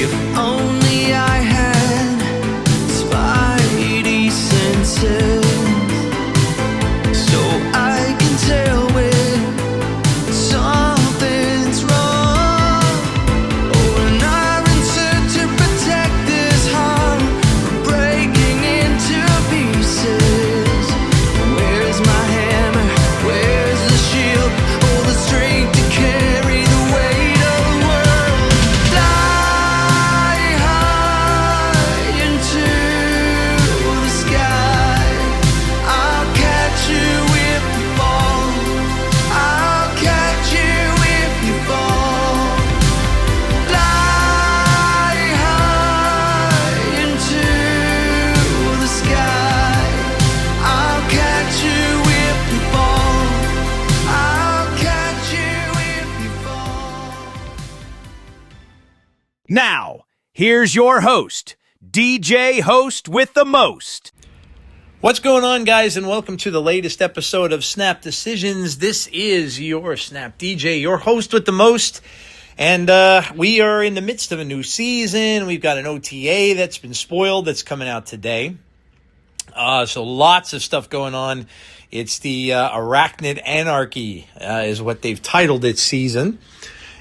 If only I had spidey senses, so I can tell when something's wrong. Oh, and I'm set to protect this heart from breaking into pieces. Where's my hammer? Where's the shield? Oh, the strength to carry the weight of the world. Fly high into the sky. I'll catch you if you fall. I'll catch you if you fall. Fly high into the sky. I'll catch you if you fall. I'll catch you if you fall. Now, here's your host, DJ Host with the Most. What's going on, guys, and welcome to the latest episode of Snap Decisions. This is your Snap DJ, your host with the most, and we are in the midst of a new season. We've got an OTA that's been spoiled that's coming out today. So lots of stuff going on. It's the Arachnid Anarchy is what they've titled its season.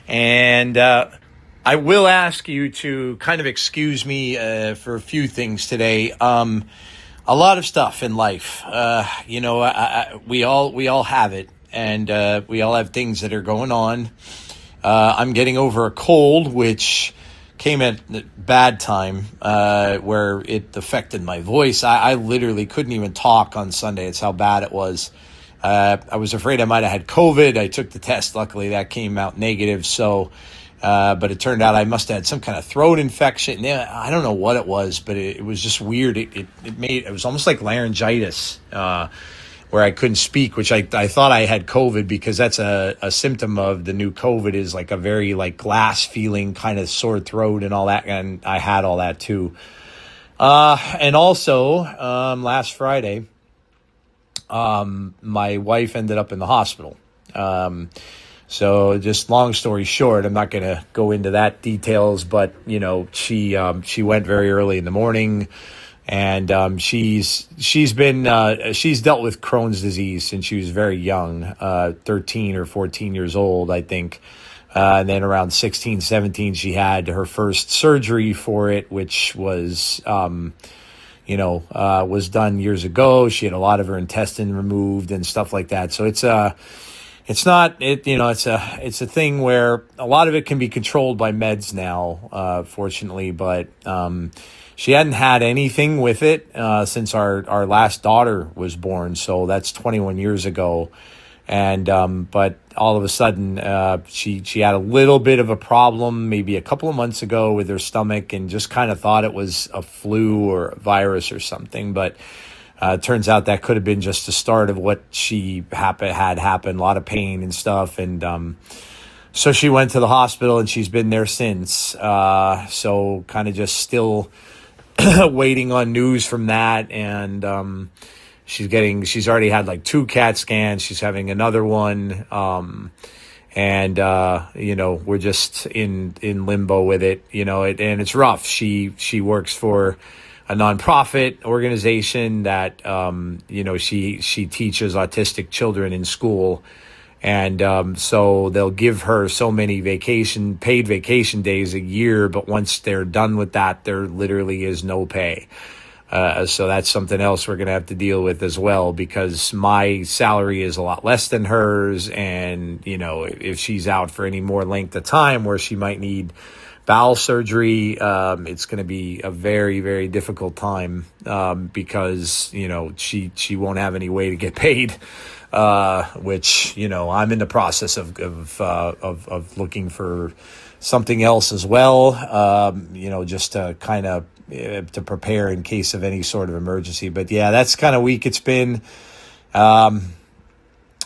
And I will ask you to kind of excuse me for a few things today. A lot of stuff in life, we all have it, and we all have things that are going on. I'm getting over a cold, which came at a bad time, where it affected my voice. I literally couldn't even talk on Sunday. It's how bad it was. I was afraid I might have had COVID. I took the test. Luckily, that came out negative. So, but it turned out I must have had some kind of throat infection. Yeah, I don't know what it was, but it was just weird. It was almost like laryngitis, where I couldn't speak, which I thought I had COVID, because that's a symptom of the new COVID, is like a very like glass feeling, kind of sore throat and all that. And I had all that too. And also, last Friday, my wife ended up in the hospital. So just long story short, I'm not going to go into that details, but she went very early in the morning, and she's dealt with Crohn's disease since she was very young, 13 or 14 years old, I think. And then around 16, 17, she had her first surgery for it, which was, was done years ago. She had a lot of her intestine removed and stuff like that. So it's a thing where a lot of it can be controlled by meds now, fortunately, but she hadn't had anything with it since our last daughter was born, so that's 21 years ago. And but all of a sudden, she had a little bit of a problem maybe a couple of months ago with her stomach, and just kind of thought it was a flu or a virus or something, but it turns out that could have been just the start of what had happened, a lot of pain and stuff. And so she went to the hospital, and she's been there since. So kind of just still waiting on news from that. And she's already had like 2 CAT scans. She's having another one. We're just in limbo with it, and it's rough. She works for a nonprofit organization that, she teaches autistic children in school. And so they'll give her so many paid vacation days a year, but once they're done with that, there literally is no pay. So that's something else we're going to have to deal with as well, because my salary is a lot less than hers. And, if she's out for any more length of time where she might need bowel surgery, it's going to be a very, very difficult time, because, she won't have any way to get paid, which, I'm in the process of looking for something else as well, just to kind of to prepare in case of any sort of emergency. But yeah, that's kind of week it's been.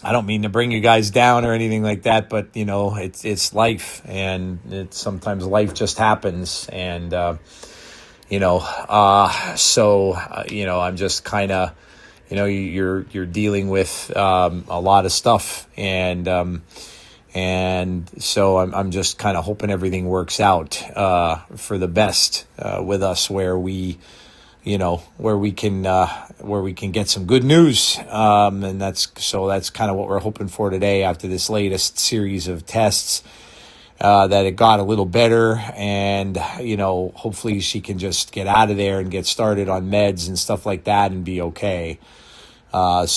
I don't mean to bring you guys down or anything like that, but it's life, and sometimes life just happens. And I'm just kind of, you're dealing with a lot of stuff, and And so I'm just kind of hoping everything works out for the best with us, where we can get some good news. And that's kind of what we're hoping for today after this latest series of tests, that it got a little better, and hopefully she can just get out of there and get started on meds and stuff like that and be okay. I've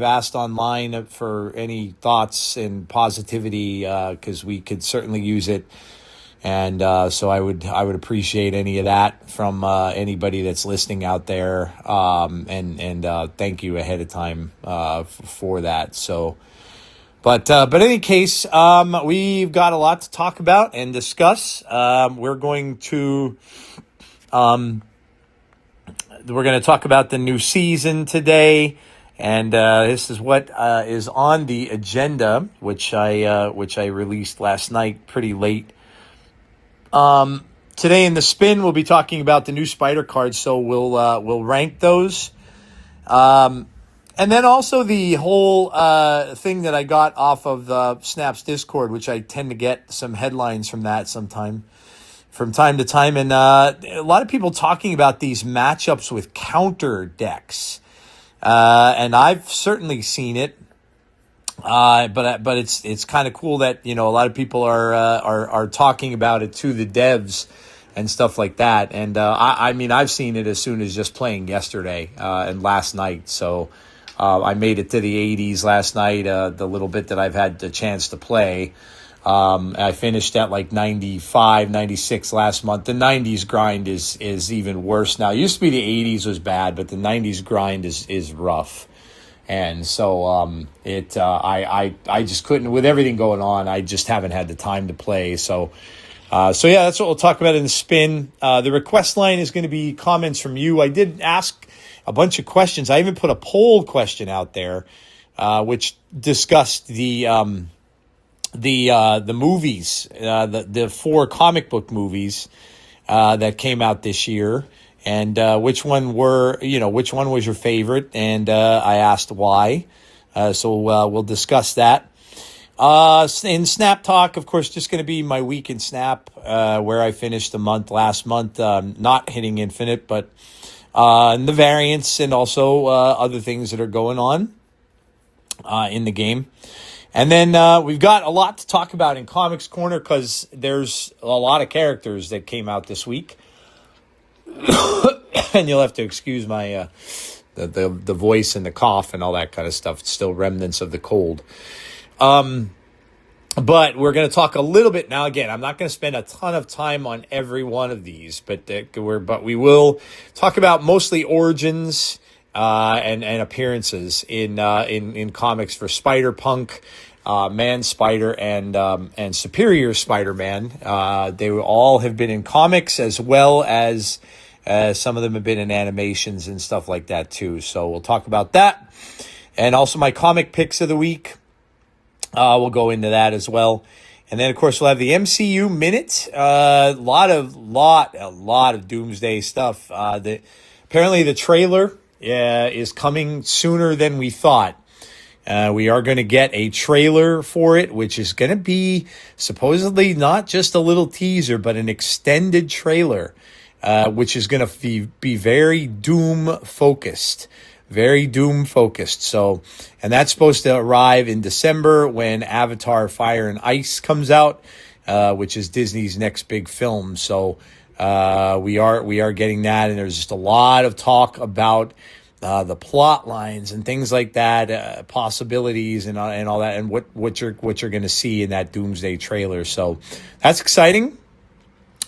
asked online for any thoughts and positivity, because we could certainly use it. And so I would appreciate any of that from anybody that's listening out there. And thank you ahead of time for that. So, but in any case, we've got a lot to talk about and discuss. We're going to talk about the new season today, and this is what is on the agenda, which I released last night pretty late. Today in the spin, we'll be talking about the new spider cards, so we'll rank those. And then also the whole thing that I got off of the Snap's Discord, which I tend to get some headlines from that from time to time, and a lot of people talking about these matchups with counter decks, and I've certainly seen it. But it's kind of cool that a lot of people are talking about it to the devs and stuff like that. And I mean, I've seen it as soon as just playing yesterday and last night. So I made it to the 80s last night, the little bit that I've had the chance to play. I finished at like 95, 96 last month. The 90s grind is even worse now. It used to be the 80s was bad, but the 90s grind is rough. And so I just couldn't, with everything going on, I just haven't had the time to play. So that's what we'll talk about in the spin. The request line is going to be comments from you. I did ask a bunch of questions. I even put a poll question out there, which discussed the movies, the 4 comic book movies that came out this year. And which one was your favorite? And I asked why. So we'll discuss that. In Snap Talk, of course, just going to be my week in Snap, where I finished the last month, not hitting infinite, but and the variants and also other things that are going on in the game. And then we've got a lot to talk about in Comics Corner, because there's a lot of characters that came out this week. And you'll have to excuse my the voice and the cough and all that kind of stuff. It's still remnants of the cold. But we're going to talk a little bit now. Again, I'm not going to spend a ton of time on every one of these, but we will talk about mostly origins and appearances in comics for Spider-Punk, Man Spider, and Superior Spider-Man. They all have been in comics, as well as some of them have been in animations and stuff like that too. So we'll talk about that, and also my comic picks of the week. We'll go into that as well, and then of course we'll have the MCU minute. A lot of Doomsday stuff. Apparently the trailer is coming sooner than we thought. We are going to get a trailer for it, which is going to be supposedly not just a little teaser, but an extended trailer, which is going to be very Doom focused. Very Doom focused. So, and that's supposed to arrive in December when Avatar Fire and Ice comes out, which is Disney's next big film. So, we are getting that, and there's just a lot of talk about the plot lines and things like that, possibilities and all that, and what you're going to see in that Doomsday trailer. So that's exciting.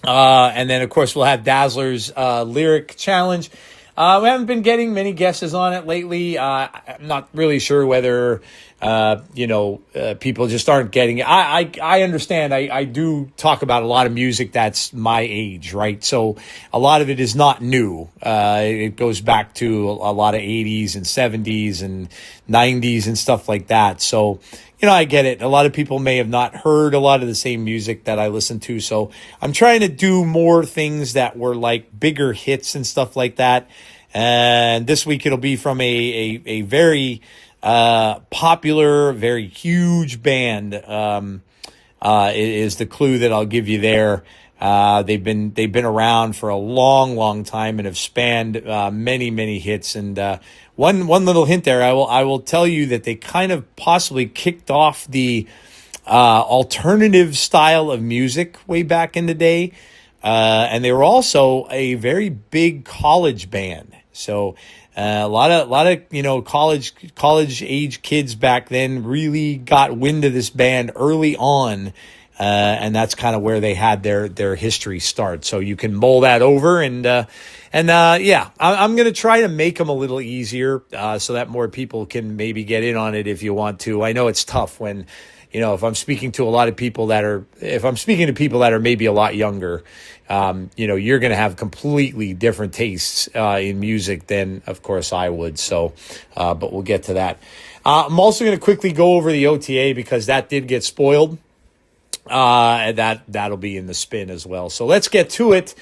And then of course we'll have Dazzlers lyric challenge. We haven't been getting many guesses on it lately. I'm not really sure whether people just aren't getting it. I understand. I do talk about a lot of music that's my age, right? So a lot of it is not new. It goes back to a lot of 80s and 70s and 90s and stuff like that. So, I get it. A lot of people may have not heard a lot of the same music that I listen to. So I'm trying to do more things that were like bigger hits and stuff like that. And this week it'll be from a very popular, very huge band, is the clue that I'll give you there. They've been around for a long, long time and have spanned many hits. And one little hint there, I will tell you that they kind of possibly kicked off the alternative style of music way back in the day, and they were also a very big college band. So a lot of college age kids back then really got wind of this band early on. And that's kind of where they had their history start. So you can mull that over I'm going to try to make them a little easier, so that more people can maybe get in on it if you want to. I know it's tough when, if I'm speaking to people that are maybe a lot younger, you're going to have completely different tastes, in music than of course I would. So, but we'll get to that. I'm also going to quickly go over the OTA because that did get spoiled. That'll be in the spin as well. So let's get to it.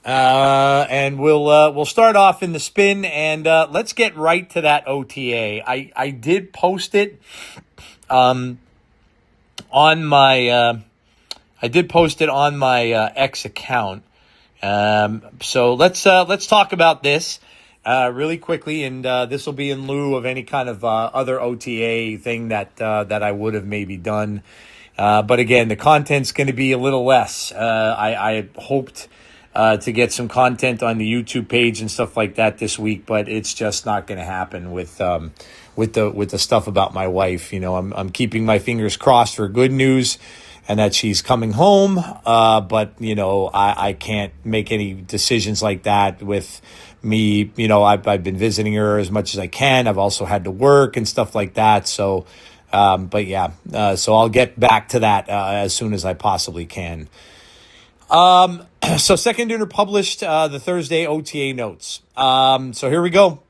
And we'll start off in the spin and, let's get right to that OTA. I did post it, on my X account. So let's talk about this, really quickly. And, this will be in lieu of any kind of, other OTA thing that I would have maybe done. But again, the content's going to be a little less. I hoped to get some content on the YouTube page and stuff like that this week, but it's just not going to happen with the stuff about my wife. I'm keeping my fingers crossed for good news and that she's coming home. But I can't make any decisions like that with me. I've been visiting her as much as I can. I've also had to work and stuff like that. So. So I'll get back to that as soon as I possibly can. So Second Unit published the Thursday OTA notes. So here we go.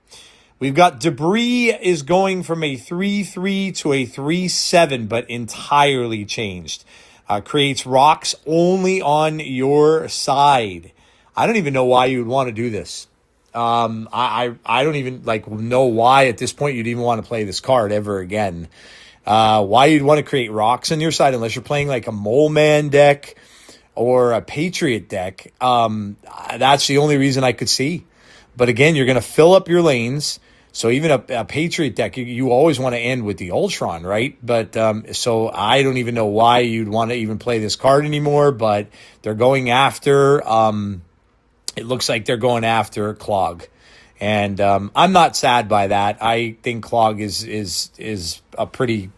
We've got Debris is going from a 3-3 to a 3-7, but entirely changed. Creates rocks only on your side. I don't even know why you would want to do this. I don't even know why at this point you'd even want to play this card ever again. Why you'd want to create rocks on your side unless you're playing like a Mole Man deck or a Patriot deck. That's the only reason I could see. But again, you're going to fill up your lanes. So even a Patriot deck, you always want to end with the Ultron, right? But so I don't even know why you'd want to even play this card anymore. But they're going after, it looks like they're going after Clog. And I'm not sad by that. I think Clog is a pretty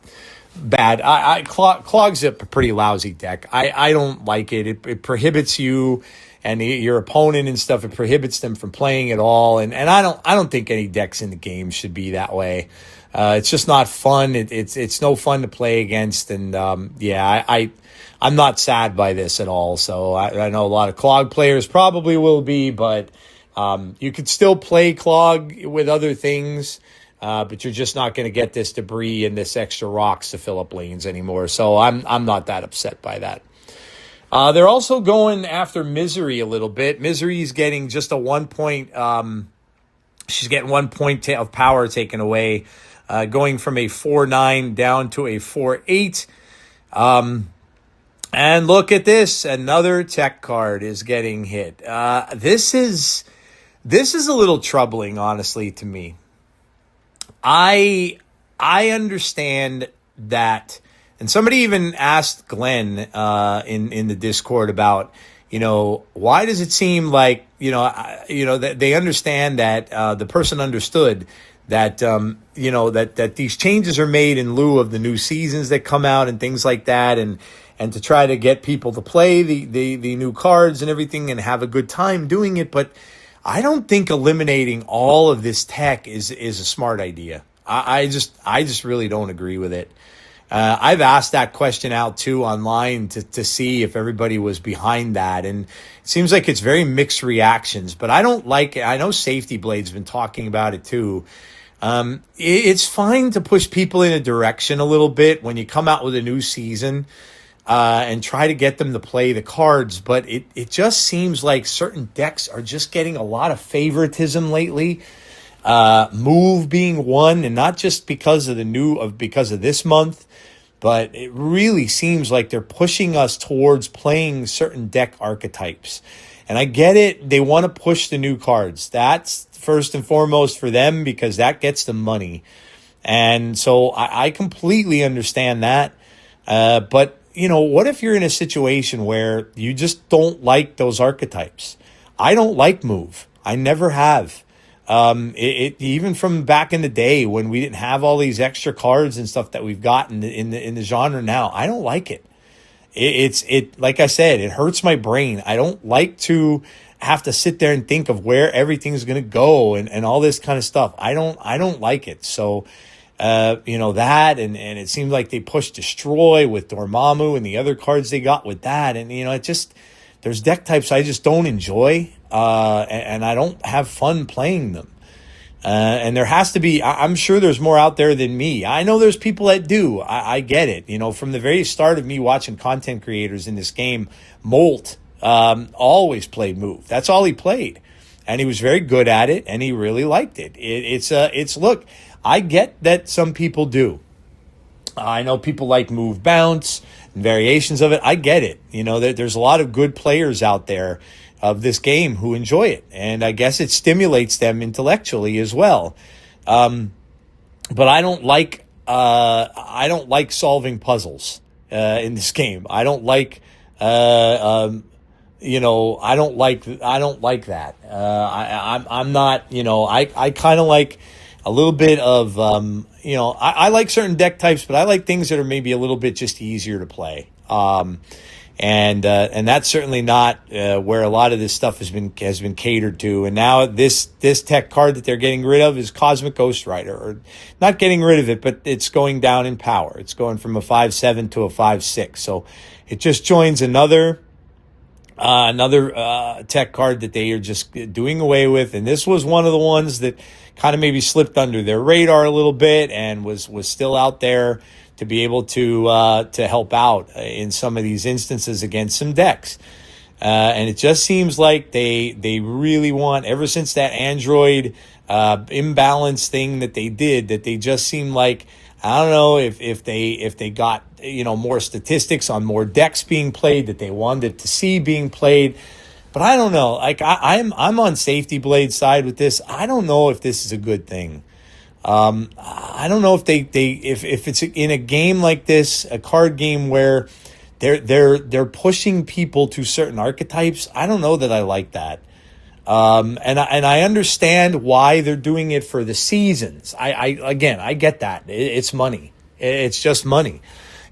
bad. Clog's a pretty lousy deck. I don't like it. It prohibits you and your opponent and stuff. It prohibits them from playing at all. And I don't think any decks in the game should be that way. It's just not fun. It's no fun to play against. And I'm not sad by this at all. So I know a lot of Clog players probably will be, but. You could still play Clog with other things, but you're just not going to get this Debris and this extra rocks to fill up lanes anymore. So I'm not that upset by that. They're also going after Misery a little bit. Misery's getting just a 1 point. She's getting 1 point of power taken away, going from a 4-9 down to a 4-8. And look at this. Another tech card is getting hit. This is a little troubling, honestly, to me. I understand that, and somebody even asked Glenn in the Discord about, why does it seem like, that they understand that the person understood that, that these changes are made in lieu of the new seasons that come out and things like that, and to try to get people to play the new cards and everything and have a good time doing it, but I don't think eliminating all of this tech is a smart idea. I just really don't agree with it. I've asked that question out too online to see if everybody was behind that, and it seems like it's very mixed reactions. But I don't like it. I know Safety Blade's been talking about it too. It's fine to push people in a direction a little bit when you come out with a new season. And try to get them to play the cards, but it just seems like certain decks are just getting a lot of favoritism lately. Move being one, and not just because of because of this month, but it really seems like they're pushing us towards playing certain deck archetypes. And I get it. They want to push the new cards. That's first and foremost for them because that gets them money. And so I completely understand that. But, what if you're in a situation where you just don't like those archetypes? I don't like move. I never have. Even from back in the day when we didn't have all these extra cards and stuff that we've got in the genre now, I don't like it. It like I said, it hurts my brain. I don't like to have to sit there and think of where everything's going to go and all this kind of stuff. I don't like it. So, that, and it seems like they pushed Destroy with Dormammu and the other cards they got with that. And, there's deck types I just don't enjoy, and I don't have fun playing them. And there has to be, I'm sure there's more out there than me. I know there's people that do. I get it. From the very start of me watching content creators in this game, Molt always played move. That's all he played. And he was very good at it, and he really liked it. Look, I get that some people do. I know people like move bounce and variations of it. I get it. There's a lot of good players out there of this game who enjoy it, and I guess it stimulates them intellectually as well. But I don't like solving puzzles in this game. I don't like I don't like that. I'm not. I kind of like a little bit of I like certain deck types, but I like things that are maybe a little bit just easier to play. And that's certainly not where a lot of this stuff has been catered to. And now this tech card that they're getting rid of is Cosmic Ghost Rider, or not getting rid of it, but it's going down in power. It's going from a 5/7 to a 5/6. So it just joins another tech card that they are just doing away with. And this was one of the ones that kind of maybe slipped under their radar a little bit and was still out there to be able to help out in some of these instances against some decks. And it just seems like they really want, ever since that Android imbalance thing that they did, that they just seem like, I don't know if they got more statistics on more decks being played that they wanted to see being played. But I don't know. Like I'm on Safety Blade's side with this. I don't know if this is a good thing. I don't know if if it's in a game like this, a card game where they're pushing people to certain archetypes. I don't know that I like that. And I understand why they're doing it for the seasons. I get that. It's money. It's just money.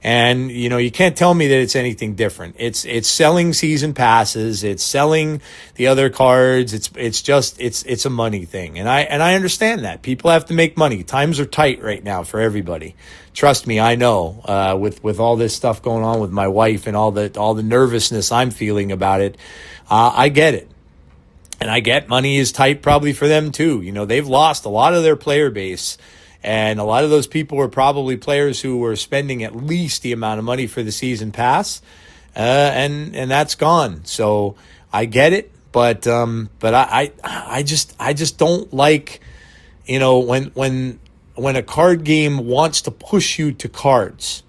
And, you can't tell me that it's anything different. It's selling season passes. It's selling the other cards. It's a money thing. And I understand that. People have to make money. Times are tight right now for everybody. Trust me, I know, with all this stuff going on with my wife and all the nervousness I'm feeling about it. I get it. And I get money is tight probably for them too. They've lost a lot of their player base. And a lot of those people were probably players who were spending at least the amount of money for the season pass, and that's gone. So I get it, but I just don't like, when a card game wants to push you to cards.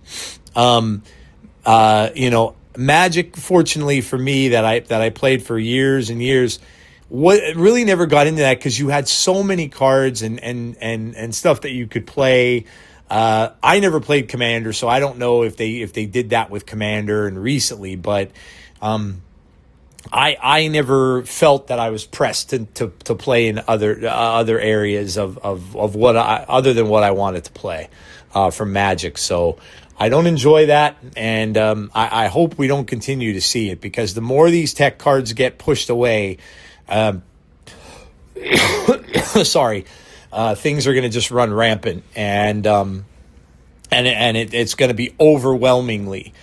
Magic, fortunately for me, that I played for years and years, really never got into that because you had so many cards and stuff that you could play. I never played Commander, so I don't know if they did that with Commander and recently, but I never felt that I was pressed to play in other areas of what other than what I wanted to play from Magic. So I don't enjoy that, and I hope we don't continue to see it, because the more these tech cards get pushed away, things are going to just run rampant, and it's going to be overwhelmingly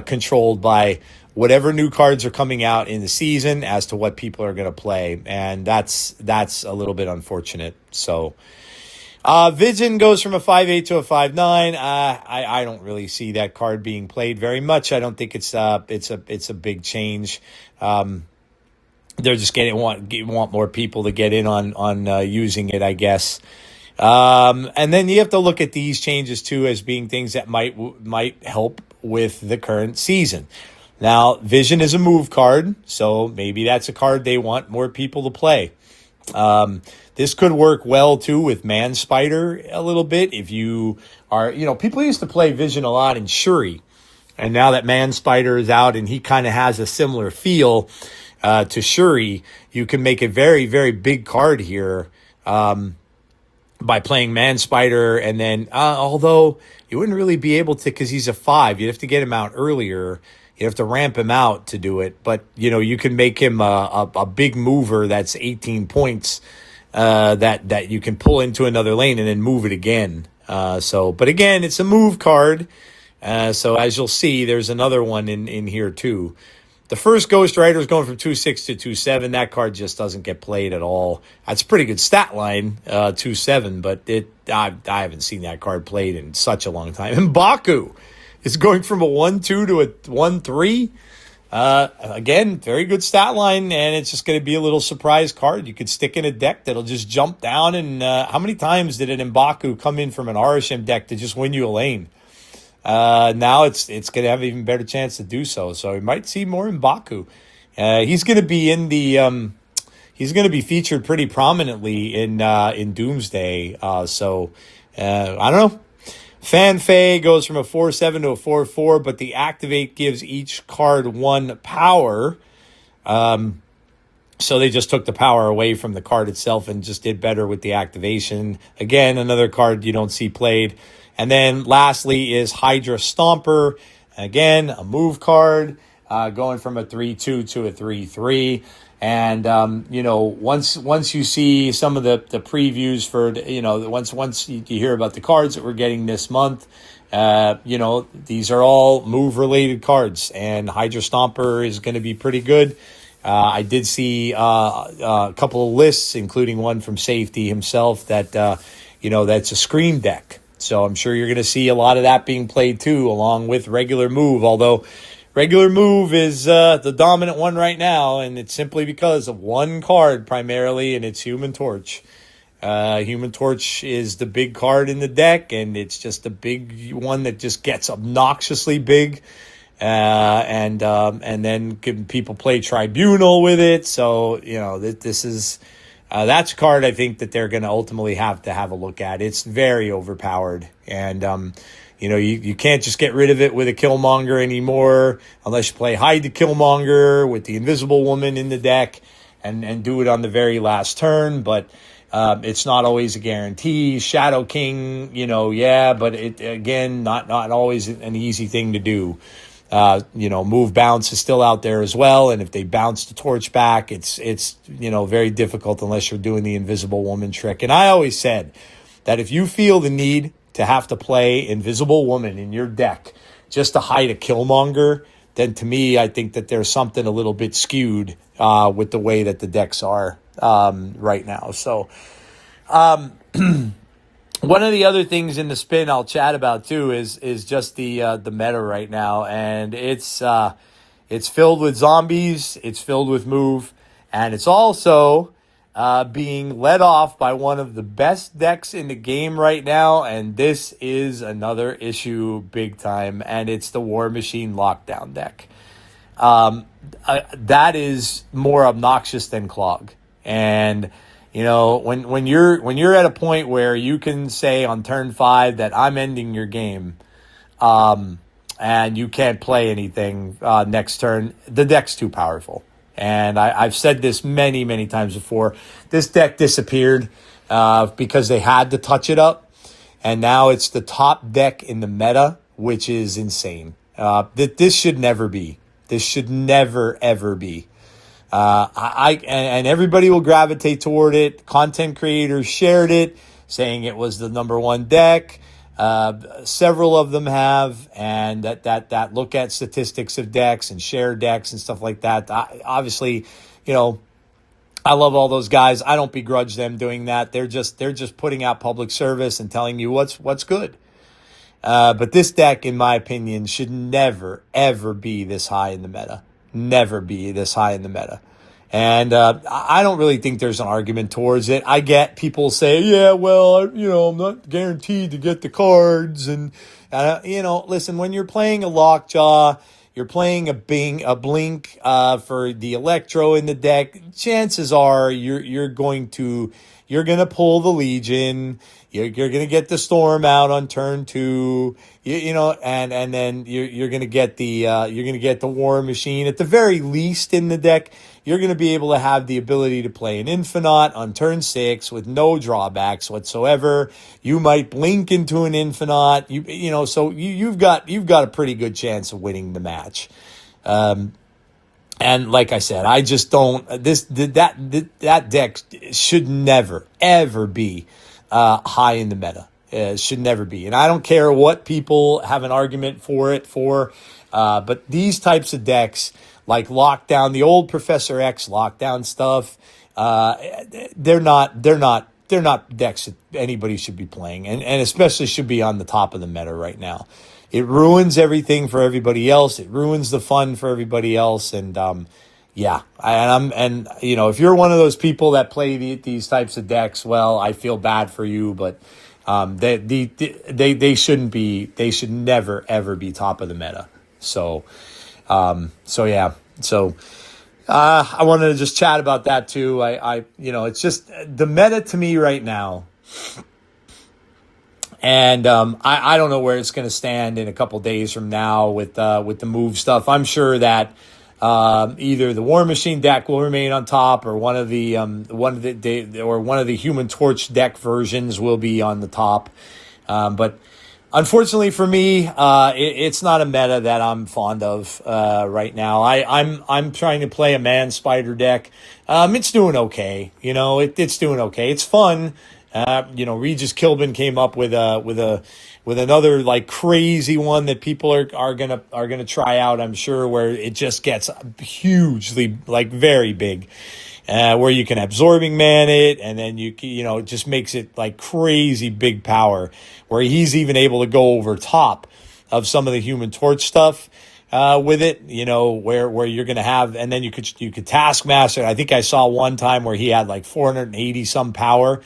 controlled by whatever new cards are coming out in the season as to what people are going to play, and that's a little bit unfortunate. So Vision goes from a 5/8 to a 5/9. I don't really see that card being played very much. I don't think it's a big change. they're just want more people to get in on using it, I guess. And then you have to look at these changes too as being things that might help with the current season. Now, Vision is a move card, so maybe that's a card they want more people to play. This could work well too with Man Spider a little bit. If you are, people used to play Vision a lot in Shuri, and now that Man Spider is out and he kind of has a similar feel to Shuri, you can make a very, very big card here by playing Man Spider. And then, although you wouldn't really be able to, because he's a 5, you'd have to get him out earlier. You have to ramp him out to do it. But, you can make him a big mover that's 18 points that you can pull into another lane and then move it again. But again, it's a move card. So as you'll see, there's another one in here too. The first Ghost Rider is going from 2.6 to 2.7. That card just doesn't get played at all. That's a pretty good stat line, 2.7, but I haven't seen that card played in such a long time. And Baku is going from a 1.2 to a 1.3. Again, very good stat line, and it's just going to be a little surprise card. You could stick in a deck that'll just jump down. And how many times did an M'Baku come in from an RSM deck to just win you a lane? Now it's going to have an even better chance to do so. So we might see more M'Baku. He's going to be in the he's going to be featured pretty prominently in Doomsday. I don't know. Fanfei goes from a 4/7 to a 4/4, but the activate gives each card 1 power. So they just took the power away from the card itself and just did better with the activation. Again, another card you don't see played. And then lastly is Hydra Stomper. Again, a move card, going from a 3/2 to a 3/3. And, once you see some of the previews for, once you hear about the cards that we're getting this month, these are all move-related cards. And Hydra Stomper is going to be pretty good. I did see a couple of lists, including one from Safety himself, that, that's a Scream deck. So I'm sure you're going to see a lot of that being played too, along with regular move, although regular move is the dominant one right now, and it's simply because of one card primarily, and it's Human Torch. Human Torch is the big card in the deck, and it's just a big one that just gets obnoxiously big. And then people play Tribunal with it. So, this is... that's a card I think that they're going to ultimately have to have a look at. It's very overpowered. And, you can't just get rid of it with a Killmonger anymore unless you play Hide the Killmonger with the Invisible Woman in the deck and do it on the very last turn. But it's not always a guarantee. Shadow King, but it, again, not always an easy thing to do. Move bounce is still out there as well, and if they bounce the torch back, it's very difficult unless you're doing the Invisible Woman trick. And I always said that if you feel the need to have to play Invisible Woman in your deck just to hide a Killmonger, then to me, I think that there's something a little bit skewed with the way that the decks are right now. So, one of the other things in the spin I'll chat about too is just the meta right now, and it's filled with zombies, it's filled with move, and it's also being led off by one of the best decks in the game right now, and this is another issue big time, and it's the War Machine Lockdown deck. That is more obnoxious than Clog, and when you're at a point where you can say on turn 5 that I'm ending your game, and you can't play anything next turn, the deck's too powerful. And I've said this many, many times before. This deck disappeared because they had to touch it up, and now it's the top deck in the meta, which is insane. This should never be. This should never, ever be. And everybody will gravitate toward it. Content creators shared it, saying it was the number 1 deck. Several of them have, and that look at statistics of decks and share decks and stuff like that. Obviously, I love all those guys. I don't begrudge them doing that. They're just putting out public service and telling you what's good. But this deck, in my opinion, should never, ever be this high in the meta. Never be this high in the meta. And I don't really think there's an argument towards it. I get people say, yeah, well, I'm not guaranteed to get the cards. And, listen, when you're playing a Lockjaw, you're playing a Blink for the Electro in the deck, chances are you're going to pull the Legion. You're going to get the Storm out on turn 2, and then you're going to get the War Machine at the very least in the deck. You're going to be able to have the ability to play an Infinite on turn 6 with no drawbacks whatsoever. You might blink into an Infinite. So you've got a pretty good chance of winning the match. And like I said, I just don't. That deck should never ever be high in the meta. It should never be. And I don't care what people have an argument for, but these types of decks, like Lockdown, the old Professor X Lockdown stuff, they're not decks that anybody should be playing, and especially should be on the top of the meta right now. It ruins everything for everybody else. It ruins the fun for everybody else. And if you're one of those people that play these types of decks, well, I feel bad for you, but they shouldn't be. They should never ever be top of the meta. So I wanted to just chat about that too. It's just the meta to me right now. And I don't know where it's going to stand in a couple days from now with the move stuff. I'm sure that either the War Machine deck will remain on top, or one of the Human Torch deck versions will be on the top. But unfortunately for me, it's not a meta that I'm fond of right now. I'm trying to play a Man Spider deck. It's doing okay. It's doing okay. It's fun. Regis Kilbin came up with another like crazy one that people are gonna try out, I'm sure, where it just gets hugely, like, very big, where you can Absorbing Man it, and then it just makes it like crazy big power, where he's even able to go over top of some of the Human Torch stuff with it, where you're gonna have, and then you could Taskmaster. I think I saw one time where he had like 480 some power.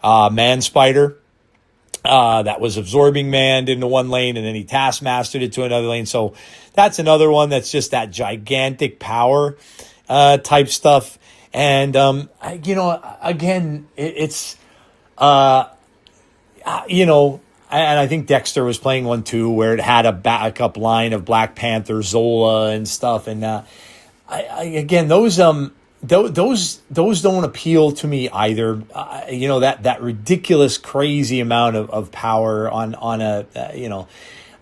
Man Spider, that was Absorbing Man into one lane, and then he Taskmastered it to another lane. So that's another one that's just that gigantic power type stuff. And again, it's and I think Dexter was playing one too, where it had a backup line of Black Panther, Zola, and stuff. And again, those don't appeal to me either. That ridiculous, crazy amount of power on a,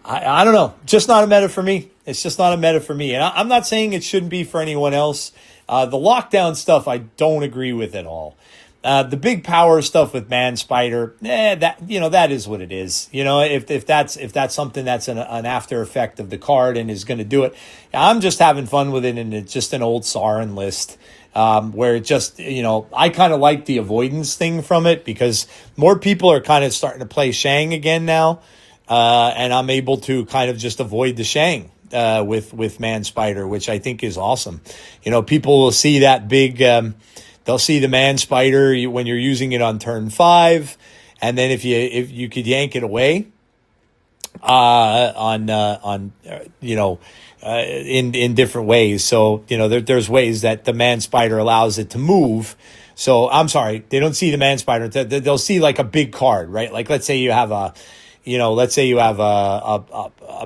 I don't know. Just not a meta for me. It's just not a meta for me. And I'm not saying it shouldn't be for anyone else. The Lockdown stuff, I don't agree with at all. The big power stuff with Man Spider, that is what it is. If that's something that's an after effect of the card and is going to do it, I'm just having fun with it, and it's just an old Sauron list. Where it just, I kind of like the avoidance thing from it, because more people are kind of starting to play Shang again now. And I'm able to kind of just avoid the Shang with Man Spider, which I think is awesome. People will see that big, they'll see the Man Spider when you're using it on turn 5. And then if you could yank it away in different ways. So, there's ways that the Man Spider allows it to move. So I'm sorry, they don't see the Man Spider. They'll see like a big card, right? Like, let's say you have a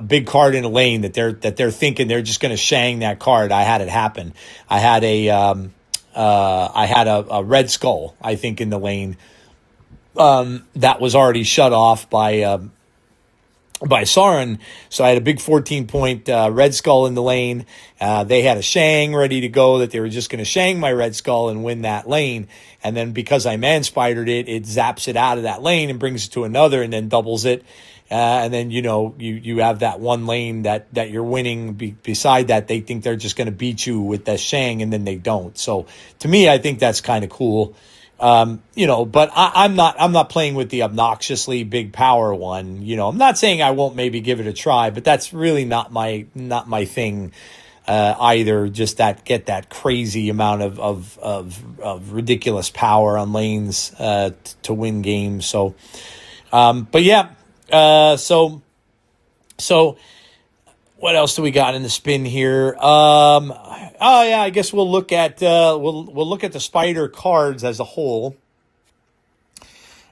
big card in a lane that they're thinking they're just going to Shang that card. I had it happen. I had a Red Skull, I think, in the lane, that was already shut off by Sauron. So I had a big 14-point Red Skull in the lane. They had a Shang ready to go that they were just going to Shang my Red Skull and win that lane. And then because I Man Spidered it, it zaps it out of that lane and brings it to another and then doubles it. And then, you have that one lane that you're winning. Beside that, they think they're just going to beat you with that Shang, and then they don't. So to me, I think that's kind of cool. But I'm not playing with the obnoxiously big power one. I'm not saying I won't maybe give it a try, but that's really not my thing. either. Just get that crazy amount of ridiculous power on lanes to win games. So, but yeah, so what else do we got in the spin here? Oh yeah, I guess we'll look at we'll look at the Spider cards as a whole,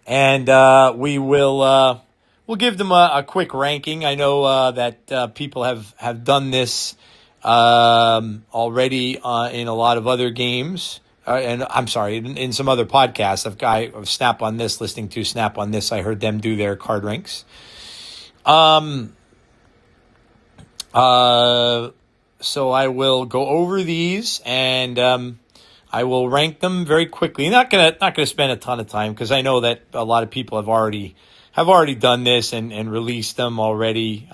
and we'll give them a quick ranking. I know that people have done this already in a lot of other games, and I'm sorry, in some other podcasts. I've Snap on This, listening to Snap on This. I heard them do their card ranks. So I will go over these and I will rank them very quickly. Not gonna spend a ton of time because I know that a lot of people have already done this and released them already.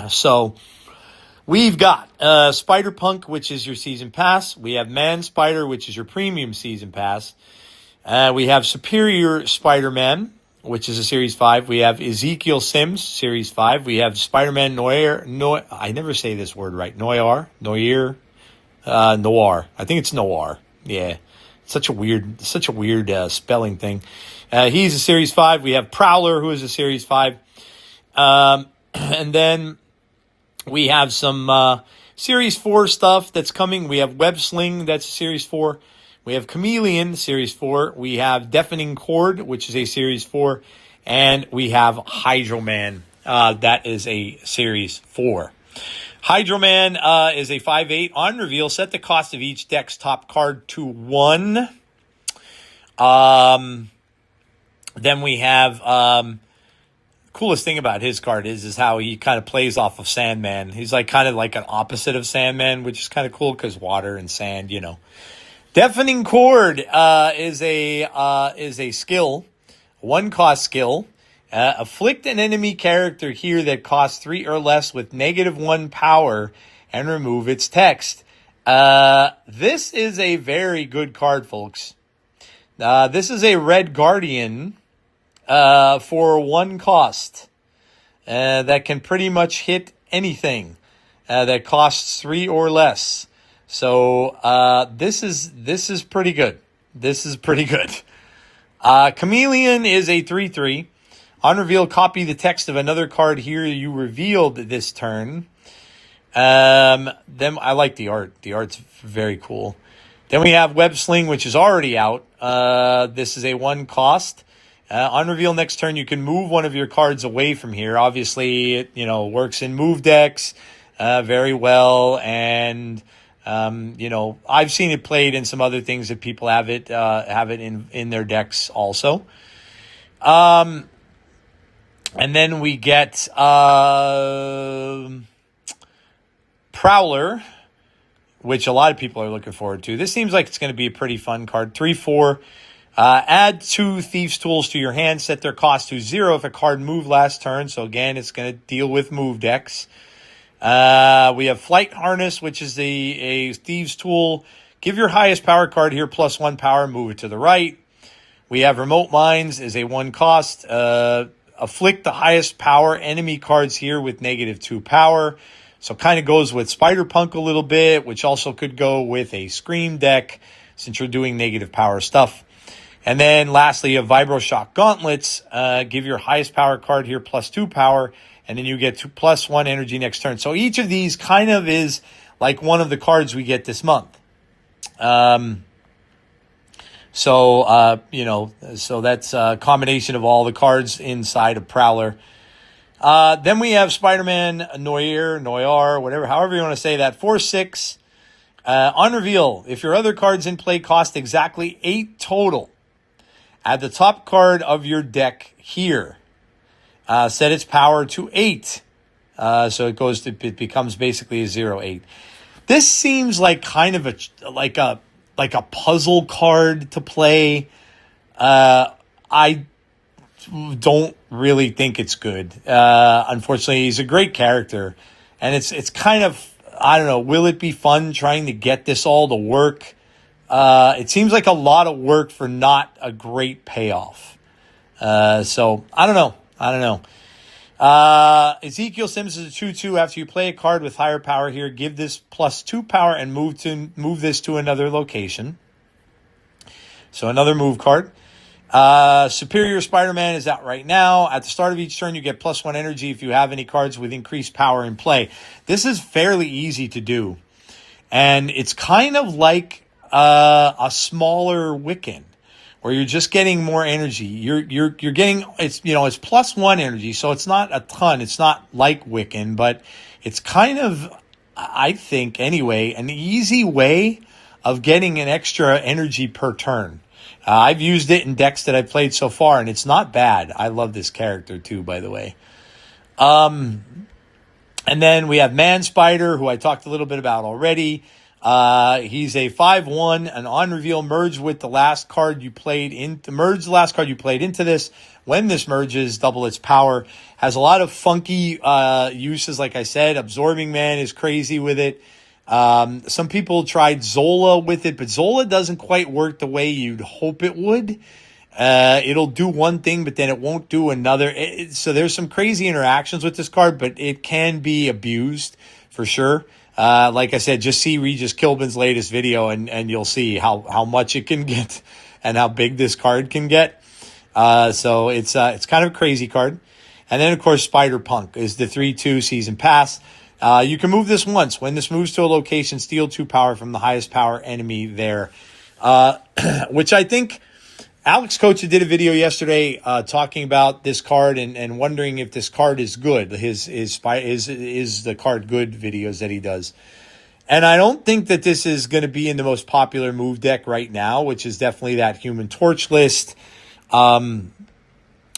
So we've got Spider-Punk, which is your season pass. We have Man Spider, which is your premium season pass. We have Superior Spider-Man, which is a Series 5. We have Ezekiel Sims, Series 5. We have Spider-Man Noir. I never say this word right. Noir. I think it's Noir. Yeah. Such a weird spelling thing. He's a Series 5. We have Prowler, who is a Series 5. And then we have some Series 4 stuff that's coming. We have Web Sling, that's a Series 4. We have Chameleon, Series 4. We have Deafening Chord, which is a Series 4. And we have Hydro-Man. That is a Series 4. Hydro-Man is a 5/8. On reveal, set the cost of each deck's top card to 1. Then we have... coolest thing about his card is how he kind of plays off of Sandman. He's kind of like an opposite of Sandman, which is kind of cool because water and sand, you know. Deafening Chord is a skill, 1-cost skill. Afflict an enemy character here that costs 3 or less with -1 power and remove its text. This is a very good card, folks. This is a Red Guardian for 1 cost that can pretty much hit anything that costs 3 or less. So this is pretty good. This is pretty good. Chameleon is a 3/3. On reveal, copy the text of another card here you revealed this turn. Then I like the art. The art's very cool. Then we have Web Sling, which is already out. This is a 1 cost. On reveal next turn, you can move one of your cards away from here. Obviously, it works in move decks very well, and I've seen it played in some other things that people have it in their decks also. And then we get Prowler, which a lot of people are looking forward to. This seems like it's going to be a pretty fun card. 3/4. Add 2 Thieves' Tools to your hand. Set their cost to 0 if a card moved last turn. So again, it's going to deal with move decks. We have Flight Harness, which is a Thieves' Tool. Give your highest power card here +1 power. Move it to the right. We have Remote Mines is a 1 cost. Afflict the highest power enemy cards here with -2 power. So kind of goes with Spider-Punk a little bit, which also could go with a Scream deck since you're doing negative power stuff. And then lastly, a Vibroshock Gauntlets. Give your highest power card here +2 power, and then you get +1 energy next turn. So each of these kind of is like one of the cards we get this month. So that's a combination of all the cards inside of Prowler. Then we have Spider-Man Noir, however you want to say that. 4/6. On reveal, if your other cards in play cost exactly 8 total, add the top card of your deck here. Set its power to 8. So it becomes basically a 0/8. This seems like kind of a puzzle card to play. I don't really think it's good. Unfortunately, he's a great character, and it's kind of, I don't know, will it be fun trying to get this all to work? It seems like a lot of work for not a great payoff. So I don't know. Ezekiel Sims is a 2/2. After you play a card with higher power here, give this +2 power and move this to another location. So another move card. Superior Spider-Man is out right now. At the start of each turn, you get +1 energy if you have any cards with increased power in play. This is fairly easy to do. And it's kind of like a smaller Wiccan, where you're just getting more energy. You're getting, it's +1 energy, so it's not a ton. It's not like Wiccan, but it's kind of, I think anyway, an easy way of getting an extra energy per turn. I've used it in decks that I've played so far, and it's not bad. I love this character too, by the way. And then we have Man Spider, who I talked a little bit about already. He's a 5/1, an on reveal, merge with the last card you played merge the last card you played into this. When this merges, double its power. Has a lot of funky uses, like I said. Absorbing Man is crazy with it. Some people tried Zola with it, but Zola doesn't quite work the way you'd hope it would. It'll do one thing, but then it won't do another. So there's some crazy interactions with this card, but it can be abused for sure. Like I said, just see Regis Kilbin's latest video and you'll see how much it can get and how big this card can get. So it's kind of a crazy card. And then, of course, Spider Punk is the 3/2 season pass. You can move this once. When this moves to a location, steal 2 power from the highest power enemy there. Which I think Alex Kocha did a video yesterday talking about this card and wondering if this card is good. Is the card good videos that he does. And I don't think that this is going to be in the most popular move deck right now, which is definitely that Human Torch list.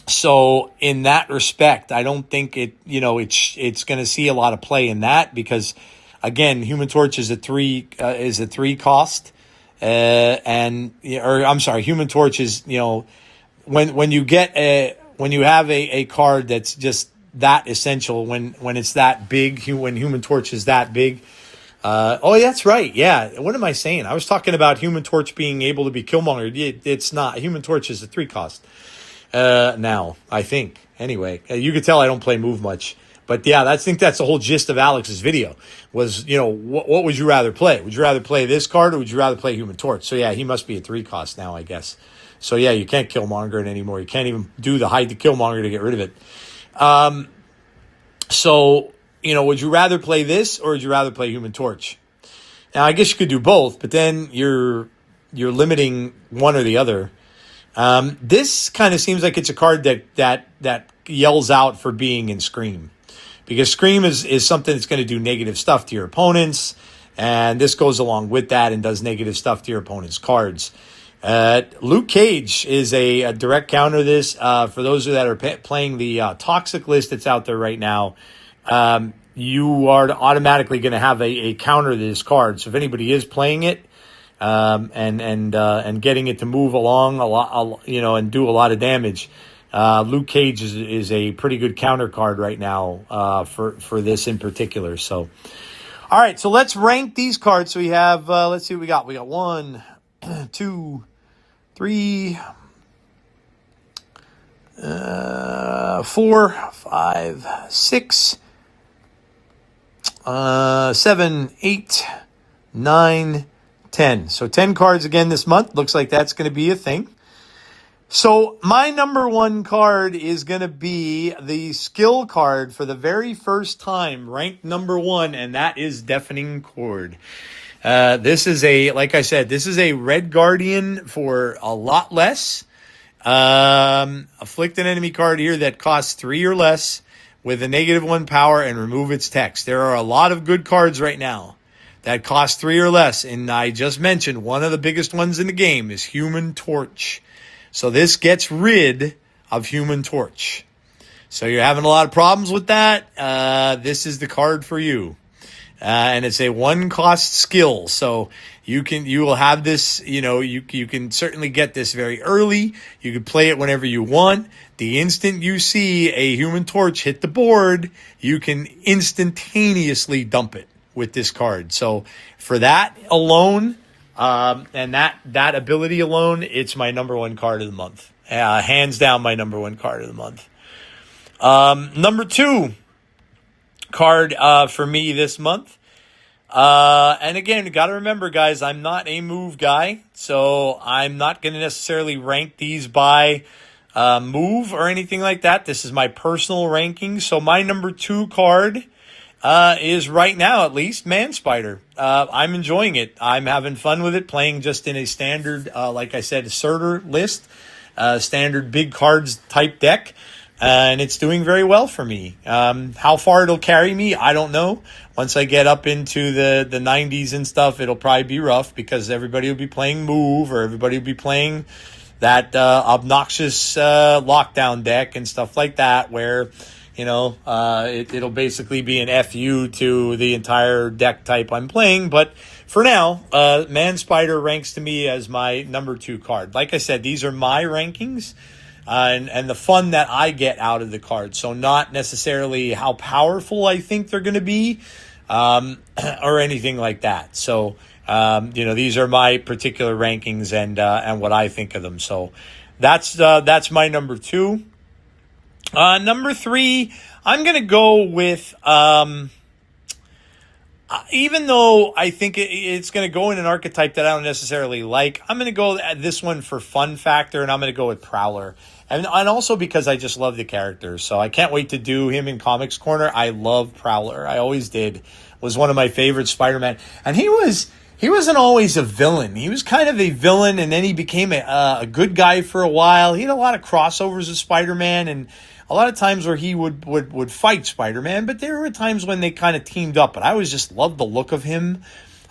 So in that respect, I don't think it's going to see a lot of play in that because, again, Human Torch is a 3 cost. Human Torch is, when you have a card that's just that essential, when it's that big, when Human Torch is that big. That's right. Yeah. What am I saying? I was talking about Human Torch being able to be Killmonger. It's not. Human Torch is a 3 cost. Now, I think. Anyway, you could tell I don't play move much. But yeah, I think that's the whole gist of Alex's video was, what would you rather play? Would you rather play this card or would you rather play Human Torch? So yeah, he must be a 3 cost now, I guess. So yeah, you can't Killmonger it anymore. You can't even do the hide to Killmonger to get rid of it. Would you rather play this or would you rather play Human Torch? Now, I guess you could do both, but then you're limiting one or the other. This kind of seems like it's a card that yells out for being in Scream. Because Scream is something that's going to do negative stuff to your opponents, and this goes along with that and does negative stuff to your opponent's cards. Luke Cage is a direct counter to this. For those that are playing the Toxic list that's out there right now, you are automatically going to have a counter to this card. So if anybody is playing it and getting it to move along a lot, and do a lot of damage, Luke Cage is a pretty good counter card right now for this in particular. So, all right, so let's rank these cards. So we have, let's see what we got. We got 1, 2, 3, 4, 5, 6, 7, 8, 9, 10. So 10 cards again this month. Looks like that's going to be a thing. So my number 1 card is going to be the skill card for the very first time, ranked number 1, and that is Deafening Chord. This is like I said, this is a Red Guardian for a lot less. Afflict an enemy card here that costs 3 or less with a -1 power and remove its text. There are a lot of good cards right now that cost 3 or less, and I just mentioned one of the biggest ones in the game is Human Torch. So this gets rid of Human Torch. So you're having a lot of problems with that. This is the card for you. And it's a 1 cost skill. So you will have this, you can certainly get this very early. You can play it whenever you want. The instant you see a Human Torch hit the board, you can instantaneously dump it with this card. So for that alone, and that ability alone, it's my number 1 card of the month. Hands down my number 1 card of the month. Number 2 card for me this month. And again, you got to remember, guys, I'm not a move guy, so I'm not going to necessarily rank these by move or anything like that. This is my personal ranking. So my number 2 card is right now, at least, Man Spider. I'm enjoying it. I'm having fun with it, playing just in a standard, like I said, Surtur list, standard big cards type deck. And it's doing very well for me. How far it'll carry me, I don't know. Once I get up into the 90s and stuff, it'll probably be rough because everybody will be playing Move or everybody will be playing that obnoxious lockdown deck and stuff like that where, it'll basically be an FU to the entire deck type I'm playing. But for now, Man Spider ranks to me as my number 2 card. Like I said, these are my rankings. And the fun that I get out of the cards. So not necessarily how powerful I think they're going to be or anything like that. So, these are my particular rankings and what I think of them. So that's my number 2. Number 3, I'm going to go with, even though I think it's going to go in an archetype that I don't necessarily like, I'm going to go at this one for fun factor, and I'm going to go with Prowler. And also because I just love the character. So I can't wait to do him in Comics Corner. I love Prowler. I always did. Was one of my favorite Spider-Man. And he wasn't always a villain. He was kind of a villain, and then he became a good guy for a while. He had a lot of crossovers with Spider-Man, and a lot of times where he would fight Spider-Man, but there were times when they kind of teamed up. But I always just loved the look of him.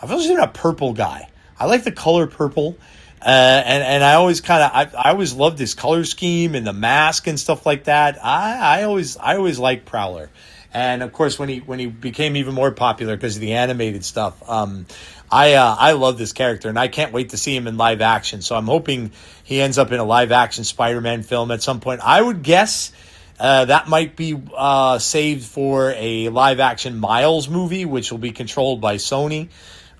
I've always been a purple guy. I like the color purple. And I always I always loved his color scheme and the mask and stuff like that. I always liked Prowler. And of course, when he became even more popular because of the animated stuff, I love this character, and I can't wait to see him in live action. So I'm hoping he ends up in a live action Spider-Man film at some point. I would guess that might be saved for a live action Miles movie, which will be controlled by Sony.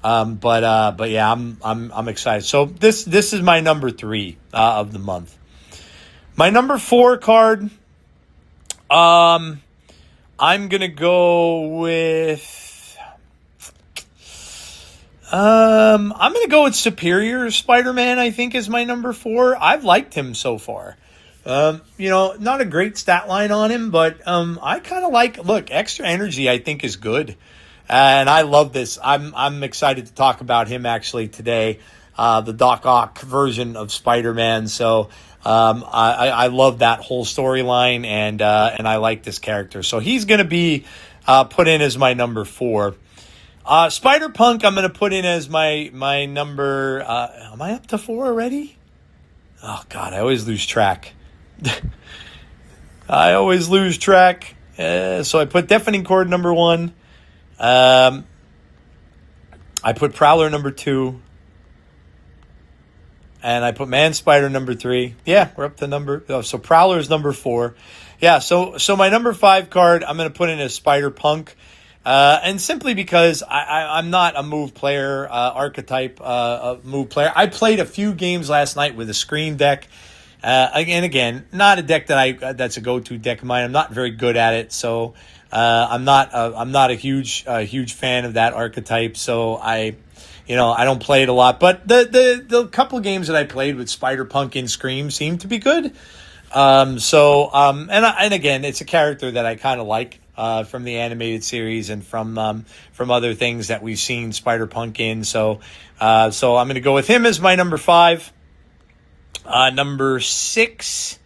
But yeah, I'm excited. So this is my number 3 of the month. My number 4 card, I'm gonna go with I'm gonna go with Superior Spider-Man. I think is my number 4. I've liked him so far. Not a great stat line on him, but I kind of look, Extra Energy I think is good. And I love this. I'm excited to talk about him actually today, the Doc Ock version of Spider-Man. So I love that whole storyline, and I like this character. So he's going to be put in as my number 4. Spider-Punk I'm going to put in as my number. Am I up to 4 already? Oh God, I always lose track. So I put Deafening Chord number 1. I put Prowler number 2, and I put Man Spider number 3. Yeah, we're up to so Prowler's number 4. Yeah, so my number 5 card I'm going to put in as Spider-Punk, and simply because I'm not a move player, archetype move player. I played a few games last night with a screen deck. Again, not a deck that's a go-to deck of mine. I'm not very good at it, so I'm not a huge fan of that archetype. So I don't play it a lot. But the couple of games that I played with Spider-Punk in Scream seemed to be good. And again, it's a character that I kind of like from the animated series and from other things that we've seen Spider-Punk in. So I'm going to go with him as my number 5. Number 6.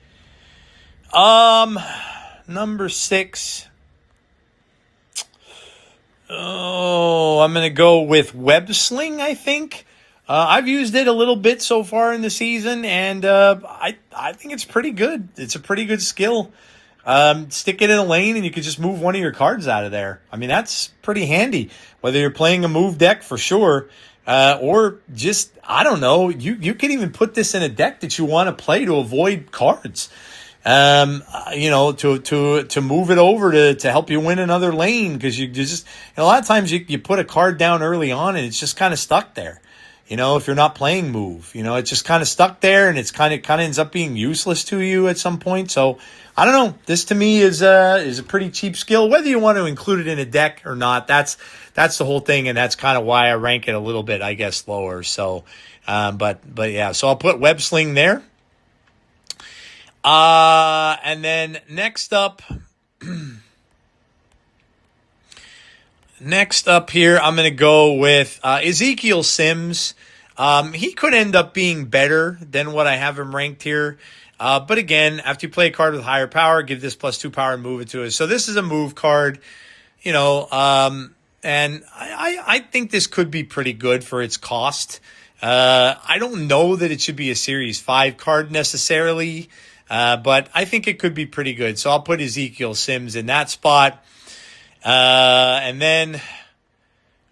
Number 6. Oh, I'm going to go with Web Sling, I think. I've used it a little bit so far in the season, and I think it's pretty good. It's a pretty good skill. Stick it in a lane, and you can just move one of your cards out of there. I mean, that's pretty handy, whether you're playing a move deck for sure, or just, I don't know, you can even put this in a deck that you want to play to avoid cards. To move it over to help you win another lane, because you just, a lot of times you put a card down early on and it's just kind of stuck there. if you're not playing move. It's just kind of stuck there, and it's kind of ends up being useless to you at some point. So I don't know. This to me is a pretty cheap skill. Whether you want to include it in a deck or not, that's the whole thing, and that's kind of why I rank it a little bit, I guess, lower. So, but yeah. So I'll put Web Sling there. And then next up. Next up here, I'm going to go with Ezekiel Sims. He could end up being better than what I have him ranked here. But again, after you play a card with higher power, give this +2 power and move it to it. So this is a move card, and I think this could be pretty good for its cost. I don't know that it should be a Series 5 card necessarily, but I think it could be pretty good. So I'll put Ezekiel Sims in that spot. And then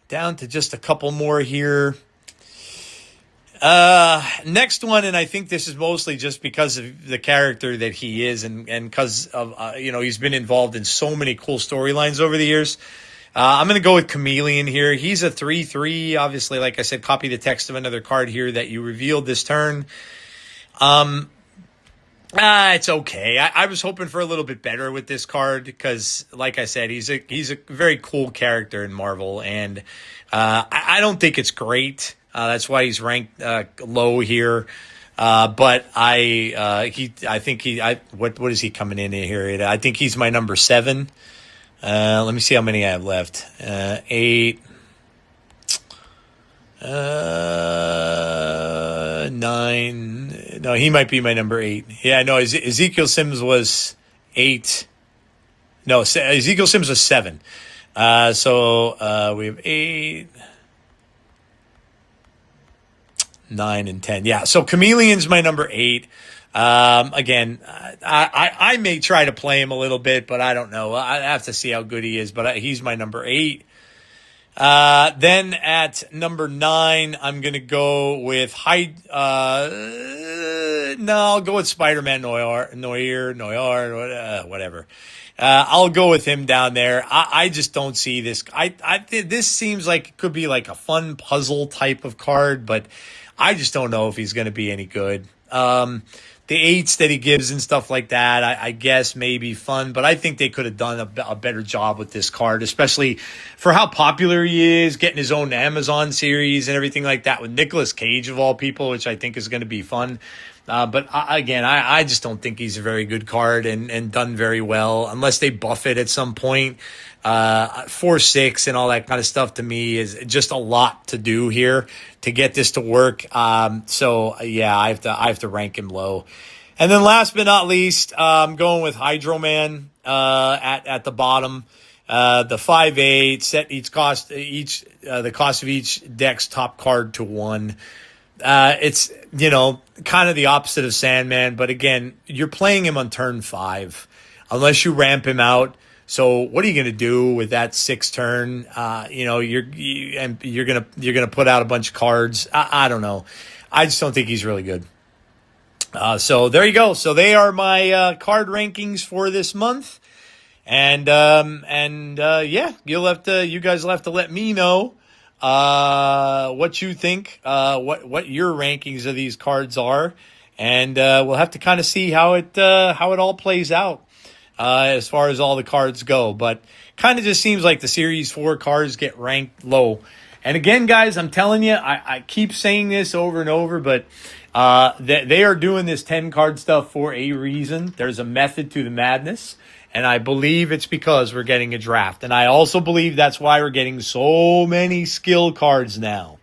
down to just a couple more here. Next one, and I think this is mostly just because of the character that he is and because of, he's been involved in so many cool storylines over the years. I'm going to go with Chameleon here. He's a 3/3. Obviously, like I said, copy the text of another card here that you revealed this turn. It's okay. I was hoping for a little bit better with this card because, like I said, he's a very cool character in Marvel, and I don't think it's great. That's why he's ranked low here. But what is he coming in here? I think he's my number 7. Let me see how many I have left. 8. 9. No, he might be my number 8. Yeah, no, Ezekiel Sims was 8. No, Ezekiel Sims was 7. So we have 8, 9, and 10. Yeah, so Chameleon's my number 8. Again, I may try to play him a little bit, but I don't know. I have to see how good he is, but he's my number 8. Then at number 9, I'm going to go with I'll go with Spider-Man Noir, whatever. I'll go with him down there. I just don't see this. This seems like it could be like a fun puzzle type of card, but I just don't know if he's going to be any good. The 8s that he gives and stuff like that, I guess may be fun, but I think they could have done a better job with this card, especially for how popular he is, getting his own Amazon series and everything like that with Nicolas Cage of all people, which I think is going to be fun. But again, I just don't think he's a very good card and done very well unless they buff it at some point. 4/6 and all that kind of stuff to me is just a lot to do here to get this to work. So yeah, I have to rank him low. And then last but not least, I'm going with Hydro Man at the bottom. The 5/8 set the cost of each deck's top card to 1. It's kind of the opposite of Sandman, but again, you're playing him on turn 5 unless you ramp him out. So what are you going to do with that 6th turn? You're gonna put out a bunch of cards. I don't know. I just don't think he's really good. So there you go. So they are my card rankings for this month, and yeah, you guys will have to let me know what you think, what your rankings of these cards are, and we'll have to kind of see how it all plays out. As far as all the cards go, but kind of just seems like the Series 4 cards get ranked low. And again, guys, I'm telling you, I keep saying this over and over, but they are doing this 10 card stuff for a reason. There's a method to the madness, and I believe it's because we're getting a draft. And I also believe that's why we're getting so many skill cards now.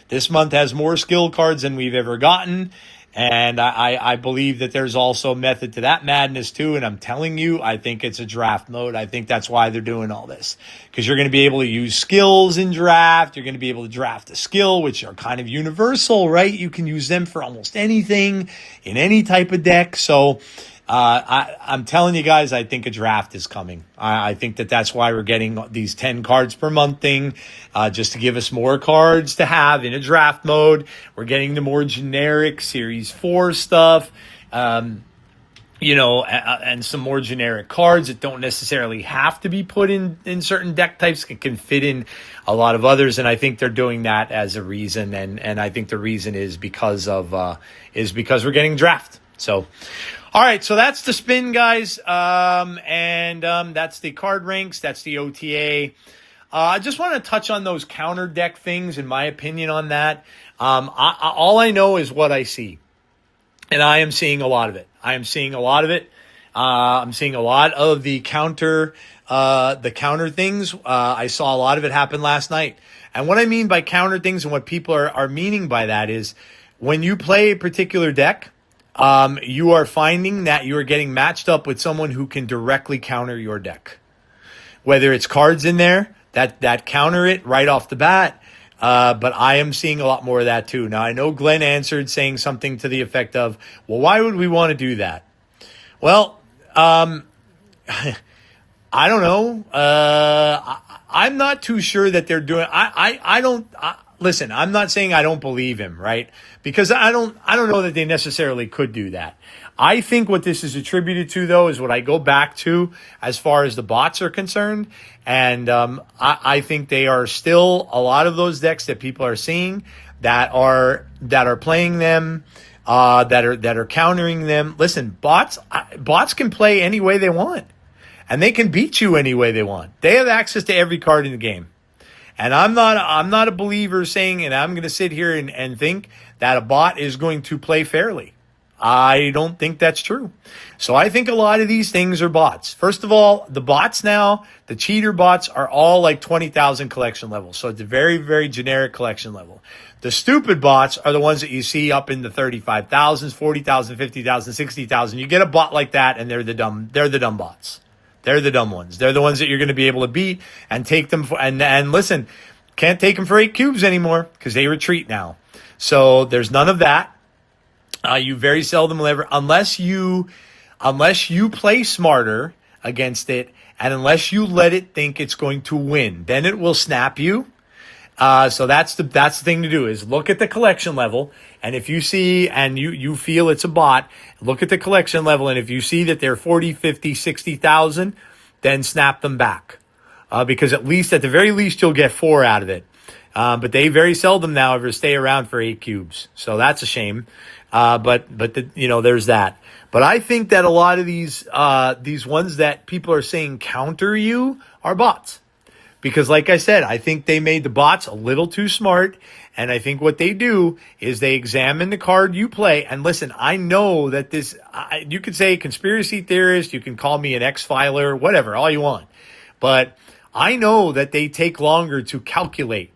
This month has more skill cards than we've ever gotten. And I believe that there's also a method to that madness too. And I'm telling you, I think it's a draft mode. I think that's why they're doing all this. Because you're going to be able to use skills in draft. You're going to be able to draft a skill, which are kind of universal, right? You can use them for almost anything in any type of deck. So I'm telling you guys, I think a draft is coming. I think that's why we're getting these 10 cards per month thing, just to give us more cards to have in a draft mode. We're getting the more generic Series 4 stuff. and some more generic cards that don't necessarily have to be put in certain deck types, can fit in a lot of others. And I think they're doing that as a reason. And I think the reason is because we're getting draft. So, all right. So that's the spin, guys. That's the card ranks. That's the OTA. I just want to touch on those counter deck things and my opinion on that. All I know is what I see. And I am seeing a lot of it. I'm seeing a lot of the counter things. I saw a lot of it happen last night. And what I mean by counter things and what people are meaning by that is when you play a particular deck, you are finding that you are getting matched up with someone who can directly counter your deck. Whether it's cards in there that counter it right off the bat, but I am seeing a lot more of that too. Now, I know Glenn answered saying something to the effect of, well, why would we want to do that? Well, I don't know. I'm not too sure that they're doing, listen, I'm not saying I don't believe him, right? Because I don't know that they necessarily could do that. I think what this is attributed to, though, is what I go back to as far as the bots are concerned. And I think they are still a lot of those decks that people are seeing that are playing them, that are countering them. Listen, bots can play any way they want, and they can beat you any way they want. They have access to every card in the game. And I'm not a believer saying, and I'm going to sit here and think that a bot is going to play fairly. I don't think that's true. So I think a lot of these things are bots. First of all, the bots now, the cheater bots are all like 20,000 collection level. So it's a very, very generic collection level. The stupid bots are the ones that you see up in the 35,000s, 40,000, 50,000, 60,000. You get a bot like that and they're the dumb bots. They're the dumb ones. They're the ones that you're going to be able to beat and take them for, and listen, can't take them for 8 cubes anymore because they retreat now. So there's none of that. You very seldom will ever, unless you play smarter against it, and unless you let it think it's going to win, then it will snap you. So that's the thing to do, is look at the collection level, and if you see and you feel it's a bot, look at the collection level, and if you see that they're 40, 50, 60,000, then snap them back, because at the very least you'll get 4 out of it. But they very seldom now ever stay around for 8 cubes, so that's a shame. But there's that. But I think that a lot of these ones that people are saying counter you are bots. Because like I said, I think they made the bots a little too smart. And I think what they do is they examine the card you play. And listen, I know that you could say conspiracy theorist, you can call me an X-filer, whatever, all you want. But I know that they take longer to calculate.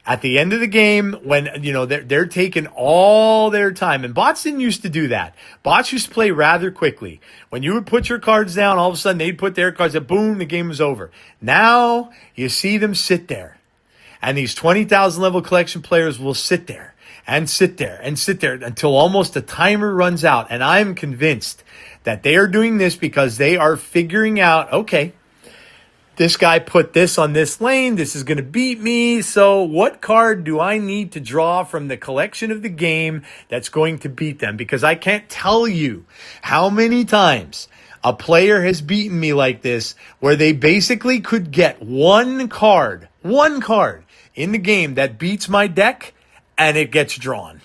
At the end of the game, when, they're taking all their time. And bots didn't used to do that. Bots used to play rather quickly. When you would put your cards down, all of a sudden they'd put their cards up, boom, the game was over. Now you see them sit there. And these 20,000 level collection players will sit there and sit there and sit there until almost the timer runs out. And I'm convinced that they are doing this because they are figuring out, okay, this guy put this on this lane. This is going to beat me. So what card do I need to draw from the collection of the game that's going to beat them? Because I can't tell you how many times a player has beaten me like this, where they basically could get one card in the game that beats my deck, and it gets drawn.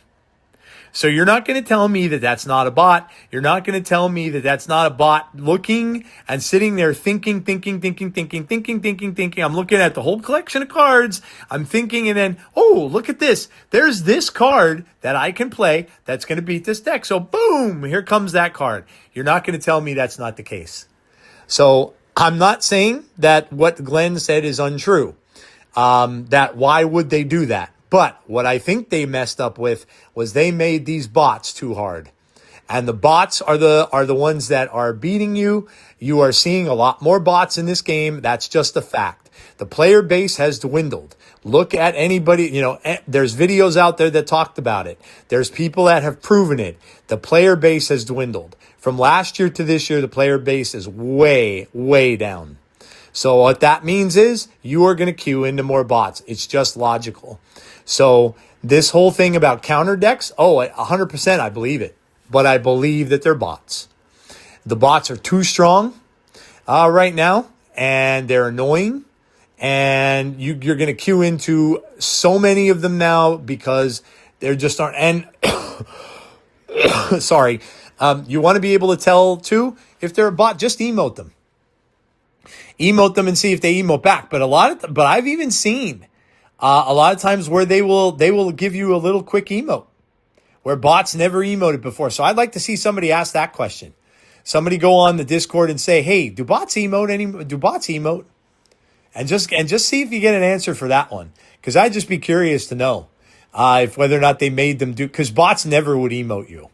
So you're not going to tell me that that's not a bot. You're not going to tell me that that's not a bot looking and sitting there thinking. I'm looking at the whole collection of cards. I'm thinking, and then, oh, look at this. There's this card that I can play that's going to beat this deck. So boom, here comes that card. You're not going to tell me that's not the case. So I'm not saying that what Glenn said is untrue. That why would they do that? But what I think they messed up with was they made these bots too hard. And the bots are the ones that are beating you. You are seeing a lot more bots in this game. That's just a fact. The player base has dwindled. Look at anybody, there's videos out there that talked about it. There's people that have proven it. The player base has dwindled. From last year to this year, the player base is way, way down. So what that means is you are going to queue into more bots. It's just logical. So this whole thing about counter decks, 100% I believe it. But I believe that they're bots. The bots are too strong right now, and they're annoying. And you're going to queue into so many of them now because there just aren't. And sorry, you want to be able to tell too if they're a bot. Just emote them and see if they emote back. But but I've even seen a lot of times where they will give you a little quick emote where bots never emoted before. So I'd like to see somebody ask that question. Somebody go on the Discord and say, "Hey, do bots emote?" And just see if you get an answer for that one. Because I'd just be curious to know if whether or not they made them do. Because bots never would emote you.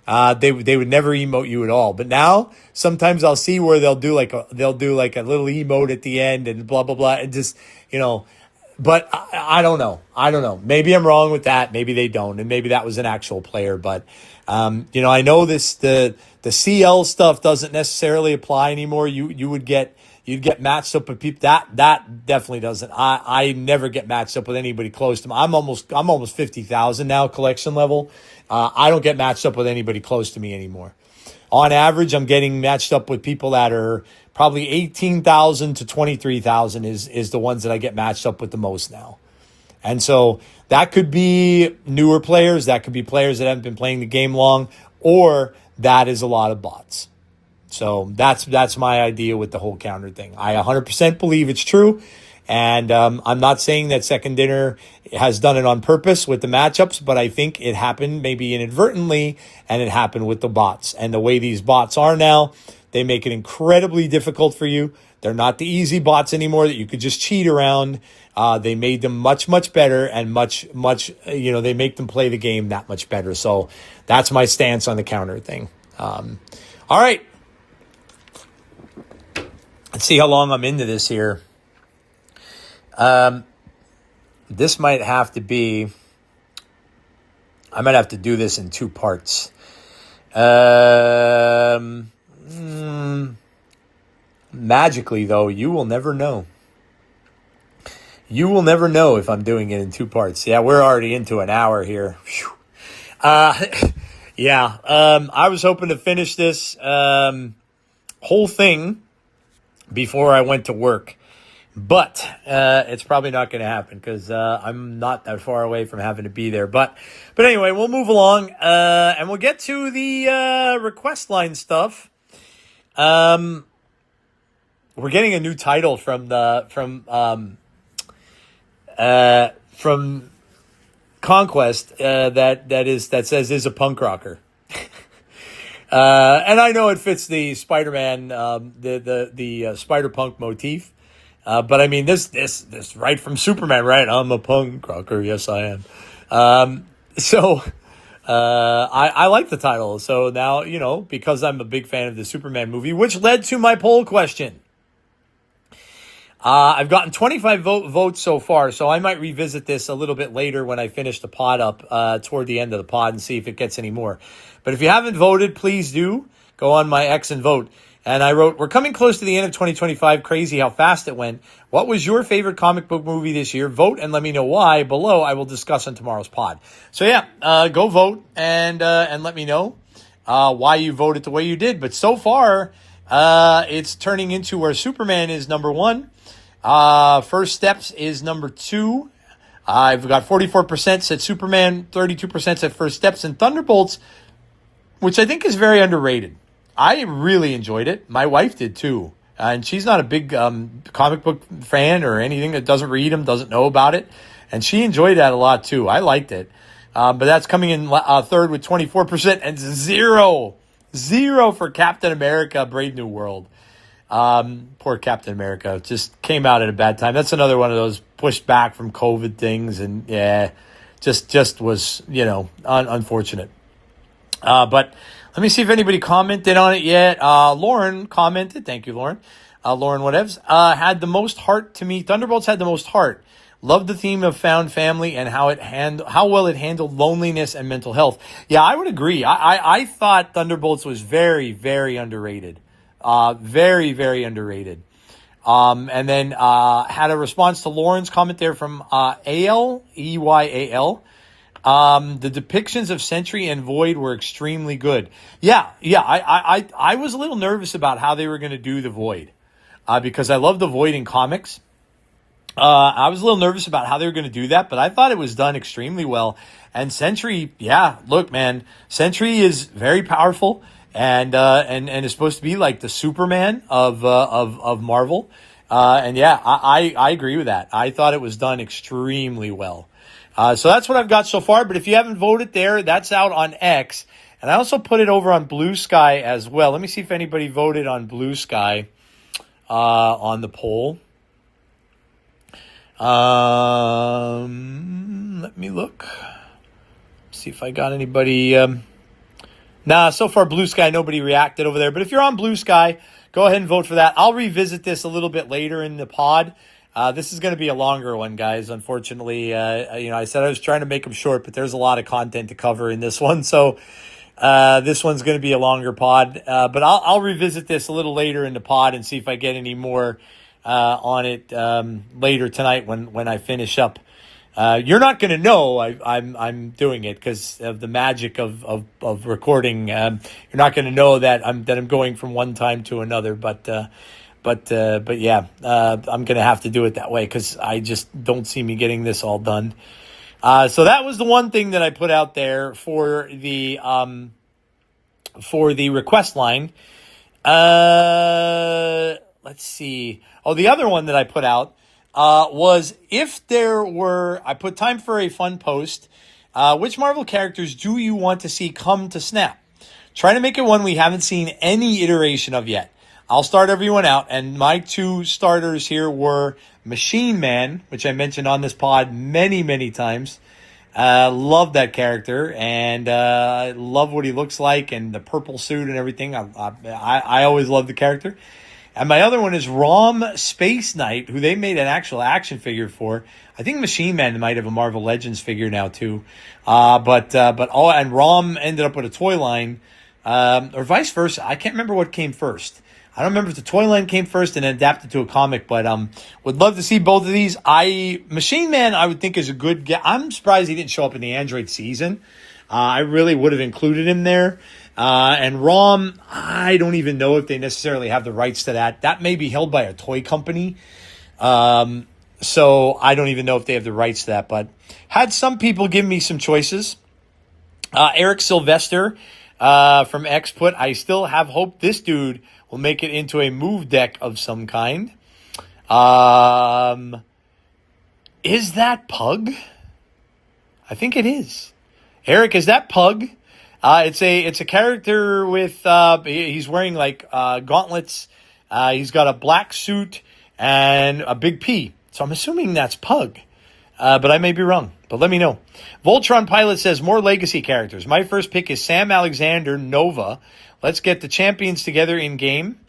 They would never emote you at all. But now sometimes I'll see where they'll do like a little emote at the end and blah blah blah. And just But I don't know. Maybe I'm wrong with that. Maybe they don't, and maybe that was an actual player. But I know the CL stuff doesn't necessarily apply anymore. You'd get matched up with people. That definitely doesn't. I never get matched up with anybody close to me. I'm almost 50,000 now collection level. I don't get matched up with anybody close to me anymore. On average, I'm getting matched up with people that are probably 18,000 to 23,000 is the ones that I get matched up with the most now. And so that could be newer players. That could be players that haven't been playing the game long, or that is a lot of bots. So that's my idea with the whole counter thing. I 100% believe it's true. And I'm not saying that Second Dinner has done it on purpose with the matchups, but I think it happened maybe inadvertently, and it happened with the bots. And the way these bots are now, they make it incredibly difficult for you. They're not the easy bots anymore that you could just cheat around. They made them much, much better, and much, they make them play the game that much better. So that's my stance on the counter thing. All right. Let's see how long I'm into this here. This might have to be, I might have to do this in two parts. Magically, though, you will never know. You will never know if I'm doing it in two parts. Yeah, we're already into an hour here. I was hoping to finish this whole thing before I went to work. But it's probably not going to happen because I'm not that far away from having to be there. But anyway, we'll move along and we'll get to the request line stuff. We're getting a new title from Conquest that says is a punk rocker. And I know it fits the Spider-Man, the Spider-Punk motif. But I mean, this right from Superman, right? I'm a punk rocker. Yes, I am. I like the title. So now, because I'm a big fan of the Superman movie, which led to my poll question. I've gotten 25 votes so far, so I might revisit this a little bit later when I finish the pod up toward the end of the pod and see if it gets any more. But if you haven't voted, please do go on my X and vote. And I wrote, we're coming close to the end of 2025. Crazy how fast it went. What was your favorite comic book movie this year? Vote and let me know why. Below, I will discuss on tomorrow's pod. So go vote and let me know why you voted the way you did. But so far, it's turning into where Superman is number one. First Steps is number two. I've got 44% said Superman, 32% said First Steps, and Thunderbolts, which I think is very underrated. I really enjoyed it. My wife did too. And she's not a big comic book fan or anything, that doesn't read them, doesn't know about it. And she enjoyed that a lot too. I liked it. But that's coming in third with 24% and zero for Captain America, Brave New World. Poor Captain America. Just came out at a bad time. That's another one of those pushed back from COVID things. And just was, unfortunate. But let me see if anybody commented on it yet. Lauren commented. Thank you, Lauren. Lauren whatevs. Had the most heart to me. Thunderbolts had the most heart. Loved the theme of found family and how well it handled loneliness and mental health. Yeah, I would agree. I thought Thunderbolts was very, very underrated. Very, very underrated. And then had a response to Lauren's comment there from AL, EYAL. The depictions of Sentry and Void were extremely good. Yeah. I was a little nervous about how they were going to do the Void, because I love the Void in comics. I was a little nervous about how they were going to do that, but I thought it was done extremely well. And Sentry, yeah, look, man, Sentry is very powerful and is supposed to be like the Superman of Marvel. And yeah, I agree with that. I thought it was done extremely well. So that's what I've got so far. But if you haven't voted there, that's out on X. And I also put it over on Blue Sky as well. Let me see if anybody voted on Blue Sky on the poll. Let me look. See if I got anybody. Nah, so far Blue Sky, nobody reacted over there. But if you're on Blue Sky, go ahead and vote for that. I'll revisit this a little bit later in the pod. This is going to be a longer one, guys. Unfortunately, I said I was trying to make them short, but there's a lot of content to cover in this one. So this one's going to be a longer pod. But I'll revisit this a little later in the pod and see if I get any more on it later tonight when I finish up. You're not going to know I'm doing it because of the magic of recording. You're not going to know that I'm going from one time to another. But yeah, I'm going to have to do it that way because I just don't see me getting this all done. So that was the one thing that I put out there for the request line. Let's see. Oh, the other one that I put out was if there were, I put time for a fun post. Which Marvel characters do you want to see come to Snap? Try to make it one we haven't seen any iteration of yet. I'll start everyone out, and my two starters here were Machine Man, which I mentioned on this pod many, many times. Love that character, and love what he looks like, and the purple suit and everything. I always love the character. And my other one is Rom Space Knight, who they made an actual action figure for. I think Machine Man might have a Marvel Legends figure now too. And Rom ended up with a toy line, or vice versa. I can't remember what came first. I don't remember if the toy line came first and then adapted to a comic, but would love to see both of these. Machine Man, I would think is a good get. I'm surprised he didn't show up in the Android season. I really would have included him there. And Rom, I don't even know if they necessarily have the rights to that. That may be held by a toy company. So I don't even know if they have the rights to that, but had some people give me some choices. Eric Sylvester, from X put, I still have hope this dude will make it into a move deck of some kind. Is that Pug? I think it is. Eric, is that Pug? It's a character with, he's wearing like, gauntlets. He's got a black suit and a big P. So I'm assuming that's Pug. But I may be wrong. But let me know. Voltron Pilot says more legacy characters. My first pick is Sam Alexander, Nova. Let's get the champions together in game.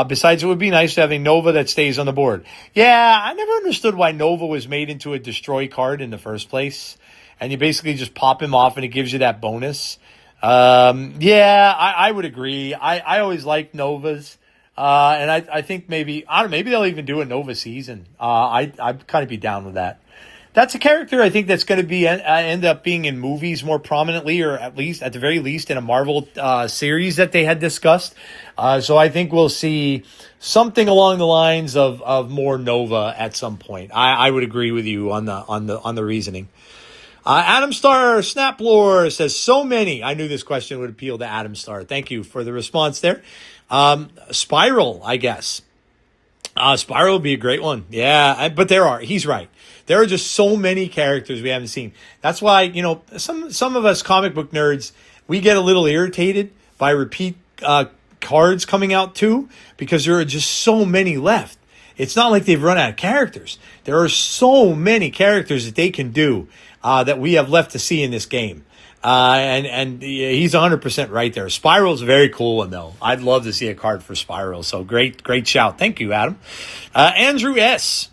Besides, it would be nice to have a Nova that stays on the board. Yeah, I never understood why Nova was made into a destroy card in the first place. And you basically just pop him off and it gives you that bonus. I would agree. I always liked Novas. And I think maybe they'll even do a Nova season. I'd kind of be down with that. That's a character I think that's going to be end up being in movies more prominently, or at the very least in a Marvel series that they had discussed. So I think we'll see something along the lines of more Nova at some point. I would agree with you on the reasoning. Adam Star Snaplore says so many. I knew this question would appeal to Adam Star. Thank you for the response there. Spiral, I guess. Spiral would be a great one. Yeah, but he's right. There are just so many characters we haven't seen. That's why, some of us comic book nerds, we get a little irritated by repeat cards coming out too, because there are just so many left. It's not like they've run out of characters. There are so many characters that they can do that we have left to see in this game. And he's 100% right there. Spiral's a very cool one, though. I'd love to see a card for Spiral. So great shout. Thank you, Adam. Andrew S.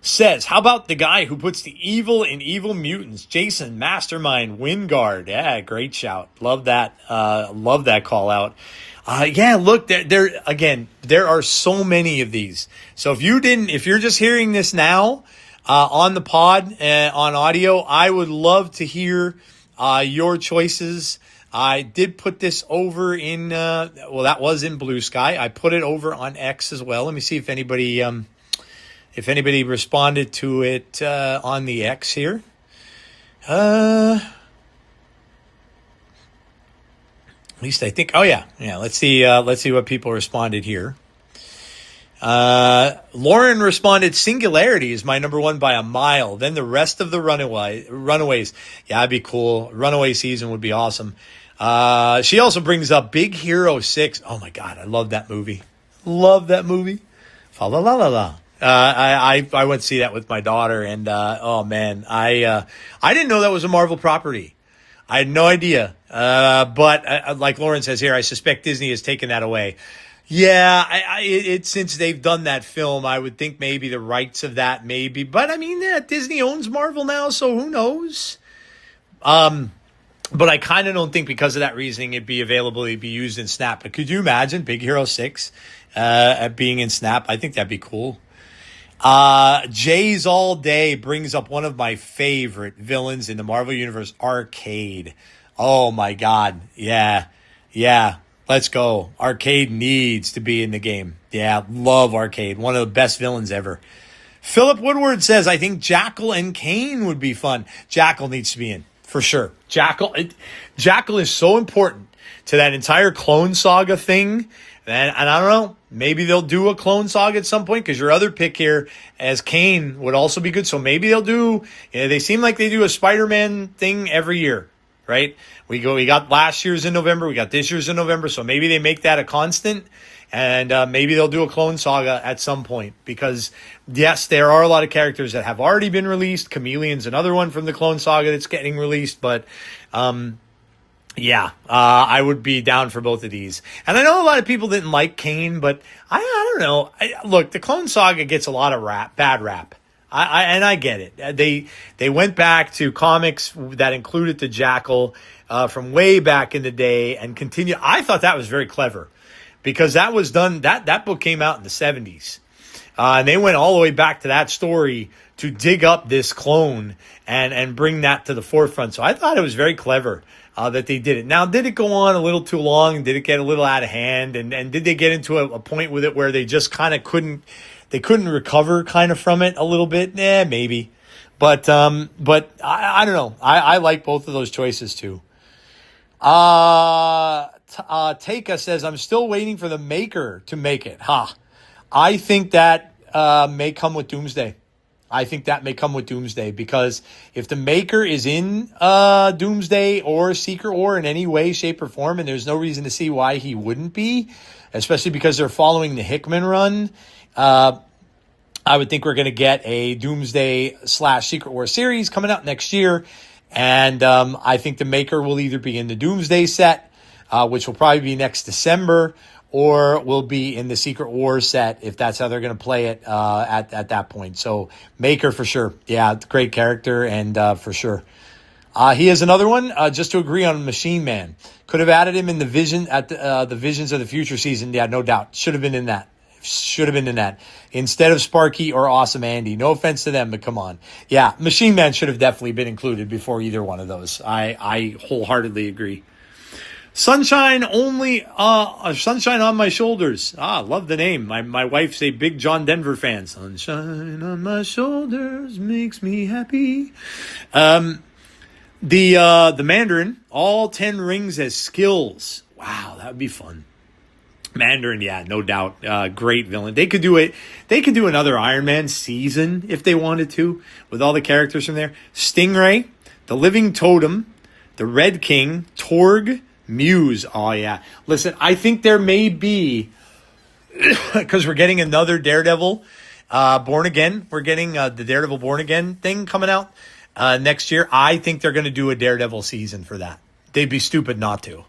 says, how about the guy who puts the evil in Evil Mutants? Jason, Mastermind, Wingard. Yeah, great shout. Love that. Love that call out. Look, there are so many of these. So if you're just hearing this now, on the pod, on audio. I would love to hear your choices. I did put this over in, that was in Blue Sky. I put it over on X as well. Let me see if anybody responded to it on the X here. At least I think. Oh yeah. Let's see what people responded here. Lauren responded, Singularity is my number one by a mile. Then the rest of the Runaways. Yeah, that'd be cool. Runaway season would be awesome. She also brings up Big Hero 6. Oh my God, I love that movie. Love that movie. Fa la la la la. I went to see that with my daughter, and oh man, I didn't know that was a Marvel property. I had no idea. But like Lauren says here, I suspect Disney has taken that away. Yeah, since they've done that film, I would think maybe the rights of that maybe. But I mean, Disney owns Marvel now, so who knows? But I kind of don't think because of that reasoning it'd be used in Snap. But could you imagine Big Hero 6 being in Snap? I think that'd be cool. Jay's All Day brings up one of my favorite villains in the Marvel Universe, Arcade. Oh my God. Yeah. Let's go. Arcade needs to be in the game. Yeah, love Arcade. One of the best villains ever. Philip Woodward says, I think Jackal and Kane would be fun. Jackal needs to be in, for sure. Jackal is so important to that entire Clone Saga thing. And I don't know, maybe they'll do a Clone Saga at some point, because your other pick here as Kane would also be good. So maybe they'll do, they seem like they do a Spider-Man thing every year, right? We got last year's in November, we got this year's in November, so maybe they make that a constant, and maybe they'll do a Clone Saga at some point, because yes, there are a lot of characters that have already been released. Chameleon's another one from the Clone Saga that's getting released, but I would be down for both of these. And I know a lot of people didn't like Kane, but I don't know. Look, the Clone Saga gets a lot of bad rap. I get it. They went back to comics that included the Jackal from way back in the day and continue. I thought that was very clever, because that was done. That book came out in the 70s. And they went all the way back to that story to dig up this clone and bring that to the forefront. So I thought it was very clever that they did it. Now, did it go on a little too long? Did it get a little out of hand? And did they get into a point with it where they just kind of couldn't recover kind of from it a little bit? Maybe. But I don't know. I like both of those choices too. Taika says, I'm still waiting for the Maker to make it. I think that may come with Doomsday. Because if the Maker is in Doomsday or Secret War in any way, shape, or form, and there's no reason to see why he wouldn't be, especially because they're following the Hickman run, I would think we're going to get a Doomsday / Secret War series coming out next year. And I think the Maker will either be in the Doomsday set, which will probably be next December, or will be in the Secret War set, if that's how they're going to play it at that point. So Maker for sure. Yeah, great character, and for sure. He has another one, just to agree on Machine Man. Could have added him in the Vision at the Visions of the Future season. Yeah, no doubt. Should have been in that. Instead of Sparky or Awesome Andy. No offense to them, but come on. Yeah, Machine Man should have definitely been included before either one of those. I wholeheartedly agree. Sunshine on my shoulders. Love the name. My wife's a big John Denver fan. Sunshine on my shoulders makes me happy. The Mandarin, all 10 rings as skills. Wow, that would be fun. Mandarin, yeah, no doubt. Great villain. They could do it. They could do another Iron Man season if they wanted to, with all the characters from there. Stingray, the Living Totem, the Red King, Torg, Muse. Oh, yeah. Listen, I think there may be, because we're getting another Daredevil Born Again. We're getting the Daredevil Born Again thing coming out next year. I think they're going to do a Daredevil season for that. They'd be stupid not to.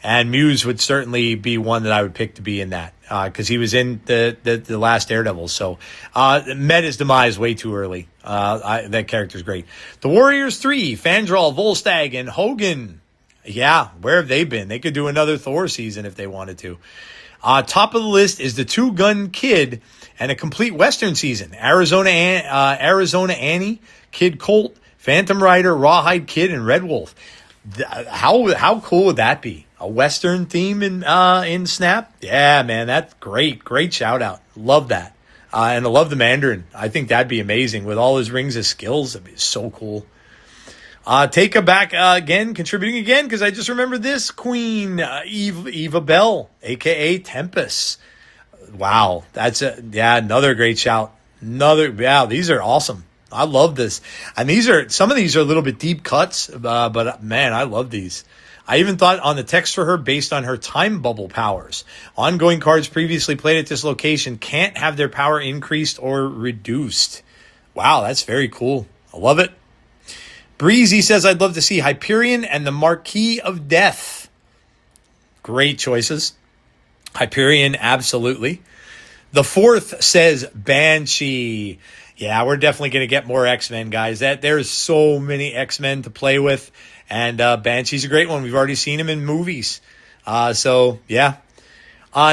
And Muse would certainly be one that I would pick to be in that, because he was in the last Daredevil. So met his demise way too early. That character's great. The Warriors 3, Fandral, Volstagg, and Hogan. Yeah, where have they been? They could do another Thor season if they wanted to. Top of the list is the Two Gun Kid and a complete Western season. Arizona Annie, Kid Colt, Phantom Rider, Rawhide Kid, and Red Wolf. How cool would that be? A Western theme in Snap? Yeah, man, that's great. Great shout out. Love that. And I love the Mandarin. I think that'd be amazing with all his rings of skills. That'd be so cool. Take a back again, contributing again, because I just remembered this Queen Eva Bell, aka Tempest. Wow, that's another great shout. These are awesome. I love this, and some of these are a little bit deep cuts, but man, I love these. I even thought on the text for her based on her time bubble powers. Ongoing cards previously played at this location can't have their power increased or reduced. Wow, that's very cool. I love it. Breezy says, I'd love to see Hyperion and the Marquis of Death. Great choices. Hyperion, absolutely. The fourth says Banshee. Yeah, we're definitely going to get more X-Men, guys. There's so many X-Men to play with. And Banshee's a great one. We've already seen him in movies. So, yeah.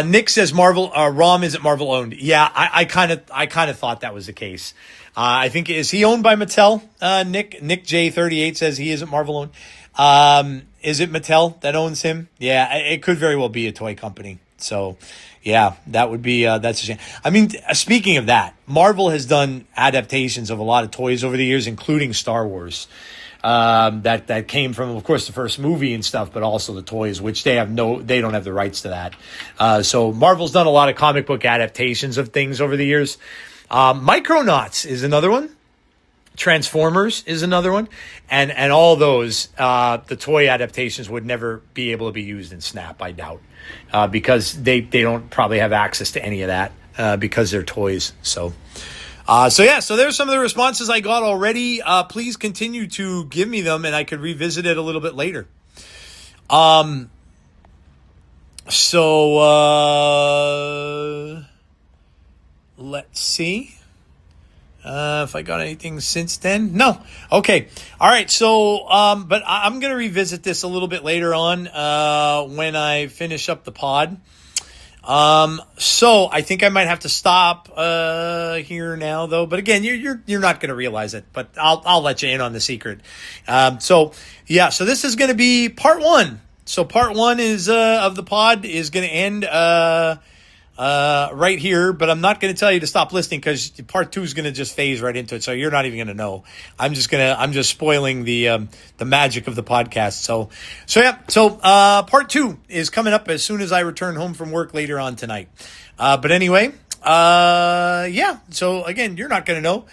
Nick says ROM isn't Marvel owned. Yeah, I kind of thought that was the case. I think, is he owned by Mattel? Nick J38 says he isn't Marvel owned. Is it Mattel that owns him? Yeah, it could very well be a toy company. So, yeah, that would be, that's a shame. I mean, speaking of that, Marvel has done adaptations of a lot of toys over the years, including Star Wars. That came from, of course, the first movie and stuff, but also the toys, which they don't have the rights to that. So Marvel's done a lot of comic book adaptations of things over the years. Micronauts is another one. Transformers is another one. And all those, the toy adaptations would never be able to be used in Snap, I doubt, because they don't probably have access to any of that, because they're toys. So there's some of the responses I got already. Please continue to give me them, and I could revisit it a little bit later. Let's see if I got anything since then. No. Okay. All right. So, but I'm going to revisit this a little bit later on when I finish up the pod. So I think I might have to stop here now, though. But again, you're not going to realize it, but I'll let you in on the secret. So this is going to be part one. So part one is of the pod is going to end right here, but I'm not going to tell you to stop listening because part two is going to just phase right into it. So you're not even going to know. I'm just spoiling the magic of the podcast. So part two is coming up as soon as I return home from work later on tonight. But anyway, so again, you're not going to know.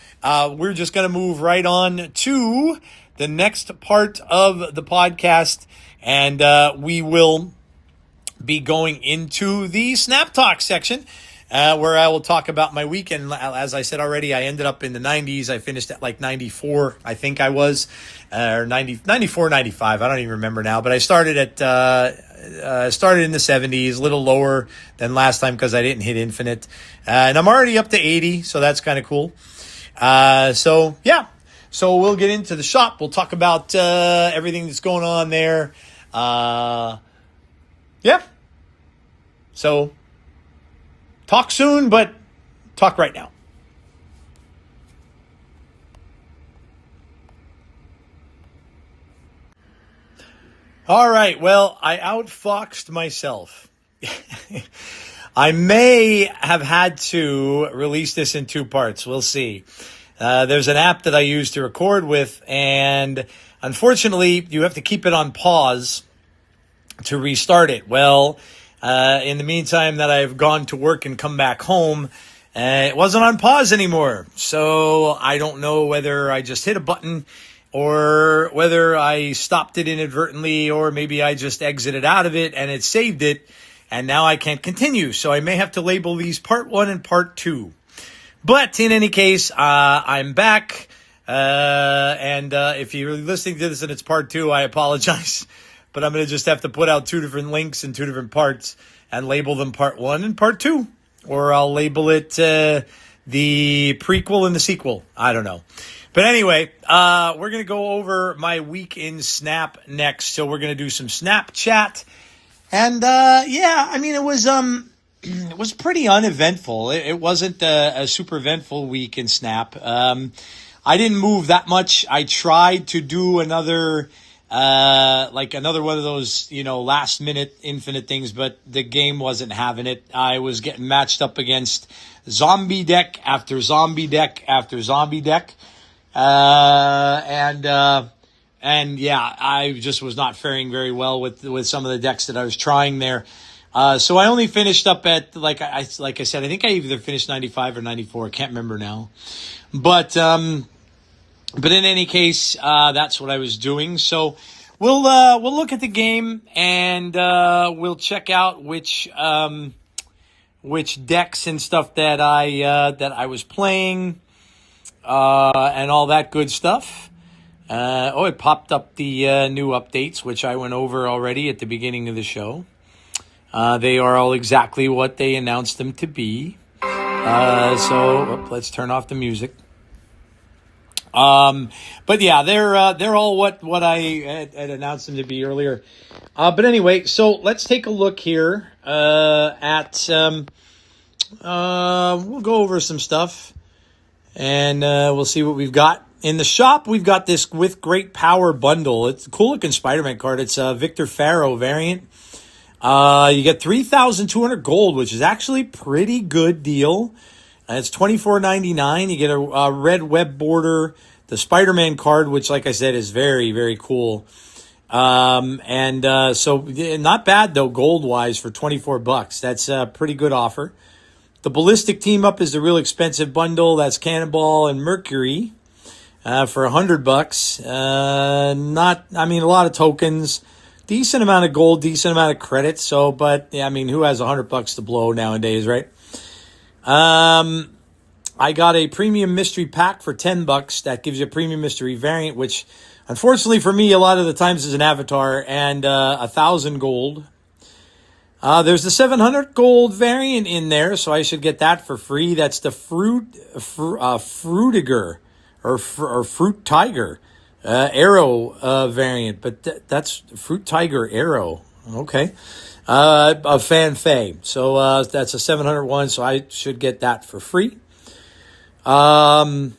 We're just going to move right on to the next part of the podcast, and we will be going into the Snap Talk section, where I will talk about my weekend. As I said already, I ended up in the 90s. I finished at like 94, I think I was, or 94, 95. I don't even remember now. But I started in the 70s, a little lower than last time because I didn't hit infinite. And I'm already up to 80, so that's kind of cool. So we'll get into the shop. We'll talk about everything that's going on there. So, talk soon, but talk right now. All right, well, I outfoxed myself. I may have had to release this in two parts. We'll see. There's an app that I use to record with, and unfortunately, you have to keep it on pause to restart it. Well, in the meantime that I've gone to work and come back home, it wasn't on pause anymore. So I don't know whether I just hit a button or whether I stopped it inadvertently, or maybe I just exited out of it and it saved it and now I can't continue. So I may have to label these part one and part two. But in any case, I'm back. And if you're listening to this and it's part two, I apologize. But I'm going to just have to put out two different links in two different parts and label them part one and part two. Or I'll label it the prequel and the sequel. I don't know. But anyway, we're going to go over my week in Snap next. So we're going to do some Snapchat. And it was it was pretty uneventful. It wasn't a super eventful week in Snap. I didn't move that much. I tried to do another one of those, last minute infinite things, but the game wasn't having it. I was getting matched up against zombie deck after zombie deck after zombie deck. And yeah, I just was not faring very well with some of the decks that I was trying there. So I only finished up at, like I said, I think I either finished 95 or 94. I can't remember now. But in any case, that's what I was doing. So we'll look at the game and we'll check out which decks and stuff that I was playing and all that good stuff. It popped up the new updates, which I went over already at the beginning of the show. They are all exactly what they announced them to be. So let's turn off the music. But yeah, they're all what I had announced them to be earlier. But anyway, so let's take a look here at we'll go over some stuff and we'll see what we've got. In the shop, we've got this With Great Power bundle. It's a cool looking Spider-Man card. It's a Victor Faro variant. You get 3,200 gold, which is actually a pretty good deal. It's $24.99. You get a red web border, the Spider-Man card, which, like I said, is very, very cool. So not bad though, gold-wise for $24. That's a pretty good offer. The Ballistic Team Up is the real expensive bundle. That's Cannonball and Mercury for $100. A lot of tokens. Decent amount of gold, decent amount of credit. So, but yeah, who has $100 to blow nowadays, right? I got a premium mystery pack for $10. That gives you a premium mystery variant, which unfortunately for me, a lot of the times is an avatar, and 1,000 gold. There's the 700 gold variant in there, so I should get that for free. That's the Fruitiger or Fruit Tiger. Arrow variant, but that's Fruit Tiger Arrow. Okay. A Fan Fay. So that's a 701, so I should get that for free. And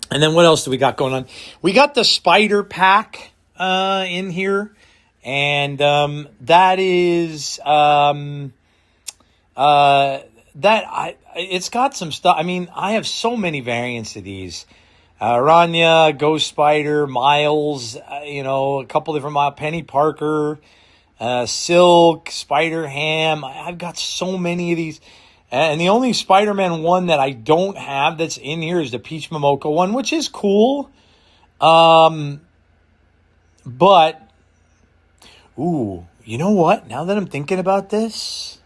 then what else do we got going on? We got the Spider Pack in here, and that is it's got some stuff. I have so many variants of these. Rania, Ghost Spider, Miles, a couple different Miles, Penny Parker, Silk, Spider-Ham. I've got so many of these. And the only Spider-Man one that I don't have that's in here is the Peach Momoko one, which is cool. But, you know what? Now that I'm thinking about this,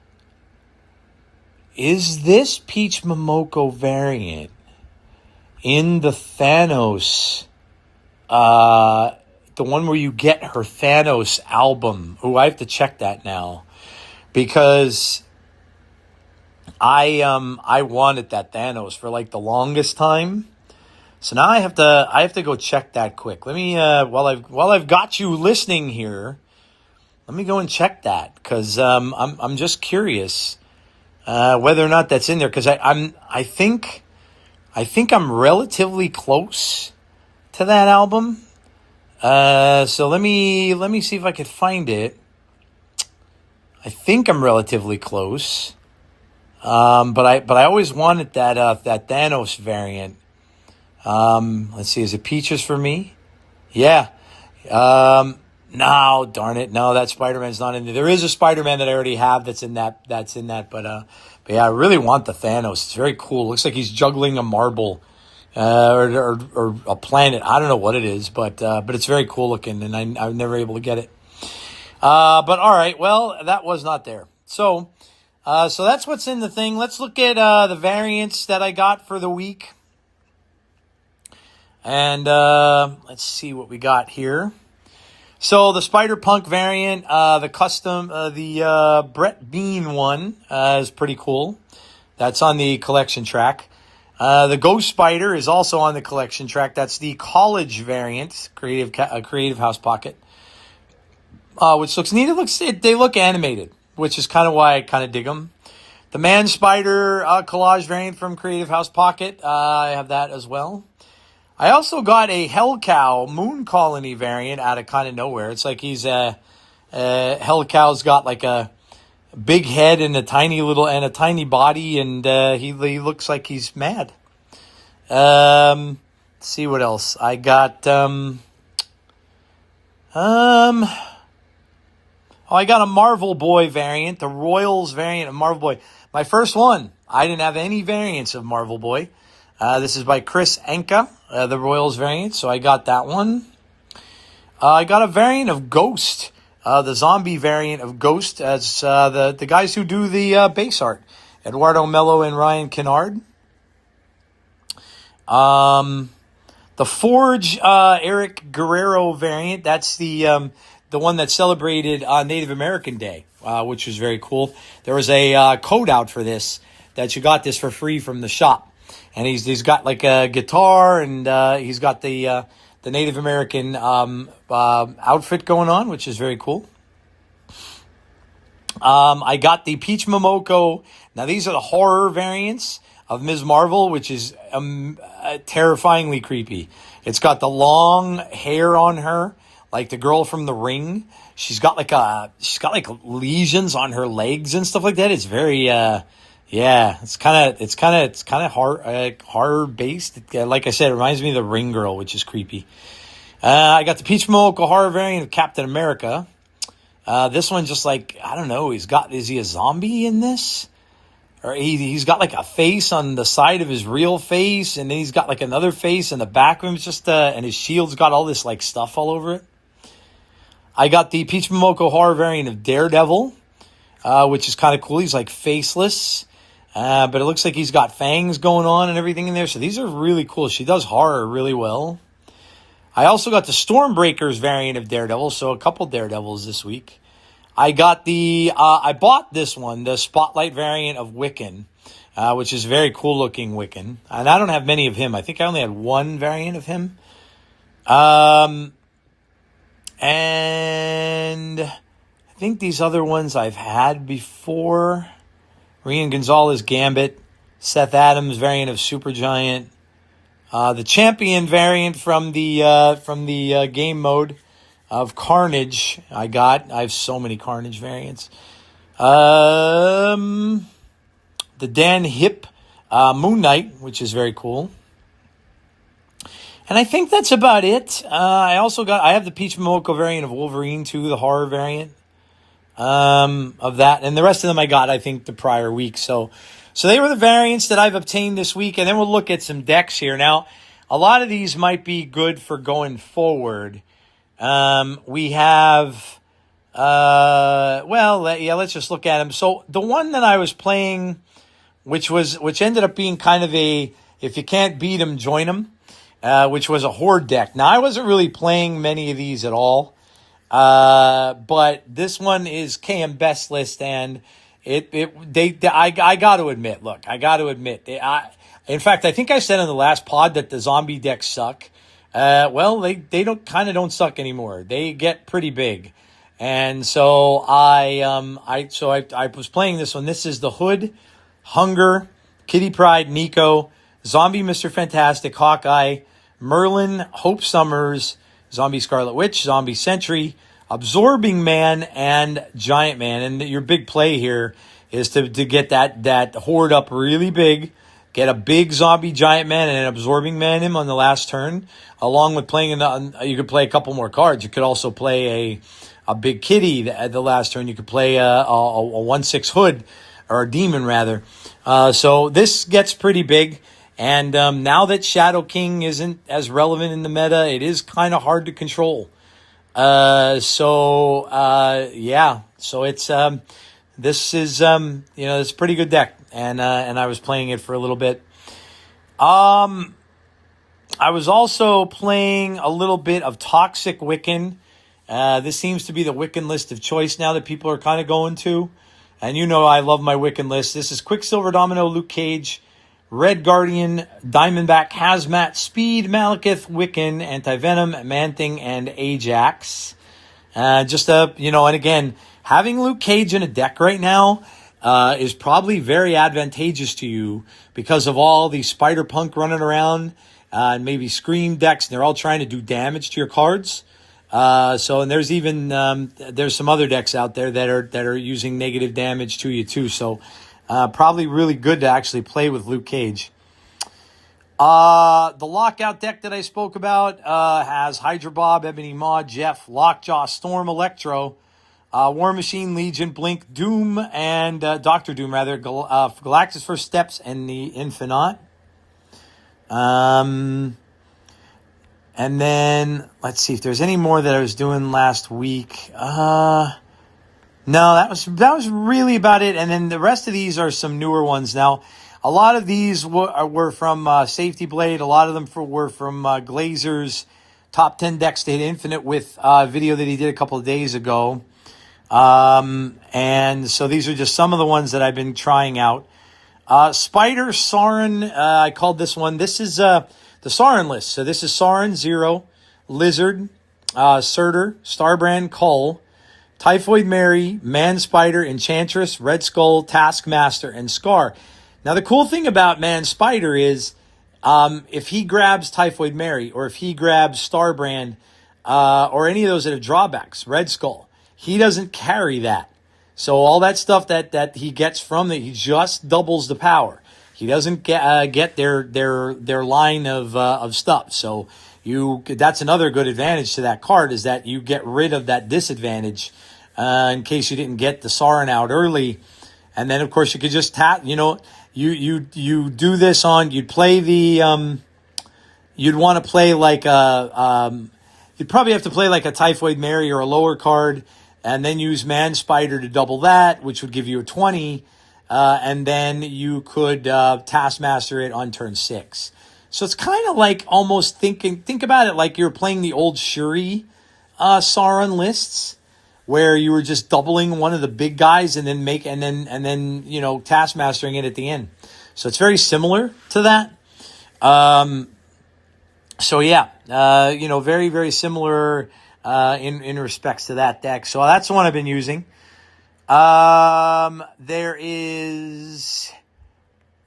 is this Peach Momoko variant in the Thanos, the one where you get her Thanos album? I have to check that now because I wanted that Thanos for like the longest time. So now I have to go check that quick. Let me while I've got you listening here, let me go and check that because I'm just curious whether or not that's in there because I think I'm relatively close to that album. So let me see if I could find it. I think I'm relatively close. But I always wanted that Thanos variant. Let's see, is it Peaches for me? Yeah. No, darn it. No, that Spider-Man's not in there. There is a Spider-Man that I already have that's in that. But yeah, I really want the Thanos. It's very cool. Looks like he's juggling a marble, or a planet. I don't know what it is, but it's very cool looking, and I was never able to get it. But all right, well, that was not there. So that's what's in the thing. Let's look at the variants that I got for the week. And let's see what we got here. So the Spider-Punk variant, the custom, the Brett Bean one is pretty cool. That's on the collection track. The Ghost Spider is also on the collection track. That's the college variant, Creative House Pocket, which looks neat. They look animated, which is kind of why I kind of dig them. The Man Spider collage variant from Creative House Pocket. I have that as well. I also got a Hell Cow Moon Colony variant out of kind of nowhere. It's like he's Hell Cow's got like a big head and a tiny body, and he looks like he's mad. Let's see what else I got. I got a Marvel Boy variant, the Royals variant of Marvel Boy. My first one. I didn't have any variants of Marvel Boy. This is by Chris Anka, the Royals variant, so I got that one. I got a variant of Ghost, the zombie variant of Ghost. As the guys who do the base art, Eduardo Mello and Ryan Kennard. The Forge Eric Guerrero variant. That's the one that celebrated Native American Day, which was very cool. There was a code out for this that you got this for free from the shop, and he's got like a guitar, and he's got the Native American outfit going on, which is very cool. I got the Peach Momoko. Now these are the horror variants of Ms. Marvel, which is terrifyingly creepy. It's got the long hair on her, like the girl from The Ring. She's got like lesions on her legs and stuff like that. It's very it's kind of horror based. Like I said, it reminds me of The Ring girl, which is creepy. I got the Peach Momoko horror variant of Captain America. This one just like, I don't know, is he a zombie in this? Or he's got like a face on the side of his real face, and then he's got like another face in the back of him. It's just and his shield's got all this like stuff all over it. I got the Peach Momoko horror variant of Daredevil, which is kind of cool. He's like faceless, but it looks like he's got fangs going on and everything in there. So these are really cool. She does horror really well. I also got the Stormbreakers variant of Daredevil, so a couple Daredevils this week. I got I bought this one, the Spotlight variant of Wiccan, which is very cool looking Wiccan. And I don't have many of him. I think I only had one variant of him. And I think these other ones I've had before. Rian Gonzalez Gambit, Seth Adams variant of Supergiant, the Champion variant from the game mode of Carnage. I have so many Carnage variants. The Dan Hip Moon Knight, which is very cool. And I think that's about it. I have the Peach Momoko variant of Wolverine too, the horror variant of that. And the rest of them I got, I think, the prior week. So they were the variants that I've obtained this week. And then we'll look at some decks here. Now, a lot of these might be good for going forward. We have, let's just look at them. So the one that I was playing, which ended up being kind of if you can't beat them, join them, which was a Horde deck. Now I wasn't really playing many of these at all. But this one is KM Best List, and I got to admit, in fact, I think I said in the last pod that the zombie decks suck. They don't suck anymore. They get pretty big. And so I was playing this one. This is the Hood, Hunger, Kitty Pryde, Nico, Zombie Mr. Fantastic, Hawkeye, Merlin, Hope Summers, Zombie Scarlet Witch, Zombie Sentry, Absorbing Man, and Giant Man. And your big play here is to get that horde up really big. Get a big zombie giant man and an absorbing man him on the last turn, along with playing you could play a couple more cards. You could also play a big kitty at the last turn. You could play a 1/6 hood, or a demon rather. So this gets pretty big. And now that Shadow King isn't as relevant in the meta, it is kind of hard to control. So it's this is it's a pretty good deck. And I was playing it for a little bit. I was also playing a little bit of Toxic Wiccan. This seems to be the Wiccan list of choice now that people are kind of going to. And I love my Wiccan list. This is Quicksilver Domino, Luke Cage, Red Guardian, Diamondback, Hazmat, Speed, Malekith, Wiccan, Anti-Venom, Man-Thing, and Ajax. And again, having Luke Cage in a deck right now, is probably very advantageous to you because of all these Spider-Punk running around and maybe Scream decks. And they're all trying to do damage to your cards. And there's even there's some other decks out there that are using negative damage to you too. So probably really good to actually play with Luke Cage. The Lockout deck that I spoke about has Hydra Bob, Ebony Maw, Jeff, Lockjaw, Storm, Electro, War Machine, Legion, Blink, Doom, and Dr. Doom, rather, Galactus First Steps, and the Infinite. And then, let's see if there's any more that I was doing last week. No, that was really about it. And then the rest of these are some newer ones. Now, a lot of these were from Safety Blade. A lot of them were from Glazer's Top 10 Decks to Hit Infinite with a video that he did a couple of days ago. And so these are just some of the ones that I've been trying out. Spider, Sauron, I called this one. This is the Sauron list. So this is Sauron, Zero, Lizard, Surtur, Starbrand, Cull, Typhoid Mary, Man Spider, Enchantress, Red Skull, Taskmaster, and Scar. Now, the cool thing about Man Spider is if he grabs Typhoid Mary or if he grabs Starbrand or any of those that have drawbacks, Red Skull, he doesn't carry that. So all that stuff that he gets from that, he just doubles the power. He doesn't get their line of stuff. So that's another good advantage to that card is that you get rid of that disadvantage in case you didn't get the Sauron out early. And then of course you could just you do this on, you'd play the you'd want to play like you'd probably have to play like a Typhoid Mary or a lower card, and then use Man Spider to double that, which would give you a 20. And then you could Taskmaster it on turn 6. So it's kind of like almost think about it like you're playing the old Shuri Sauron lists, where you were just doubling one of the big guys and then Taskmastering it at the end. So it's very similar to that. Very, very similar in respects to that deck. So that's the one I've been using. There is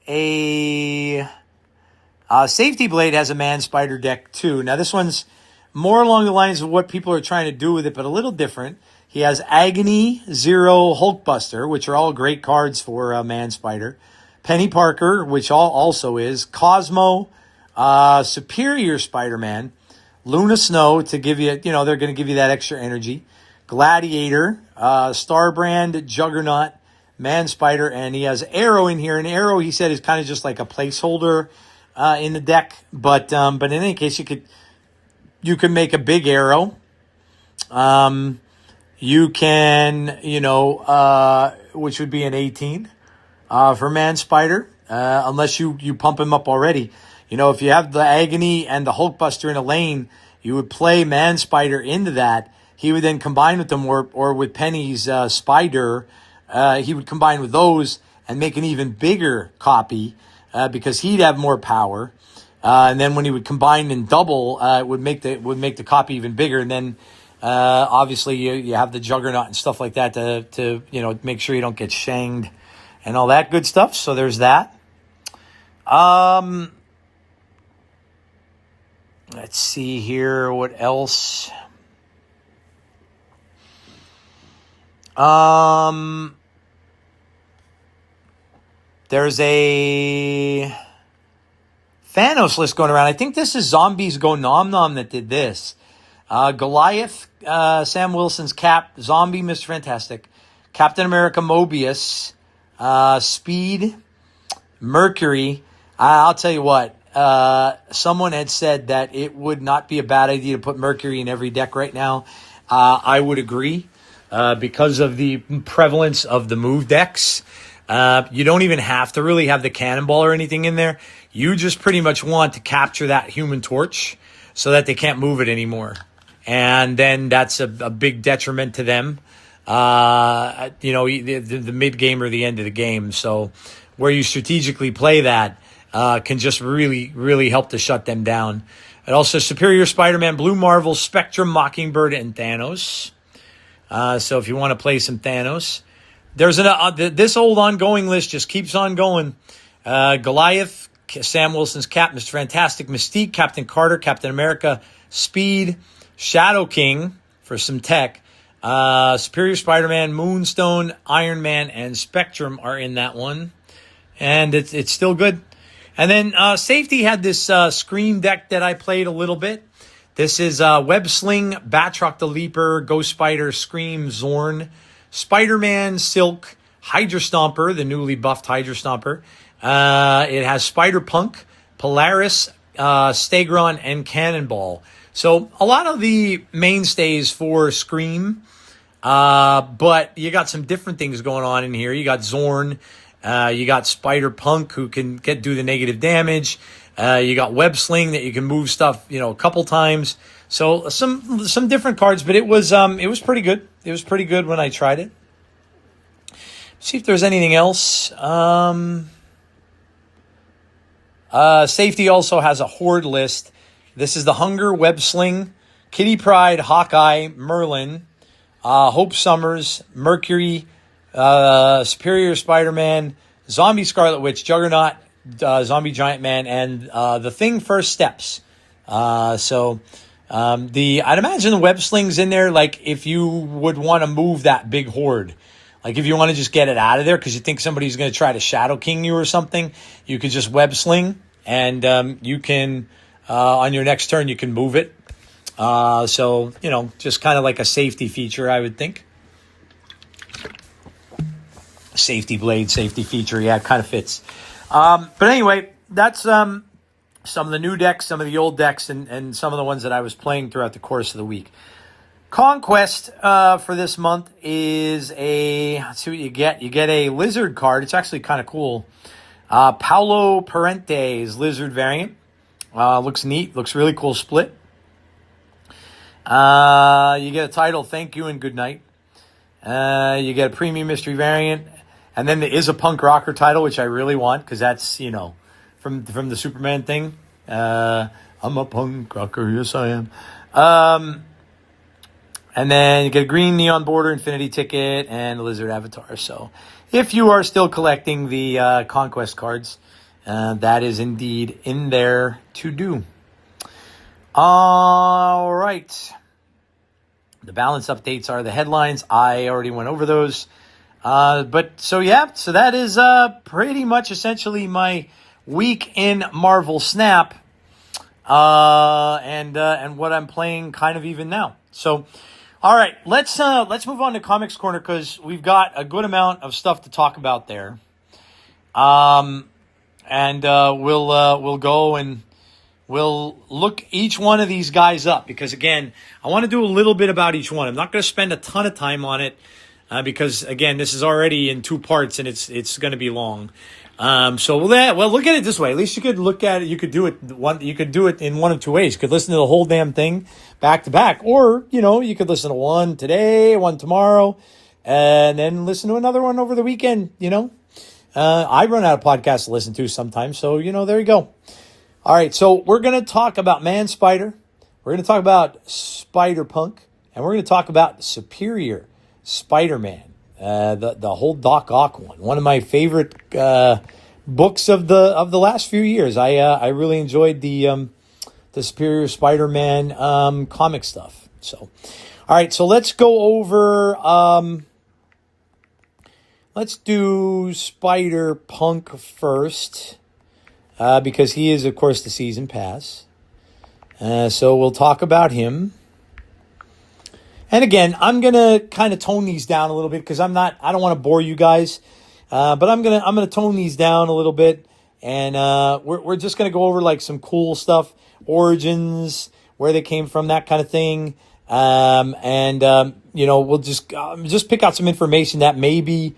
a Safety Blade has a Man Spider deck too. Now this one's more along the lines of what people are trying to do with it, but a little different. He has Agony, Zero, Hulkbuster, which are all great cards for Man Spider. Penny Parker, which also is. Cosmo, Superior Spider-Man. Luna Snow to give you, they're going to give you that extra energy. Gladiator, Starbrand, Juggernaut, Man Spider, and he has Arrow in here. And Arrow, he said, is kind of just like a placeholder in the deck. But in any case, you can make a big Arrow. You can, which would be an 18 for Man Spider, unless you pump him up already. If you have the Agony and the Hulkbuster in a lane, you would play Man Spider into that. He would then combine with them, or with Penny's Spider, he would combine with those and make an even bigger copy because he'd have more power. And then when he would combine and double, it would make the copy even bigger. And then obviously you have the Juggernaut and stuff like that to make sure you don't get shanged and all that good stuff. So there's that. Let's see here. What else? There's a Thanos list going around. I think this is Zombies Go Nom Nom that did this. Goliath, Sam Wilson's Cap, Zombie, Mr. Fantastic, Captain America, Mobius, Speed, Mercury. I'll tell you what. Someone had said that it would not be a bad idea to put Mercury in every deck right now. I would agree because of the prevalence of the move decks. You don't even have to really have the Cannonball or anything in there. You just pretty much want to capture that Human Torch so that they can't move it anymore. And then that's a big detriment to them, the mid-game or the end of the game. So where you strategically play that, can just really, really help to shut them down. And also Superior Spider-Man, Blue Marvel, Spectrum, Mockingbird, and Thanos. So if you want to play some Thanos. there's this old ongoing list just keeps on going. Goliath, Sam Wilson's Cap, Mr. Fantastic, Mystique, Captain Carter, Captain America, Speed, Shadow King for some tech, Superior Spider-Man, Moonstone, Iron Man, and Spectrum are in that one. And it's still good. And then Safety had this Scream deck that I played a little bit. This is Web Sling, Batroc the Leaper, Ghost Spider, Scream, Zorn, Spider-Man, Silk, Hydra Stomper, the newly buffed Hydra Stomper. It has Spider-Punk, Polaris, Stegron, and Cannonball. So a lot of the mainstays for Scream, but you got some different things going on in here. You got Zorn, you got Spider-Punk who can do the negative damage. You got Web Sling that you can move stuff, a couple times. So some different cards, but it was pretty good. It was pretty good when I tried it. See if there's anything else. Safety also has a Horde list. This is the Hunger, Web Sling, Kitty Pryde, Hawkeye, Merlin, Hope Summers, Mercury, Superior Spider-Man, Zombie Scarlet Witch, Juggernaut, Zombie Giant Man, and the Thing First Steps. I'd imagine the Web Sling's in there, like if you would want to move that big horde. Like if you want to just get it out of there because you think somebody's going to try to Shadow King you or something, you could just Web Sling and you can, on your next turn, you can move it. Just kind of like a safety feature, I would think. Safety blade, safety feature. Yeah, it kind of fits. But anyway, that's some of the new decks, some of the old decks, and some of the ones that I was playing throughout the course of the week. Conquest for this month is let's see what you get. You get a Lizard card. It's actually kind of cool. Paulo Parente's Lizard variant. Looks neat. Looks really cool split. You get a title, Thank You and Good Night. You get a Premium Mystery variant. And then there is a Punk Rocker title, which I really want because that's, from the Superman thing. I'm a punk rocker, yes I am. And then you get a green neon border Infinity ticket and a Lizard avatar. So if you are still collecting the Conquest cards, that is indeed in there to do. All right. The balance updates are the headlines. I already went over those. So that is pretty much essentially my week in Marvel Snap and what I'm playing kind of even now. So, all right, let's move on to Comics Corner because we've got a good amount of stuff to talk about there. We'll go and we'll look each one of these guys up because again, I want to do a little bit about each one. I'm not going to spend a ton of time on it. Because again, this is already in two parts and it's going to be long. Look at it this way. At least you could look at it. You could do it in one of two ways. You could listen to the whole damn thing back to back, or, you could listen to one today, one tomorrow, and then listen to another one over the weekend, I run out of podcasts to listen to sometimes. So, there you go. All right. So we're going to talk about Man Spider. We're going to talk about Spider-Punk, and we're going to talk about Superior Spider-Man, the whole Doc Ock one of my favorite books of the last few years. I really enjoyed the Superior Spider-Man comic stuff. So, all right, so let's go over. Let's do Spider-Punk first because he is, of course, the season pass. So we'll talk about him. And again, I'm going to kind of tone these down a little bit because I don't want to bore you guys. But I'm going to tone these down a little bit. And we're just going to go over like some cool stuff, origins, where they came from, that kind of thing. We'll just pick out some information that maybe,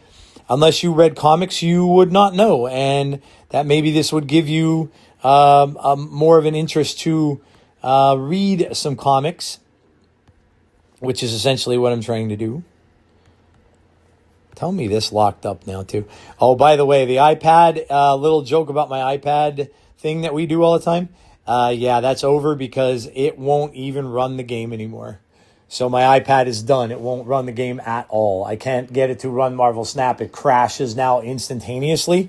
unless you read comics, you would not know. And that maybe this would give you more of an interest to read some comics, which is essentially what I'm trying to do. Tell me this locked up now, too. Oh, by the way, the iPad, little joke about my iPad thing that we do all the time. That's over because it won't even run the game anymore. So my iPad is done. It won't run the game at all. I can't get it to run Marvel Snap. It crashes now instantaneously.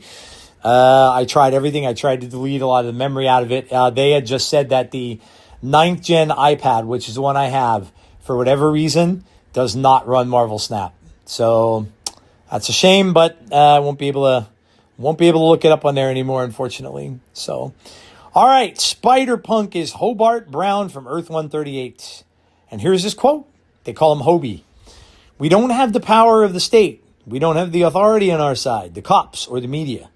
I tried everything. I tried to delete a lot of the memory out of it. They had just said that the 9th gen iPad, which is the one I have, for whatever reason, does not run Marvel Snap. So that's a shame, but I won't be able to look it up on there anymore, unfortunately. So, all right, Spider-Punk is Hobart Brown from Earth 138. And here's his quote. They call him Hobie. "We don't have the power of the state. We don't have the authority on our side, the cops or the media.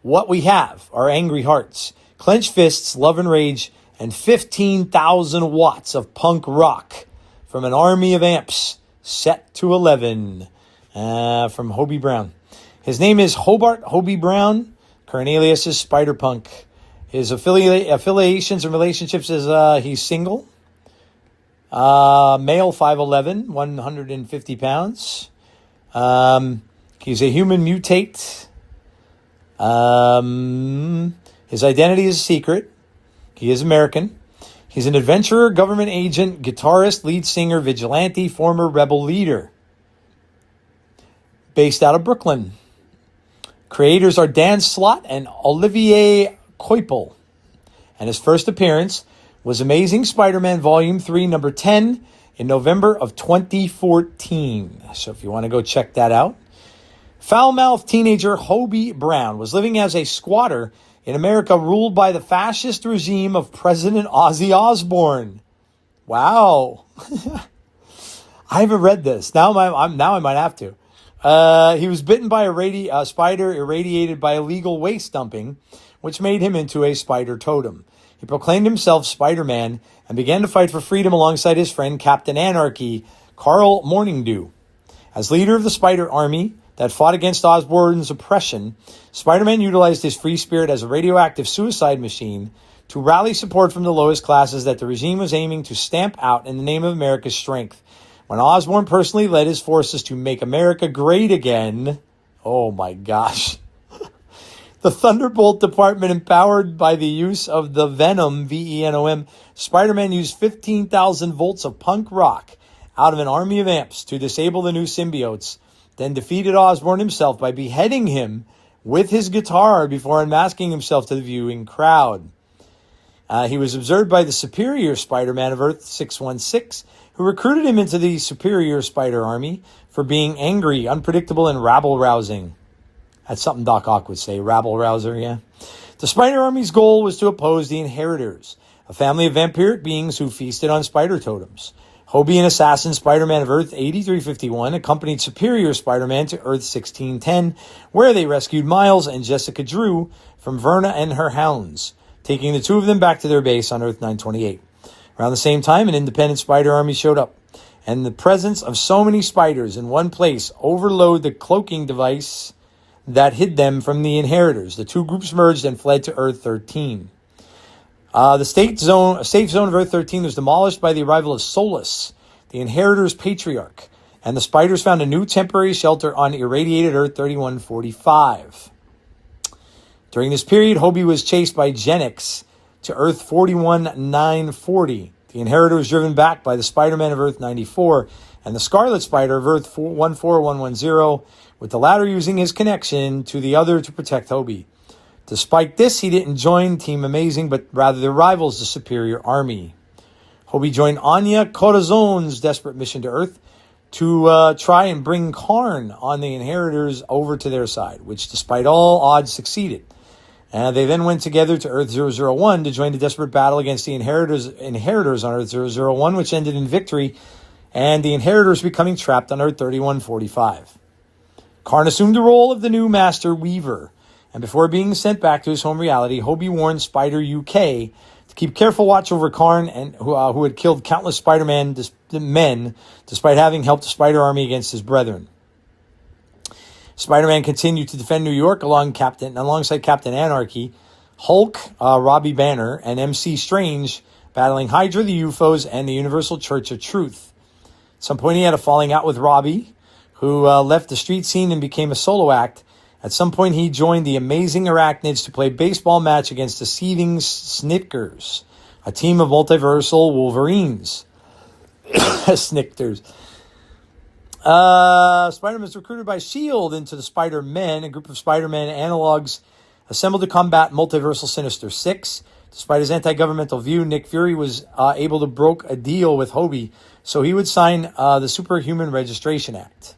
What we have are angry hearts, clenched fists, love and rage, and 15,000 watts of punk rock from an army of amps set to 11. From Hobie Brown. His name is Hobart Hobie Brown. Current alias is Spider-Punk. His affiliations and relationships is he's single. Male, 5'11", 150 pounds. He's a human mutate. His identity is a secret. He is American. He's an adventurer, government agent, guitarist, lead singer, vigilante, former rebel leader. Based out of Brooklyn. Creators are Dan Slott and Olivier Coipel. And his first appearance was Amazing Spider-Man Volume 3, number 10, in November of 2014. So if you want to go check that out. Foul-mouthed teenager Hobie Brown was living as a squatter in America ruled by the fascist regime of President Ozzy Osbourne. Wow. I haven't read this. Now I might have to. He was bitten by a spider irradiated by illegal waste dumping, which made him into a spider totem. He proclaimed himself Spider-Man and began to fight for freedom alongside his friend Captain Anarchy, Carl Morningdew. As leader of the Spider Army that fought against Osborn's oppression, Spider-Man utilized his free spirit as a radioactive suicide machine to rally support from the lowest classes that the regime was aiming to stamp out in the name of America's strength. When Osborn personally led his forces to make America great again, oh my gosh. The Thunderbolt Department, empowered by the use of the Venom, Venom, Spider-Man used 15,000 volts of punk rock out of an army of amps to disable the new symbiotes, then defeated Osborn himself by beheading him with his guitar before unmasking himself to the viewing crowd. He was observed by the Superior Spider-Man of Earth 616, who recruited him into the Superior Spider Army for being angry, unpredictable, and rabble-rousing. That's something Doc Ock would say, rabble-rouser, yeah. The Spider Army's goal was to oppose the Inheritors, a family of vampiric beings who feasted on spider totems. Hobie and Assassin Spider-Man of Earth 8351 accompanied Superior Spider-Man to Earth 1610, where they rescued Miles and Jessica Drew from Verna and her hounds, taking the two of them back to their base on Earth 928. Around the same time, an independent spider army showed up, and the presence of so many spiders in one place overloaded the cloaking device that hid them from the Inheritors. The two groups merged and fled to Earth 13. The safe zone of Earth 13 was demolished by the arrival of Solus, the Inheritors' patriarch, and the spiders found a new temporary shelter on irradiated Earth 3145. During this period, Hobie was chased by Genix to Earth 41940. The Inheritor was driven back by the Spider-Man of Earth 94 and the Scarlet Spider of Earth 14110, with the latter using his connection to the other to protect Hobie. Despite this, he didn't join Team Amazing, but rather their rivals, the Superior Army. Hobie joined Anya Corazon's desperate mission to Earth to try and bring Karn on the Inheritors over to their side, which despite all odds succeeded. They then went together to Earth 001 to join the desperate battle against the Inheritors on Earth 001, which ended in victory, and the Inheritors becoming trapped on Earth 3145. Karn assumed the role of the new Master Weaver, and before being sent back to his home reality, Hobie warned Spider UK to keep careful watch over Karn, and who had killed countless Spider-Man men despite having helped the Spider Army against his brethren. Spider-Man continued to defend New York alongside Captain Anarchy, Hulk, Robbie Banner, and MC Strange, battling Hydra, the UFOs, and the Universal Church of Truth. At some point, he had a falling out with Robbie, who left the street scene and became a solo act. At some point, he joined the Amazing Arachnids to play a baseball match against the Seething Snickers, a team of multiversal Wolverines. Snikters. Spider-Man is recruited by S.H.I.E.L.D. into the Spider-Men, a group of Spider-Man analogs assembled to combat multiversal Sinister Six. Despite his anti-governmental view, Nick Fury was able to broke a deal with Hobie so he would sign the Superhuman Registration Act.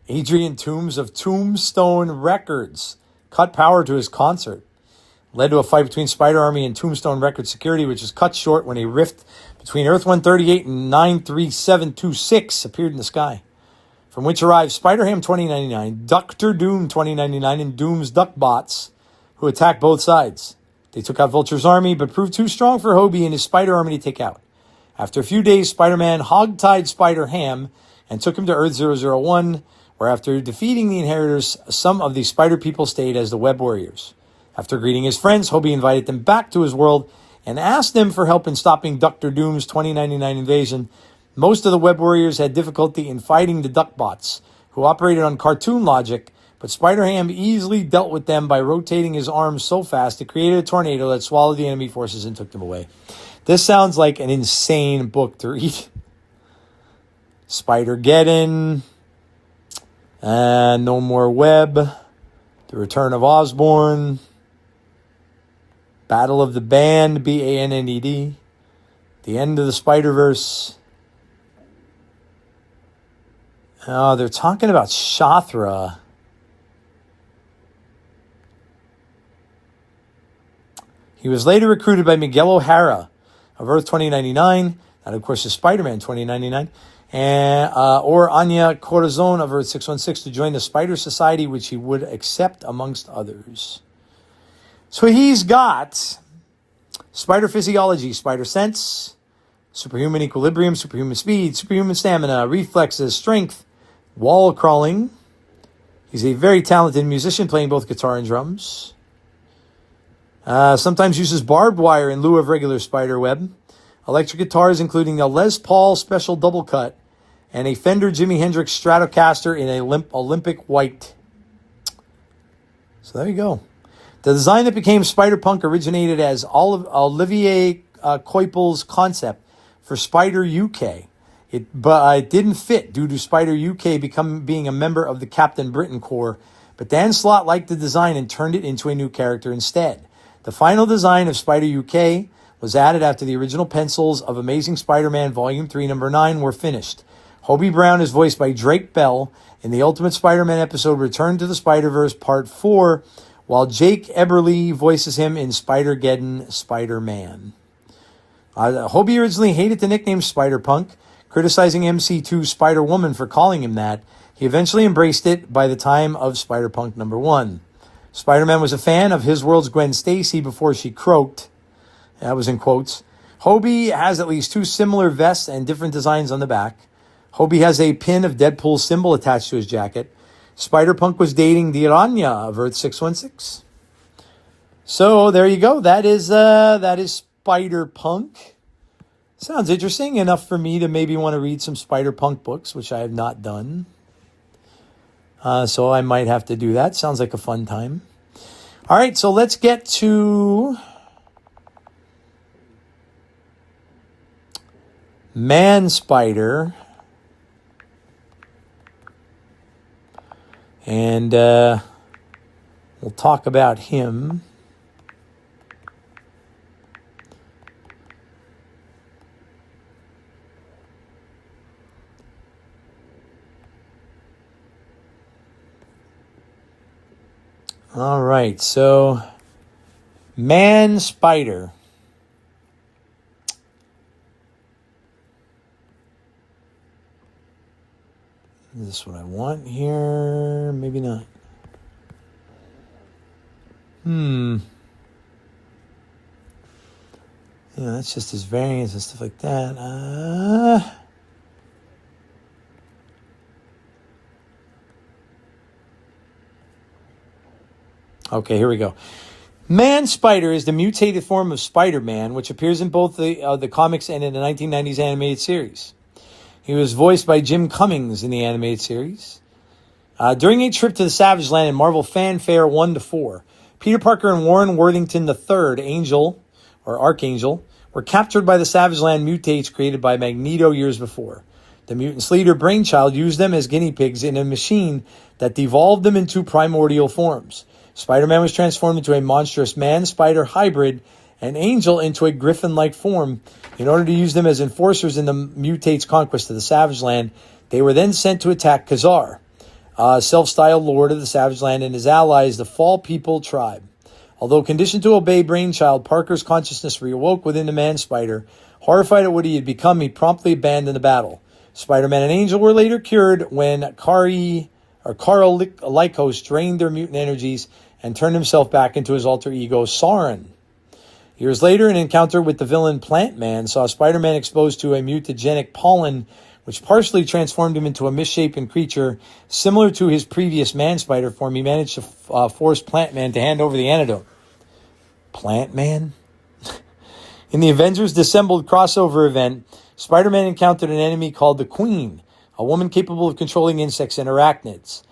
Adrian Toombs of Tombstone Records cut power to his concert. Led to a fight between Spider Army and Tombstone Records security, which was cut short when a rift between Earth 138 and 93726 appeared in the sky. From which arrived Spider-Ham 2099, Doctor Doom 2099, and Doom's Duckbots, who attacked both sides. They took out Vulture's army, but proved too strong for Hobie and his Spider Army to take out. After a few days, Spider-Man hogtied Spider-Ham and took him to Earth 001, where after defeating the Inheritors, some of the Spider People stayed as the Web Warriors. After greeting his friends, Hobie invited them back to his world and asked them for help in stopping Dr. Doom's 2099 invasion. Most of the Web Warriors had difficulty in fighting the Duckbots, who operated on cartoon logic, but Spider-Ham easily dealt with them by rotating his arms so fast it created a tornado that swallowed the enemy forces and took them away. This sounds like an insane book to read. Spider-Geddon, No More Web, The Return of Osborn, Battle of the Band, Banned, The End of the Spider-Verse. Oh, they're talking about Shathra. He was later recruited by Miguel O'Hara of Earth 2099, that of course is Spider-Man 2099, and, or Anya Corazon of Earth 616 to join the Spider Society, which he would accept amongst others. So he's got Spider Physiology, Spider Sense, Superhuman Equilibrium, Superhuman Speed, Superhuman Stamina, Reflexes, Strength, Wall Crawling. He's a very talented musician playing both guitar and drums. Sometimes uses barbed wire in lieu of regular spider web. Electric guitars including a Les Paul Special Double Cut and a Fender Jimi Hendrix Stratocaster in a Olympic white. So there you go. The design that became Spider-Punk originated as Olivier Coipel's concept for Spider UK. But it didn't fit due to Spider UK being a member of the Captain Britain Corps. But Dan Slott liked the design and turned it into a new character instead. The final design of Spider UK was added after the original pencils of Amazing Spider-Man Volume 3, Number 9 were finished. Hobie Brown is voiced by Drake Bell in the Ultimate Spider-Man episode Return to the Spider-Verse Part 4, while Jake Eberly voices him in Spider-Geddon Spider-Man. Hobie originally hated the nickname Spider-Punk, criticizing MC2 Spider-Woman for calling him that. He eventually embraced it by the time of Spider-Punk number 1. Spider-Man was a fan of his world's Gwen Stacy before she croaked. That was in quotes. Hobie has at least 2 similar vests and different designs on the back. Hobie has a pin of Deadpool's symbol attached to his jacket. Spider-Punk was dating the Aranya of Earth 616. So there you go. That is Spider-Punk. Sounds interesting enough for me to maybe want to read some Spider-Punk books, which I have not done. So I might have to do that. Sounds like a fun time. All right, so let's get to Man Spider. And we'll talk about him. All right, so Man Spider. Is this what I want here? Maybe not. Yeah, that's just his variants and stuff like that. Okay, here we go. Man Spider is the mutated form of Spider-Man, which appears in both the comics and in the 1990s animated series. He was voiced by Jim Cummings in the animated series. During a trip to the Savage Land in Marvel Fanfare 1-4, Peter Parker and Warren Worthington III, Angel, or Archangel, were captured by the Savage Land mutates created by Magneto years before. The mutants' leader, Brainchild, used them as guinea pigs in a machine that devolved them into primordial forms. Spider-Man was transformed into a monstrous man-spider hybrid, and Angel into a griffin-like form. In order to use them as enforcers in the mutates' conquest of the Savage Land, they were then sent to attack Khazar, self-styled lord of the Savage Land, and his allies, the Fall People tribe. Although conditioned to obey Brainchild, Parker's consciousness reawoke within the man-spider. Horrified at what he had become, he promptly abandoned the battle. Spider-Man and Angel were later cured when Carl Lycos drained their mutant energies and turned himself back into his alter ego, Sauron. Years later, an encounter with the villain Plant Man saw Spider-Man exposed to a mutagenic pollen, which partially transformed him into a misshapen creature similar to his previous man-spider form. He managed to force Plant Man to hand over the antidote. Plant Man? In the Avengers Dissembled crossover event, Spider-Man encountered an enemy called the Queen, a woman capable of controlling insects and arachnids.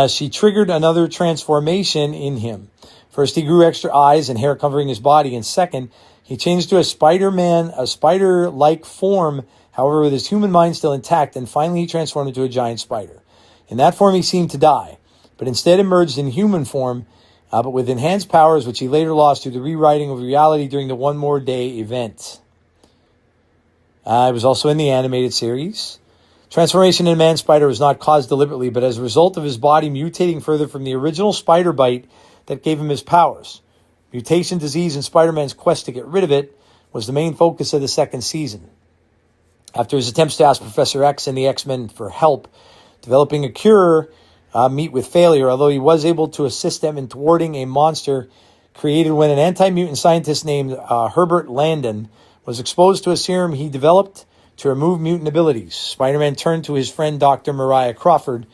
She triggered another transformation in him. First, he grew extra eyes and hair covering his body, and second, he changed to a spider-like form, however, with his human mind still intact, and finally he transformed into a giant spider. In that form, he seemed to die, but instead emerged in human form, but with enhanced powers, which he later lost through the rewriting of reality during the One More Day event. It was also in the animated series. Transformation in Man-Spider was not caused deliberately, but as a result of his body mutating further from the original spider bite that gave him his powers. Mutation disease and Spider-Man's quest to get rid of it was the main focus of the second season. After his attempts to ask Professor X and the X-Men for help, developing a cure meet with failure, although he was able to assist them in thwarting a monster created when an anti-mutant scientist named Herbert Landon was exposed to a serum he developed to remove mutant abilities. Spider-Man turned to his friend Dr. Mariah Crawford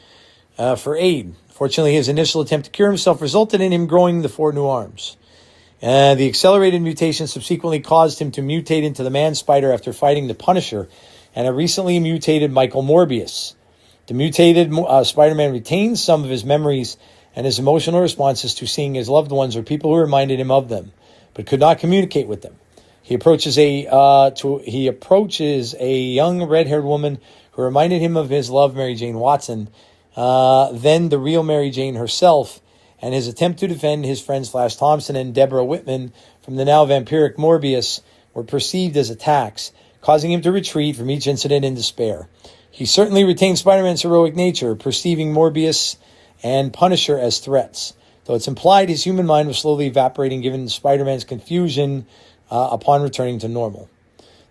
for aid. Fortunately, his initial attempt to cure himself resulted in him growing the 4 new arms. The accelerated mutation subsequently caused him to mutate into the Man-Spider after fighting the Punisher and a recently mutated Michael Morbius. The mutated Spider-Man retains some of his memories and his emotional responses to seeing his loved ones or people who reminded him of them, but could not communicate with them. He approaches a young red-haired woman who reminded him of his love, Mary Jane Watson, then the real Mary Jane herself, and his attempt to defend his friends Flash Thompson and Deborah Whitman from the now vampiric Morbius were perceived as attacks, causing him to retreat from each incident in despair. He certainly retained Spider-Man's heroic nature, perceiving Morbius and Punisher as threats, though it's implied his human mind was slowly evaporating given Spider-Man's confusion upon returning to normal.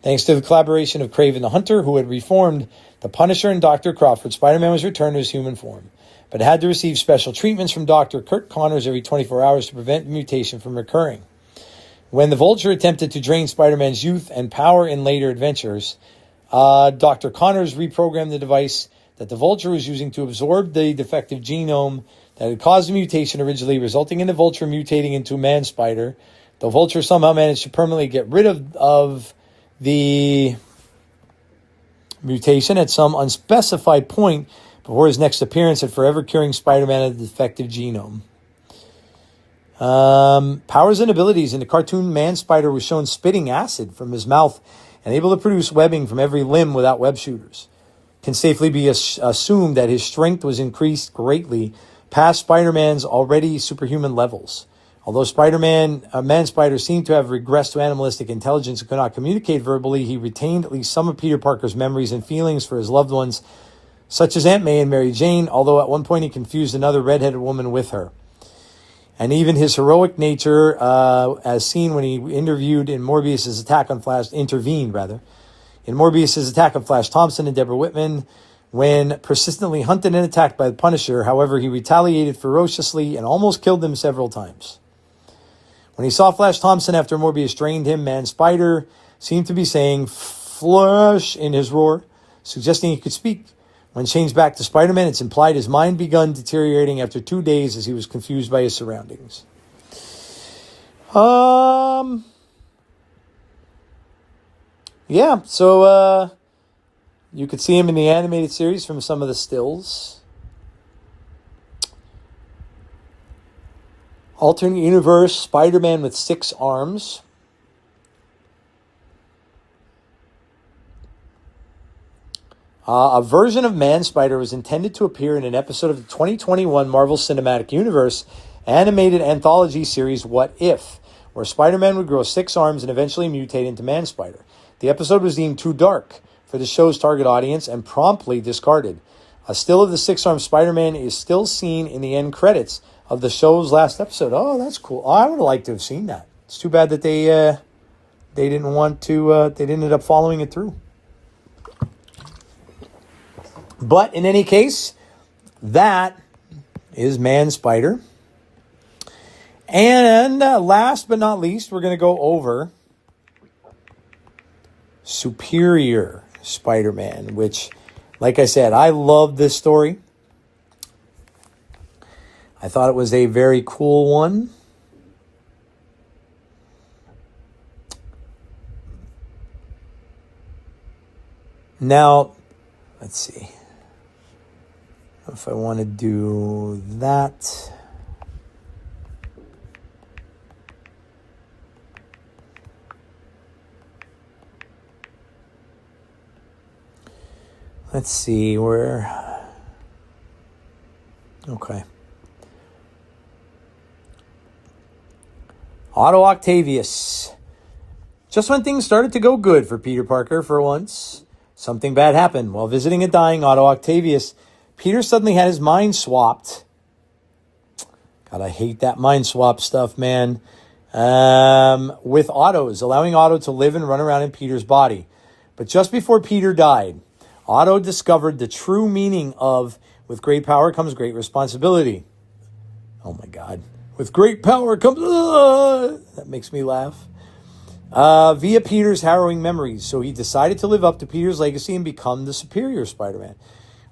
Thanks to the collaboration of Kraven the Hunter, who had reformed the Punisher and Dr. Crawford, Spider-Man was returned to his human form, but had to receive special treatments from Dr. Kurt Connors every 24 hours to prevent the mutation from recurring. When the Vulture attempted to drain Spider-Man's youth and power in later adventures, Dr. Connors reprogrammed the device that the Vulture was using to absorb the defective genome that had caused the mutation originally, resulting in the Vulture mutating into Man-Spider. The Vulture somehow managed to permanently get rid of the mutation at some unspecified point before his next appearance at forever curing Spider-Man of the defective genome. Powers and abilities. In the cartoon, Man-Spider was shown spitting acid from his mouth and able to produce webbing from every limb without web shooters. It can safely be assumed that his strength was increased greatly past Spider-Man's already superhuman levels. Although Man-Spider seemed to have regressed to animalistic intelligence and could not communicate verbally, he retained at least some of Peter Parker's memories and feelings for his loved ones, such as Aunt May and Mary Jane, although at one point he confused another redheaded woman with her. And even his heroic nature, as seen when he intervened in Morbius's attack on Flash Thompson and Deborah Whitman, when persistently hunted and attacked by the Punisher. However, he retaliated ferociously and almost killed them several times. When he saw Flash Thompson after Morbius drained him, Man-Spider seemed to be saying "Flash" in his roar, suggesting he could speak. When changed back to Spider-Man, it's implied his mind begun deteriorating after 2 days as he was confused by his surroundings. Yeah, so you could see him in the animated series from some of the stills. Alternate universe, Spider-Man with 6 arms. A version of Man-Spider was intended to appear in an episode of the 2021 Marvel Cinematic Universe animated anthology series What If, where Spider-Man would grow 6 arms and eventually mutate into Man-Spider. The episode was deemed too dark for the show's target audience and promptly discarded. A still of the 6-armed Spider-Man is still seen in the end credits of the show's last episode. Oh, that's cool. Oh, I would have liked to have seen that. It's too bad that they didn't want to. They didn't end up following it through. But in any case, that is Man-Spider. And last but not least, we're going to go over Superior Spider-Man, which, like I said, I love this story. I thought it was a very cool one. Now, let's see if I want to do that. Let's see where. Okay. Otto Octavius. Just when things started to go good for Peter Parker for once, something bad happened. While visiting a dying Otto Octavius, Peter suddenly had his mind swapped. God, I hate that mind swap stuff, man. With Otto's, allowing Otto to live and run around in Peter's body. But just before Peter died, Otto discovered the true meaning of, with great power comes great responsibility. Oh my God. With great power comes... that makes me laugh. Via Peter's harrowing memories. So he decided to live up to Peter's legacy and become the superior Spider-Man.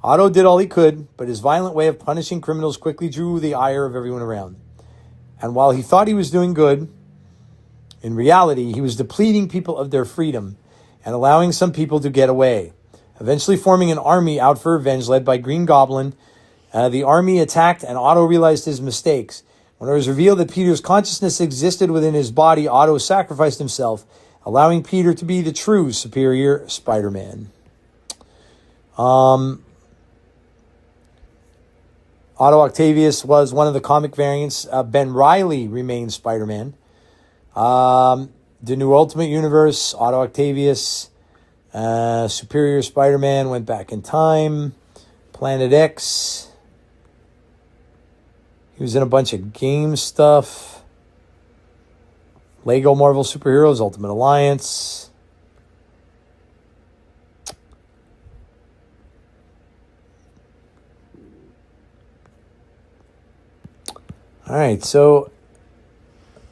Otto did all he could, but his violent way of punishing criminals quickly drew the ire of everyone around. And while he thought he was doing good, in reality, he was depleting people of their freedom and allowing some people to get away. Eventually forming an army out for revenge led by Green Goblin. The army attacked and Otto realized his mistakes. When it was revealed that Peter's consciousness existed within his body, Otto sacrificed himself, allowing Peter to be the true superior Spider-Man. Otto Octavius was one of the comic variants. Ben Reilly remained Spider-Man. The new Ultimate Universe, Otto Octavius, Superior Spider-Man went back in time. Planet X. He was in a bunch of game stuff. Lego Marvel Superheroes, Ultimate Alliance. All right, so,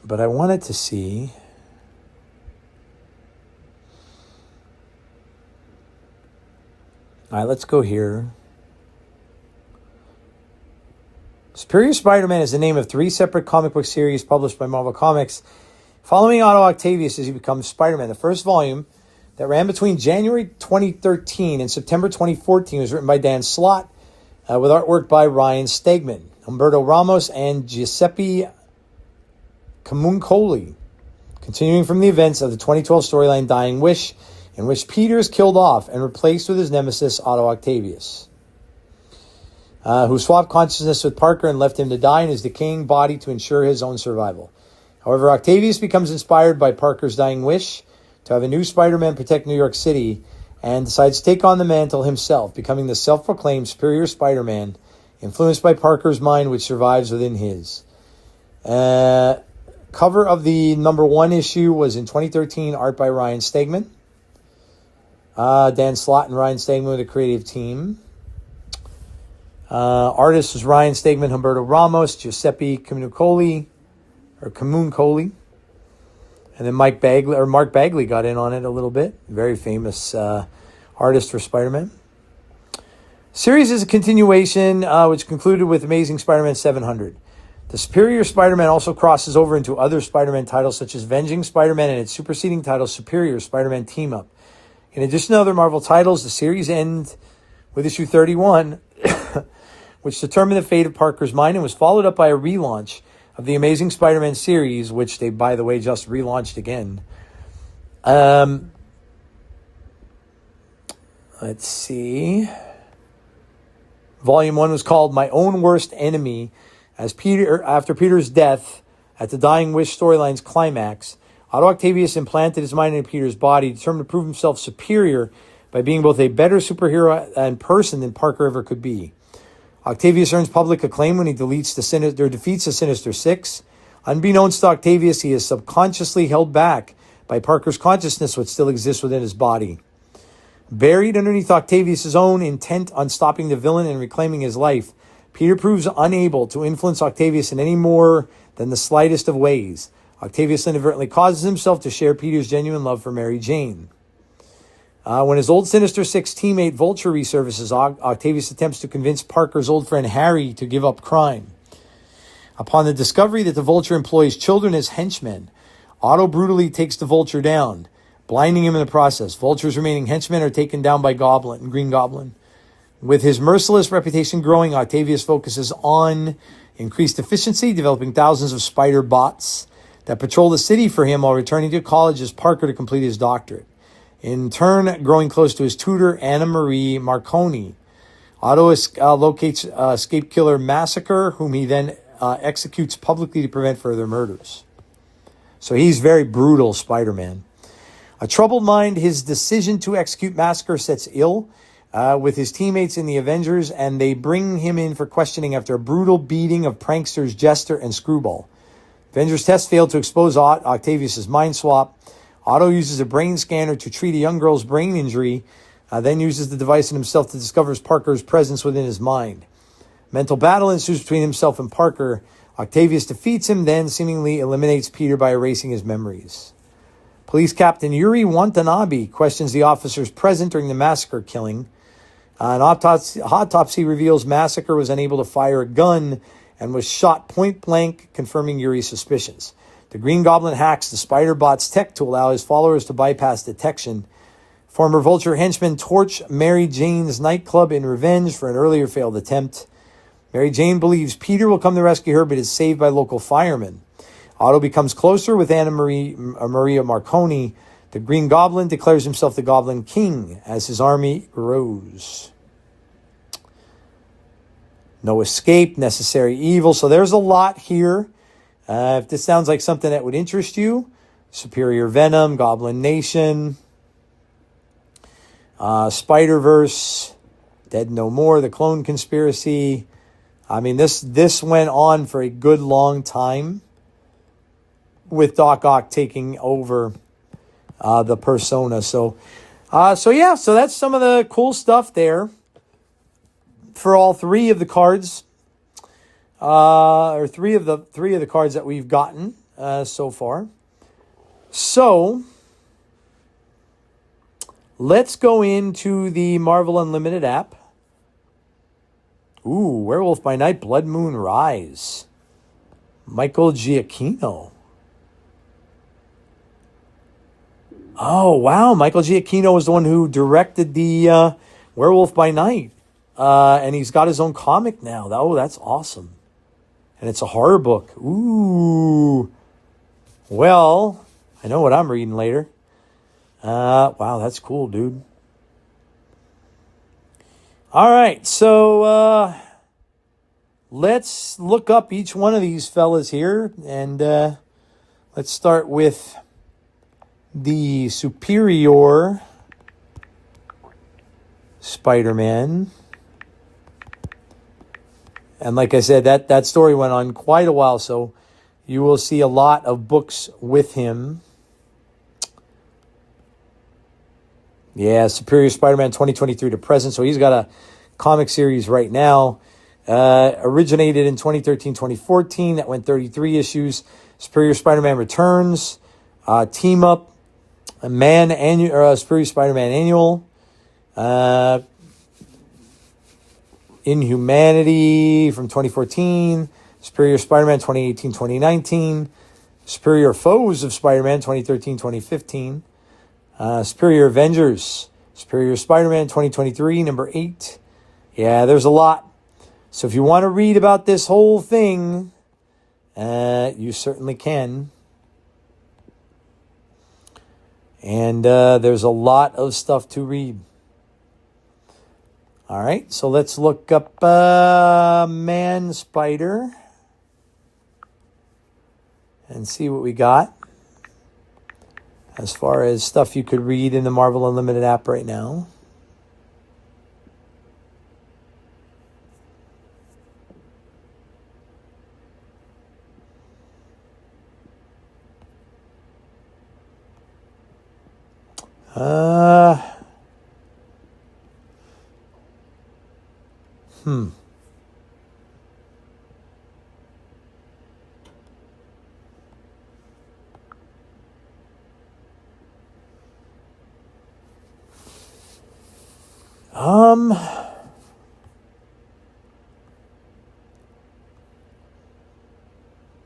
but I wanted to see. All right, let's go here. Superior Spider-Man is the name of 3 separate comic book series published by Marvel Comics, following Otto Octavius as he becomes Spider-Man. The first volume, that ran between January 2013 and September 2014, was written by Dan Slott, with artwork by Ryan Stegman, Humberto Ramos, and Giuseppe Camuncoli, continuing from the events of the 2012 storyline Dying Wish, in which Peter is killed off and replaced with his nemesis, Otto Octavius, who swapped consciousness with Parker and left him to die in his decaying body to ensure his own survival. However, Octavius becomes inspired by Parker's dying wish to have a new Spider-Man protect New York City and decides to take on the mantle himself, becoming the self-proclaimed superior Spider-Man, influenced by Parker's mind, which survives within his. Cover of the number 1 issue was in 2013, art by Ryan Stegman. Dan Slott and Ryan Stegman with a creative team. Artist was Ryan Stegman, Humberto Ramos, Giuseppe Camuncoli, and then Mark Bagley got in on it a little bit. Very famous artist for Spider-Man. Series is a continuation, which concluded with Amazing Spider-Man 700. The Superior Spider-Man also crosses over into other Spider-Man titles, such as Avenging Spider-Man and its superseding title, Superior Spider-Man Team Up. In addition to other Marvel titles, the series ends with issue 31, which determined the fate of Parker's mind and was followed up by a relaunch of the Amazing Spider-Man series, which they, by the way, just relaunched again. Let's see. Volume 1 was called My Own Worst Enemy. After Peter's death, at the Dying Wish storyline's climax, Otto Octavius implanted his mind into Peter's body, determined to prove himself superior by being both a better superhero and person than Parker ever could be. Octavius earns public acclaim when he defeats the Sinister Six. Unbeknownst to Octavius, he is subconsciously held back by Parker's consciousness, which still exists within his body. Buried underneath Octavius' own intent on stopping the villain and reclaiming his life, Peter proves unable to influence Octavius in any more than the slightest of ways. Octavius inadvertently causes himself to share Peter's genuine love for Mary Jane. When his old Sinister Six teammate Vulture resurfaces, Octavius attempts to convince Parker's old friend Harry to give up crime. Upon the discovery that the Vulture employs children as henchmen, Otto brutally takes the Vulture down, blinding him in the process. Vulture's remaining henchmen are taken down by Green Goblin. With his merciless reputation growing, Octavius focuses on increased efficiency, developing thousands of spider bots that patrol the city for him while returning to college as Parker to complete his doctorate. In turn, growing close to his tutor, Anna Marie Marconi. Otto locates escape killer Massacre, whom he then executes publicly to prevent further murders. So he's very brutal Spider-Man. A troubled mind, his decision to execute Massacre sets ill with his teammates in the Avengers, and they bring him in for questioning after a brutal beating of pranksters Jester and Screwball. Avengers test failed to expose Octavius' mind swap. Otto uses a brain scanner to treat a young girl's brain injury, then uses the device in himself to discover Parker's presence within his mind. Mental battle ensues between himself and Parker. Octavius defeats him, then seemingly eliminates Peter by erasing his memories. Police Captain Yuri Watanabe questions the officers present during the Massacre killing. An autopsy reveals Massacre was unable to fire a gun and was shot point blank, confirming Yuri's suspicions. The Green Goblin hacks the Spider-Bot's tech to allow his followers to bypass detection. Former Vulture henchmen torch Mary Jane's nightclub in revenge for an earlier failed attempt. Mary Jane believes Peter will come to rescue her, but is saved by local firemen. Otto becomes closer with Maria Marconi. The Green Goblin declares himself the Goblin King as his army grows. No escape, necessary evil. So there's a lot here. If this sounds like something that would interest you, Superior Venom, Goblin Nation, Spider-Verse, Dead No More, The Clone Conspiracy. I mean, this went on for a good long time, with Doc Ock taking over the persona. So that's some of the cool stuff there for all three of the cards, or three of the cards that we've gotten so far. So let's go into the Marvel Unlimited app. Ooh, Werewolf by Night, Blood Moon Rise. Michael Giacchino. Oh, wow. Michael Giacchino was the one who directed the Werewolf by Night. And he's got his own comic now. Oh, that's awesome. And it's a horror book. Ooh. Well, I know what I'm reading later. Wow, that's cool, dude. All right, so let's look up each one of these fellas here. And let's start with the Superior Spider-Man. And like I said, that story went on quite a while, so you will see a lot of books with him. Yeah, Superior Spider-Man 2023 to present. So he's got a comic series right now. Originated in 2013-2014. That went 33 issues. Superior Spider-Man Returns. Team Up. Superior Spider-Man Annual. Inhumanity from 2014. Superior Spider-Man 2018-2019. Superior Foes of Spider-Man 2013-2015. Superior Avengers. Superior Spider-Man 2023, number 8. Yeah, there's a lot. So if you want to read about this whole thing, You certainly can. And there's a lot of stuff to read. All right, so let's look up Man Spider and see what we got as far as stuff you could read in the Marvel Unlimited app right now.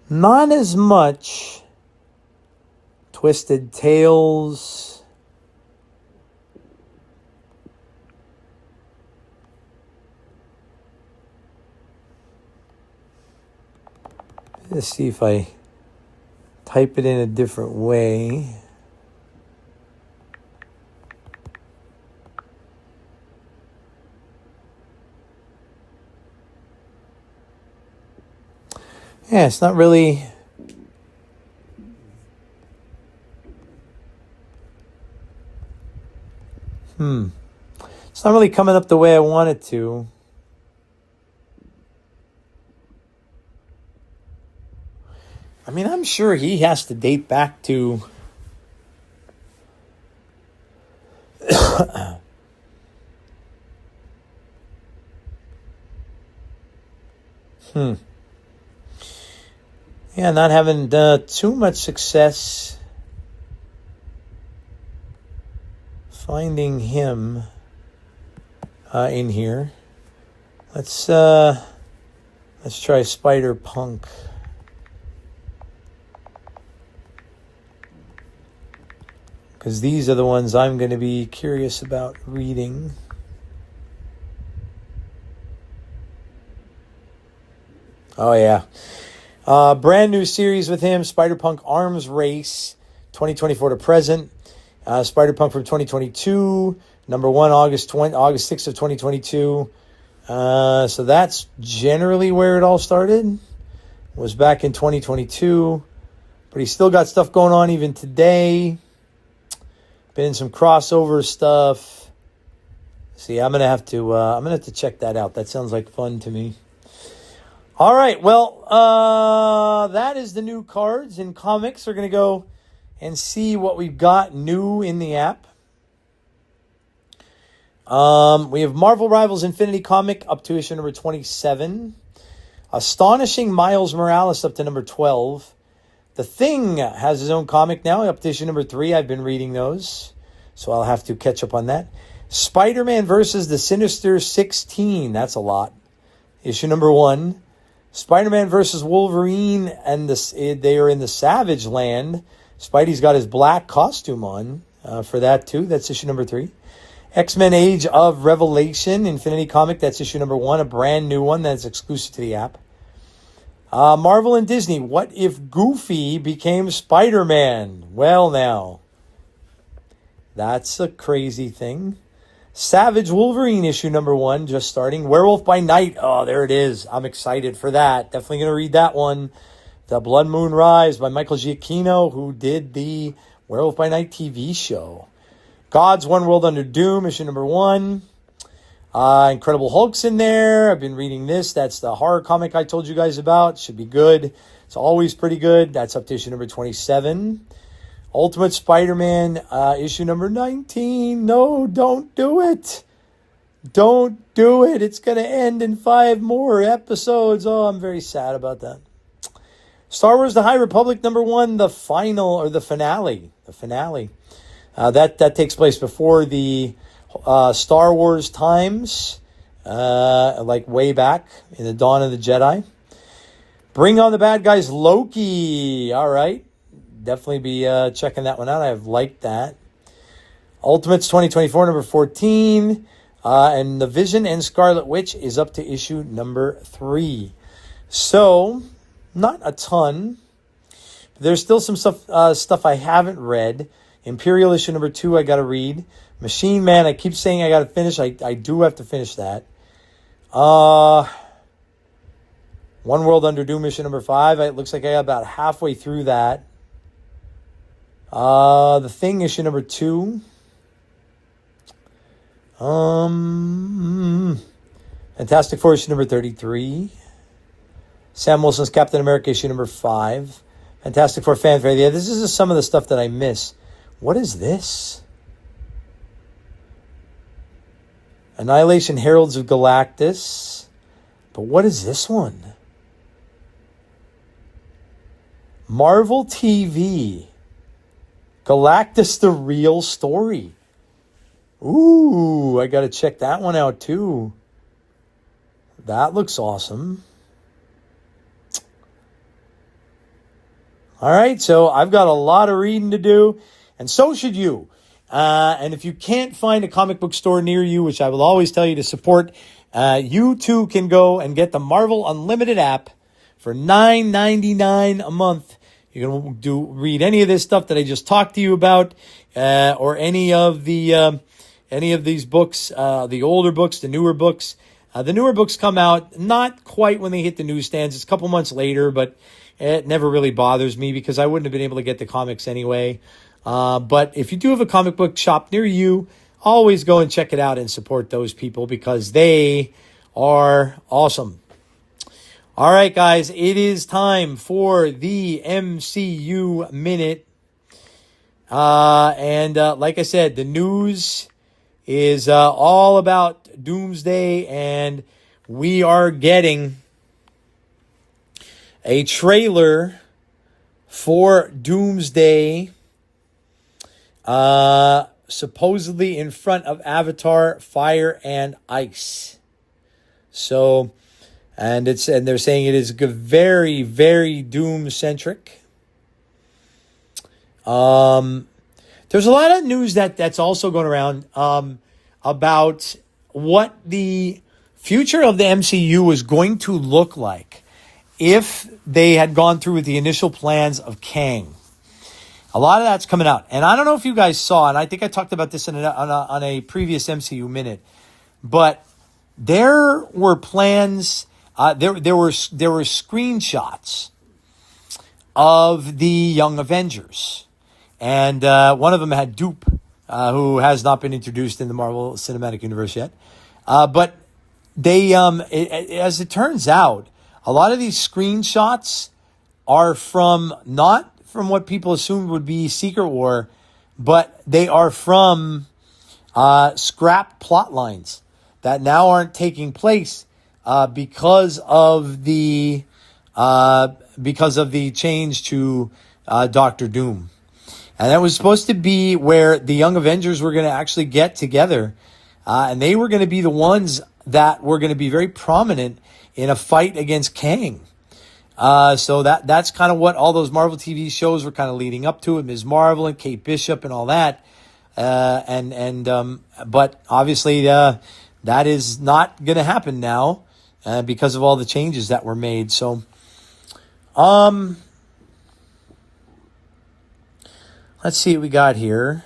Not as much Twisted Tales. Let's see if I type it in a different way. Yeah, it's not really... It's not really coming up the way I want it to. I mean, I'm sure he has to date back to... Yeah, not having too much success finding him in here. Let's try Spider-Punk. Because these are the ones I'm going to be curious about reading. Oh, yeah. Brand new series with him, Spider-Punk Arms Race, 2024 to present. Spider-Punk from 2022, number 1, August 6th of 2022. So that's generally where it all started. Was back in 2022. But he's still got stuff going on even today. Been in some crossover stuff. See, I'm gonna have to check that out. That sounds like fun to me. All right, well, that is the new cards and comics. We're going to go and see what we've got new in the app. We have Marvel Rivals Infinity Comic up to issue number 27. Astonishing Miles Morales up to number 12. The Thing has his own comic now, up to issue number 3. I've been reading those, so I'll have to catch up on that. Spider-Man versus the Sinister 16. That's a lot. Issue number 1. Spider-Man versus Wolverine, and they are in the Savage Land. Spidey's got his black costume on for that, too. That's issue number 3. X-Men Age of Revelation, Infinity Comic. That's issue number 1, a brand new one that's exclusive to the app. Marvel and Disney, What If Goofy Became Spider-Man? Well, now, that's a crazy thing. Savage Wolverine, issue number 1, just starting. Werewolf by Night. Oh, there it is. I'm excited for that. Definitely going to read that one. The Blood Moon Rise by Michael Giacchino, who did the Werewolf by Night TV show. God's One World Under Doom, issue number 1. Incredible Hulk's in there. I've been reading this. That's the horror comic I told you guys about. Should be good. It's always pretty good. That's up to issue number 27. Ultimate Spider-Man, issue number 19. No, don't do it. Don't do it. It's going to end in 5 more episodes. Oh, I'm very sad about that. Star Wars The High Republic, number 1, the final, or the finale. The finale. That takes place before the Star Wars times, like way back in the Dawn of the Jedi. Bring on the Bad Guys, Loki. All right. Definitely be checking that one out. I've liked that. Ultimates 2024, number 14. And The Vision and Scarlet Witch is up to issue number 3. So, Not a ton. There's still some stuff I haven't read. Imperial issue number 2 I got to read. Machine Man, I keep saying I got to finish. I do have to finish that. One World Under Doom issue number 5. It looks like I got about halfway through that. The Thing issue number 2. Fantastic Four issue number 33. Sam Wilson's Captain America issue number 5. Fantastic Four fanfare. Yeah, this is just some of the stuff that I miss. What is this? Annihilation Heralds of Galactus. But what is this one? Marvel TV. Galactus the Real Story. Ooh, I got to check that one out too. That looks awesome. All right, so I've got a lot of reading to do, and so should you. And if you can't find a comic book store near you, which I will always tell you to support, you too can go and get the Marvel Unlimited app for $9.99 a month. You can read any of this stuff that I just talked to you about, or any of these books, the older books, the newer books. The newer books come out not quite when they hit the newsstands. It's a couple months later, but it never really bothers me because I wouldn't have been able to get the comics anyway. But if you do have a comic book shop near you, always go and check it out and support those people because they are awesome. All right, guys, it is time for the MCU Minute. And like I said, the news is all about Doomsday, and we are getting a trailer for Doomsday, supposedly in front of Avatar, Fire and Ice. So, and they're saying it is very, very Doom-centric. There's a lot of news that's also going around about what the future of the MCU is going to look like if they had gone through with the initial plans of Kang. A lot of that's coming out. And I don't know if you guys saw, and I think I talked about this on a previous MCU Minute, but there were plans, there were screenshots of the Young Avengers. And one of them had Dupe, who has not been introduced in the Marvel Cinematic Universe yet. But they, as it turns out, a lot of these screenshots are not from what people assumed would be Secret War, but they are from scrap plot lines that now aren't taking place because of the change to Doctor Doom. And that was supposed to be where the Young Avengers were going to actually get together. And they were going to be the ones that were going to be very prominent in a fight against Kang. So that's kind of what all those Marvel TV shows were kind of leading up to, Ms. Marvel and Kate Bishop and all that. But obviously that is not going to happen now because of all the changes that were made. So, let's see what we got here.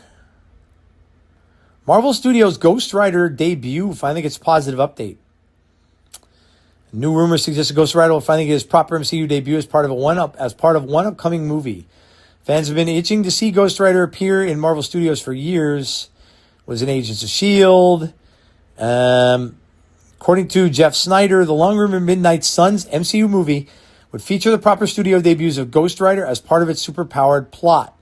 Marvel Studios Ghost Rider debut finally gets positive update. New rumors suggest Ghost Rider will finally get his proper MCU debut as part of one upcoming movie. Fans have been itching to see Ghost Rider appear in Marvel Studios for years. Was in Agents of S.H.I.E.L.D. According to Jeff Snyder, the long-rumored Midnight Suns MCU movie would feature the proper studio debuts of Ghost Rider as part of its superpowered plot.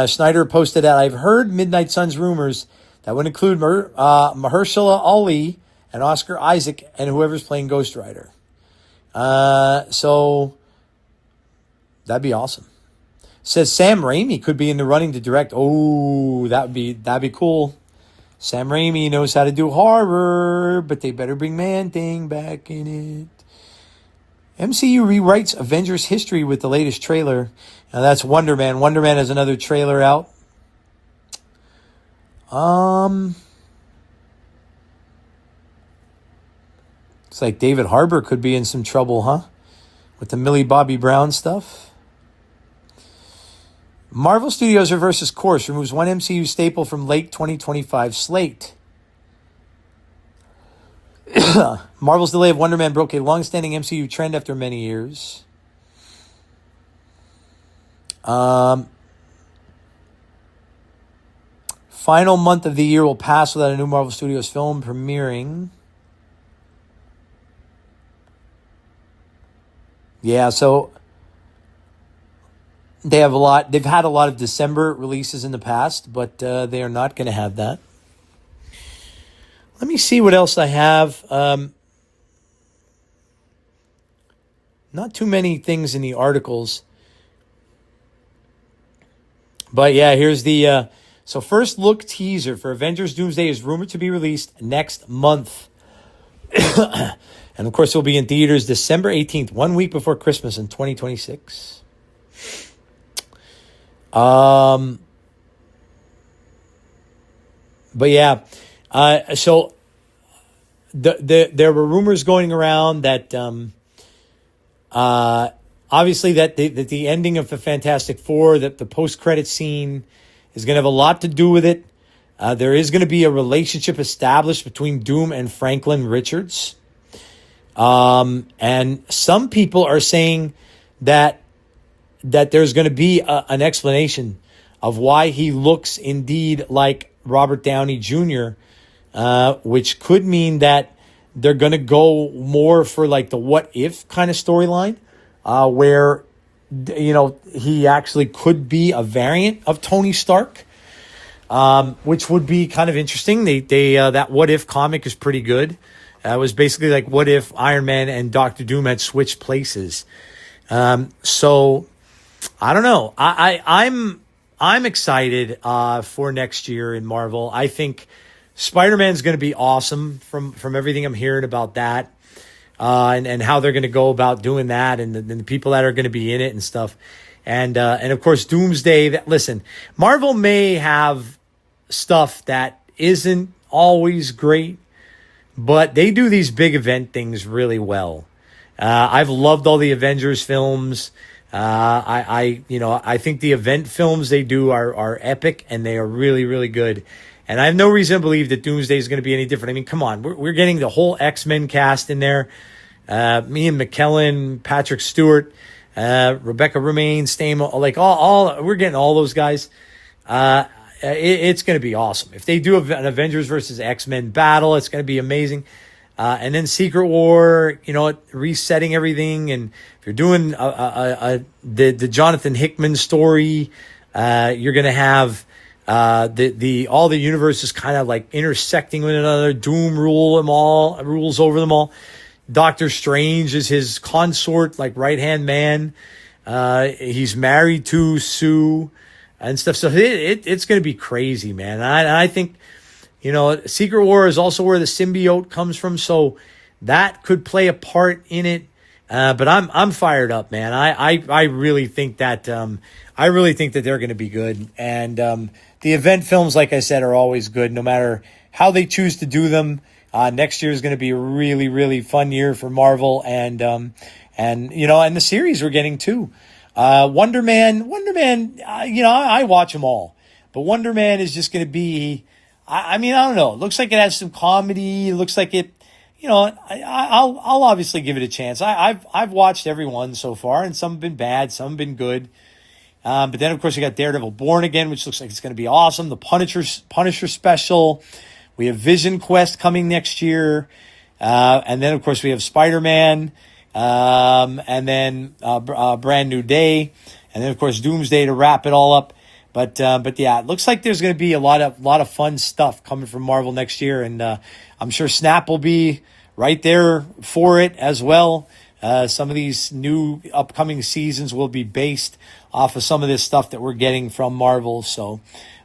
Snyder posted that I've heard Midnight Suns rumors that would include Mahershala Ali and Oscar Isaac and whoever's playing Ghost Rider. So that'd be awesome. Says Sam Raimi could be in the running to direct. Oh, that'd be cool. Sam Raimi knows how to do horror, but they better bring Man-Thing back in it. MCU rewrites Avengers history with the latest trailer. Now that's Wonder Man. Wonder Man has another trailer out. It's like David Harbour could be in some trouble, huh? with the Millie Bobby Brown stuff. Marvel Studios reverses course, removes one MCU staple from late 2025 slate. Marvel's delay of Wonder Man broke a long-standing MCU trend after many years. Final month of the year will pass without a new Marvel Studios film premiering. Yeah, so they have a lot. They've had a lot of December releases in the past, but they are not going to have that. Let me see what else I have. Not too many things in the articles. But yeah, here's the... so first look teaser for Avengers Doomsday is rumored to be released next month. And of course, it will be in theaters December 18th, 1 week before Christmas in 2026. But yeah, so there were rumors going around that obviously that the ending of the Fantastic Four, that the post-credit scene is going to have a lot to do with it. There is going to be a relationship established between Doom and Franklin Richards. And some people are saying that there's going to be an explanation of why he looks indeed like Robert Downey Jr., which could mean that they're going to go more for like the what if kind of storyline, where, you know, he actually could be a variant of Tony Stark, which would be kind of interesting. They that what if comic is pretty good. It was basically like what if Iron Man and Doctor Doom had switched places. So I don't know. I'm excited for next year in Marvel. I think Spider-Man's going to be awesome from everything I'm hearing about that, and how they're going to go about doing that, and the people that are going to be in it and stuff, and of course Doomsday. Listen, Marvel may have stuff that isn't always great, but they do these big event things really well. I've loved all the Avengers films. I think the event films they do are epic, and they are really, really good. And I have no reason to believe that Doomsday is going to be any different. I mean, come on, we're getting the whole X-Men cast in there. Ian McKellen, Patrick Stewart, Rebecca Romijn, Stamos, like all we're getting all those guys. It's going to be awesome. If they do an Avengers versus X-Men battle, it's going to be amazing. And then Secret War, you know, resetting everything. And if you're doing the Jonathan Hickman story, you're going to have all the universes kind of like intersecting with another. Doom rules over them all. Doctor Strange is his consort, like right-hand man. He's married to Sue and stuff. So it's going to be crazy, man. I think, you know, Secret War is also where the symbiote comes from, so that could play a part in it. But I'm fired up, man. I really think that they're going to be good. And the event films, like I said, are always good, no matter how they choose to do them. Next year is going to be a really, really fun year for Marvel, and the series we're getting too. Wonder Man, I watch them all, but Wonder Man is just going to be. I don't know. It looks like it has some comedy. It looks like it, I'll obviously give it a chance. I've watched every one so far, and some have been bad, some have been good. But then of course you got Daredevil Born Again, which looks like it's going to be awesome. The Punisher special. We have Vision Quest coming next year. And then of course we have Spider-Man. And then Brand New Day. And then of course Doomsday to wrap it all up. But yeah, it looks like there's going to be a lot of fun stuff coming from Marvel next year, and I'm sure Snap will be right there for it as well. Some of these new upcoming seasons will be based off of some of this stuff that we're getting from Marvel. So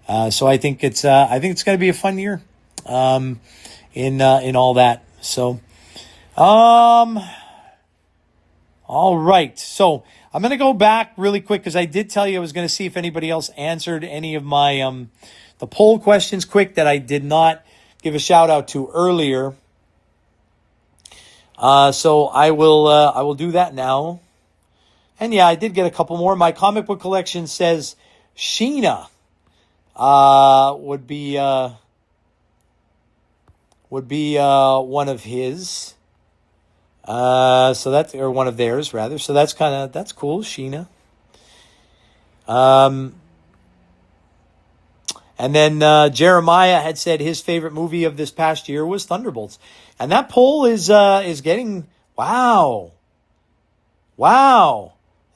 I think it's going to be a fun year in all that. So all right, so I'm going to go back really quick because I did tell you I was going to see if anybody else answered any of my the poll questions quick that I did not give a shout out to earlier. So I will do that now. And yeah, I did get a couple more. My comic book collection says Sheena would be one of his. So that's, or one of theirs rather. So that's cool, Sheena. And then Jeremiah had said his favorite movie of this past year was Thunderbolts, and that poll is getting wow.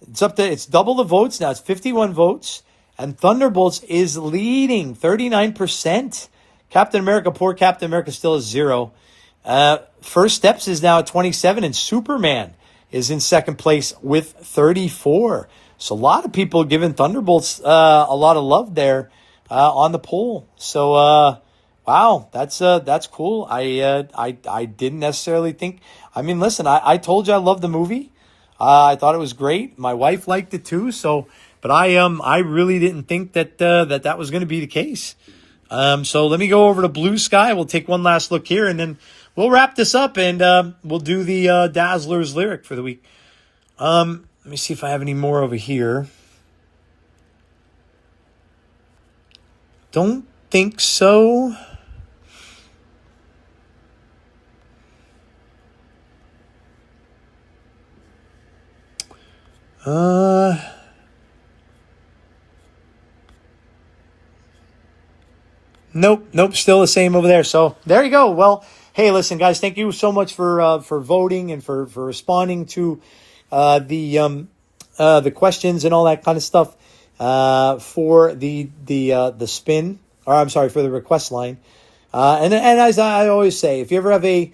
It's double the votes now. It's 51 votes, and Thunderbolts is leading 39%. Captain America, poor Captain America, still is 0. First Steps is now at 27, and Superman is in second place with 34. So a lot of people giving Thunderbolts a lot of love there on the poll. So wow, that's cool. I didn't necessarily think. I mean, listen, I told you I loved the movie. I thought it was great. My wife liked it too. So, but I really didn't think that that was going to be the case. So let me go over to Blue Sky. We'll take one last look here, and then we'll wrap this up, and we'll do the Dazzlers lyric for the week. Let me see if I have any more over here. Don't think so. Nope, still the same over there. So there you go. Well, hey, listen, guys, thank you so much for voting and for responding to the questions and all that kind of stuff for the spin, or I'm sorry, for the request line. And as I always say, if you ever have a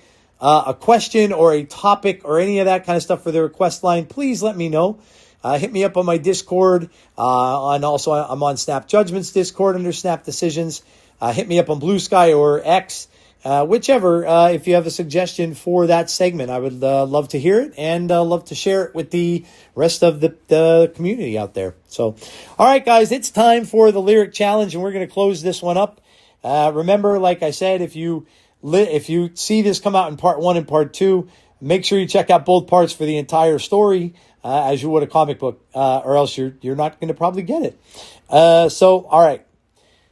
question or a topic or any of that kind of stuff for the request line, please let me know. Hit me up on my Discord, and also I'm on Snap Judgments Discord under Snap Decisions. Hit me up on Blue Sky or X, whichever, if you have a suggestion for that segment. I would love to hear it, and love to share it with the rest of the community out there. So, all right, guys, it's time for the lyric challenge, and we're going to close this one up. Remember, like I said, if you see this come out in part 1 and part 2, make sure you check out both parts for the entire story, as you would a comic book, or else you're not going to probably get it. So, all right.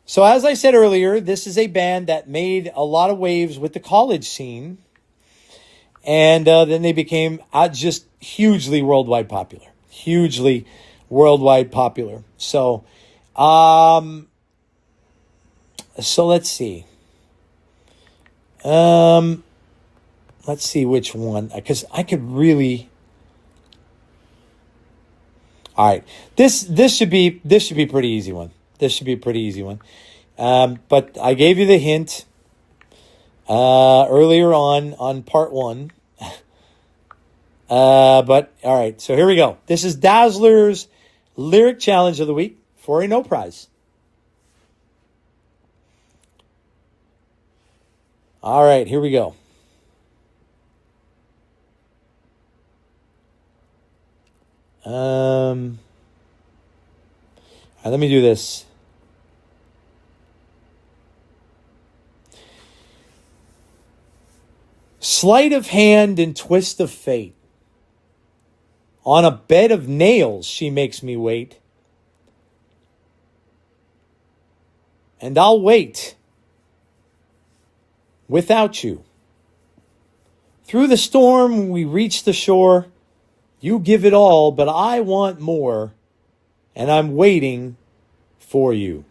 So as I said earlier, this is a band that made a lot of waves with the college scene, and then they became just hugely worldwide popular. So, let's see. Let's see which one, because I could really. All right, this should be pretty easy one. This should be a pretty easy one. But I gave you the hint earlier on part 1. But all right, so here we go. This is Dazzlers' lyric challenge of the week for a no prize. All right, here we go. All right, let me do this. Sleight of hand and twist of fate. On a bed of nails she makes me wait. And I'll wait without you. Through the storm we reach the shore. You give it all, but I want more. And I'm waiting for you.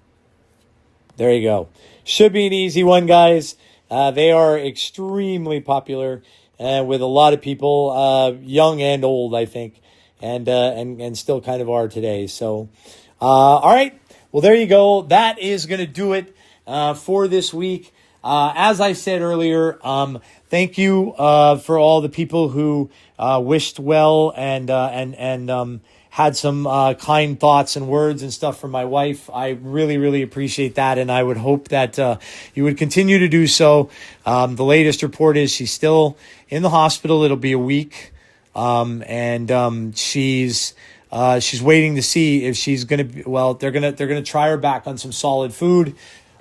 There you go. Should be an easy one, guys. They are extremely popular with a lot of people, young and old, I think, and still kind of are today. So, all right. Well, there you go. That is going to do it for this week. As I said earlier, thank you for all the people who wished well and had some kind thoughts and words and stuff from my wife. I really, really appreciate that, and I would hope that you would continue to do so. The latest report is she's still in the hospital. It'll be a week, and she's waiting to see if she's gonna be, well, they're gonna try her back on some solid food.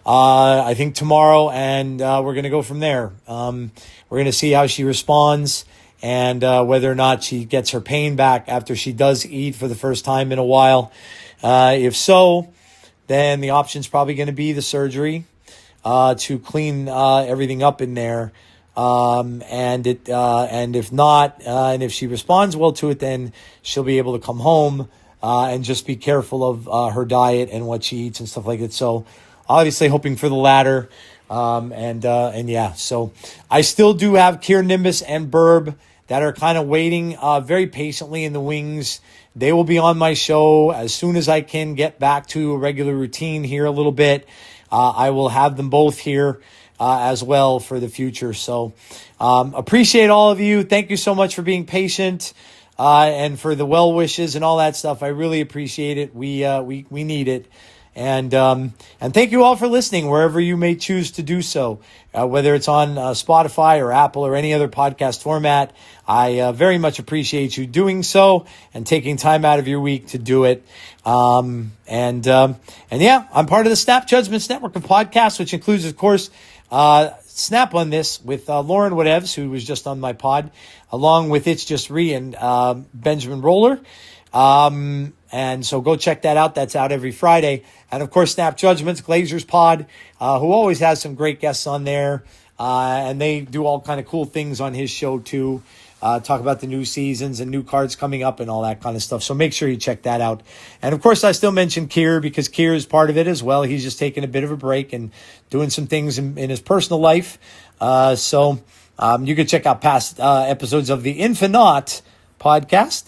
I think tomorrow, and we're gonna go from there. We're gonna see how she responds. and whether or not she gets her pain back after she does eat for the first time in a while. If so, then the option's probably going to be the surgery to clean everything up in there. And if not, and if she responds well to it, then she'll be able to come home and just be careful of her diet and what she eats and stuff like that. So obviously hoping for the latter. And yeah, so I still do have Kier Nimbus and Burb that are kind of waiting very patiently in the wings. They will be on my show as soon as I can get back to a regular routine here a little bit. I will have them both here as well for the future. So appreciate all of you. Thank you so much for being patient and for the well wishes and all that stuff. I really appreciate it. We need it. And thank you all for listening wherever you may choose to do so, whether it's on Spotify or Apple or any other podcast format. I very much appreciate you doing so and taking time out of your week to do it. And yeah, I'm part of the Snap Judgments network of podcasts, which includes, of course, Snap on This with Lauren Whatevs, who was just on my pod, along with It's Just Re and Benjamin Roller. And so go check that out. That's out every Friday. And of course, Snap Judgments, Glazer's Pod, who always has some great guests on there. And they do all kind of cool things on his show too. Talk about the new seasons and new cards coming up and all that kind of stuff. So make sure you check that out. And of course, I still mention Kier because Kier is part of it as well. He's just taking a bit of a break and doing some things in his personal life. So you can check out past episodes of the Infinite podcast.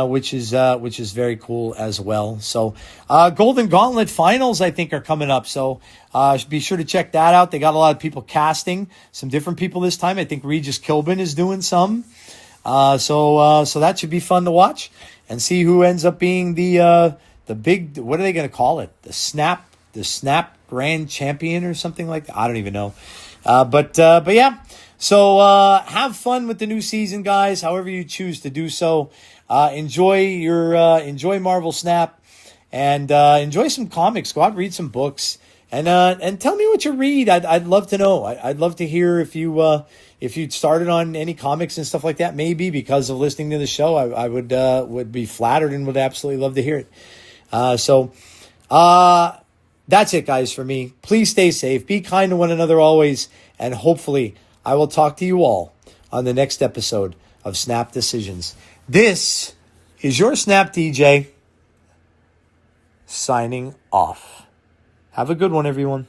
Which is very cool as well. So, Golden Gauntlet finals, I think, are coming up. So, be sure to check that out. They got a lot of people casting, some different people this time. I think Regis Kilbin is doing some. So that should be fun to watch and see who ends up being the big, what are they going to call it? The Snap Grand Champion or something like that. I don't even know. But yeah. So, have fun with the new season, guys, however you choose to do so. Enjoy Marvel Snap and enjoy some comics. Go out and read some books and tell me what you read. I'd love to know. I'd love to hear if you started on any comics and stuff like that. Maybe because of listening to the show, I would be flattered and would absolutely love to hear it. So that's it, guys, for me. Please stay safe. Be kind to one another always. And hopefully I will talk to you all on the next episode of Snap Decisions. This is your Snap DJ signing off. Have a good one, everyone.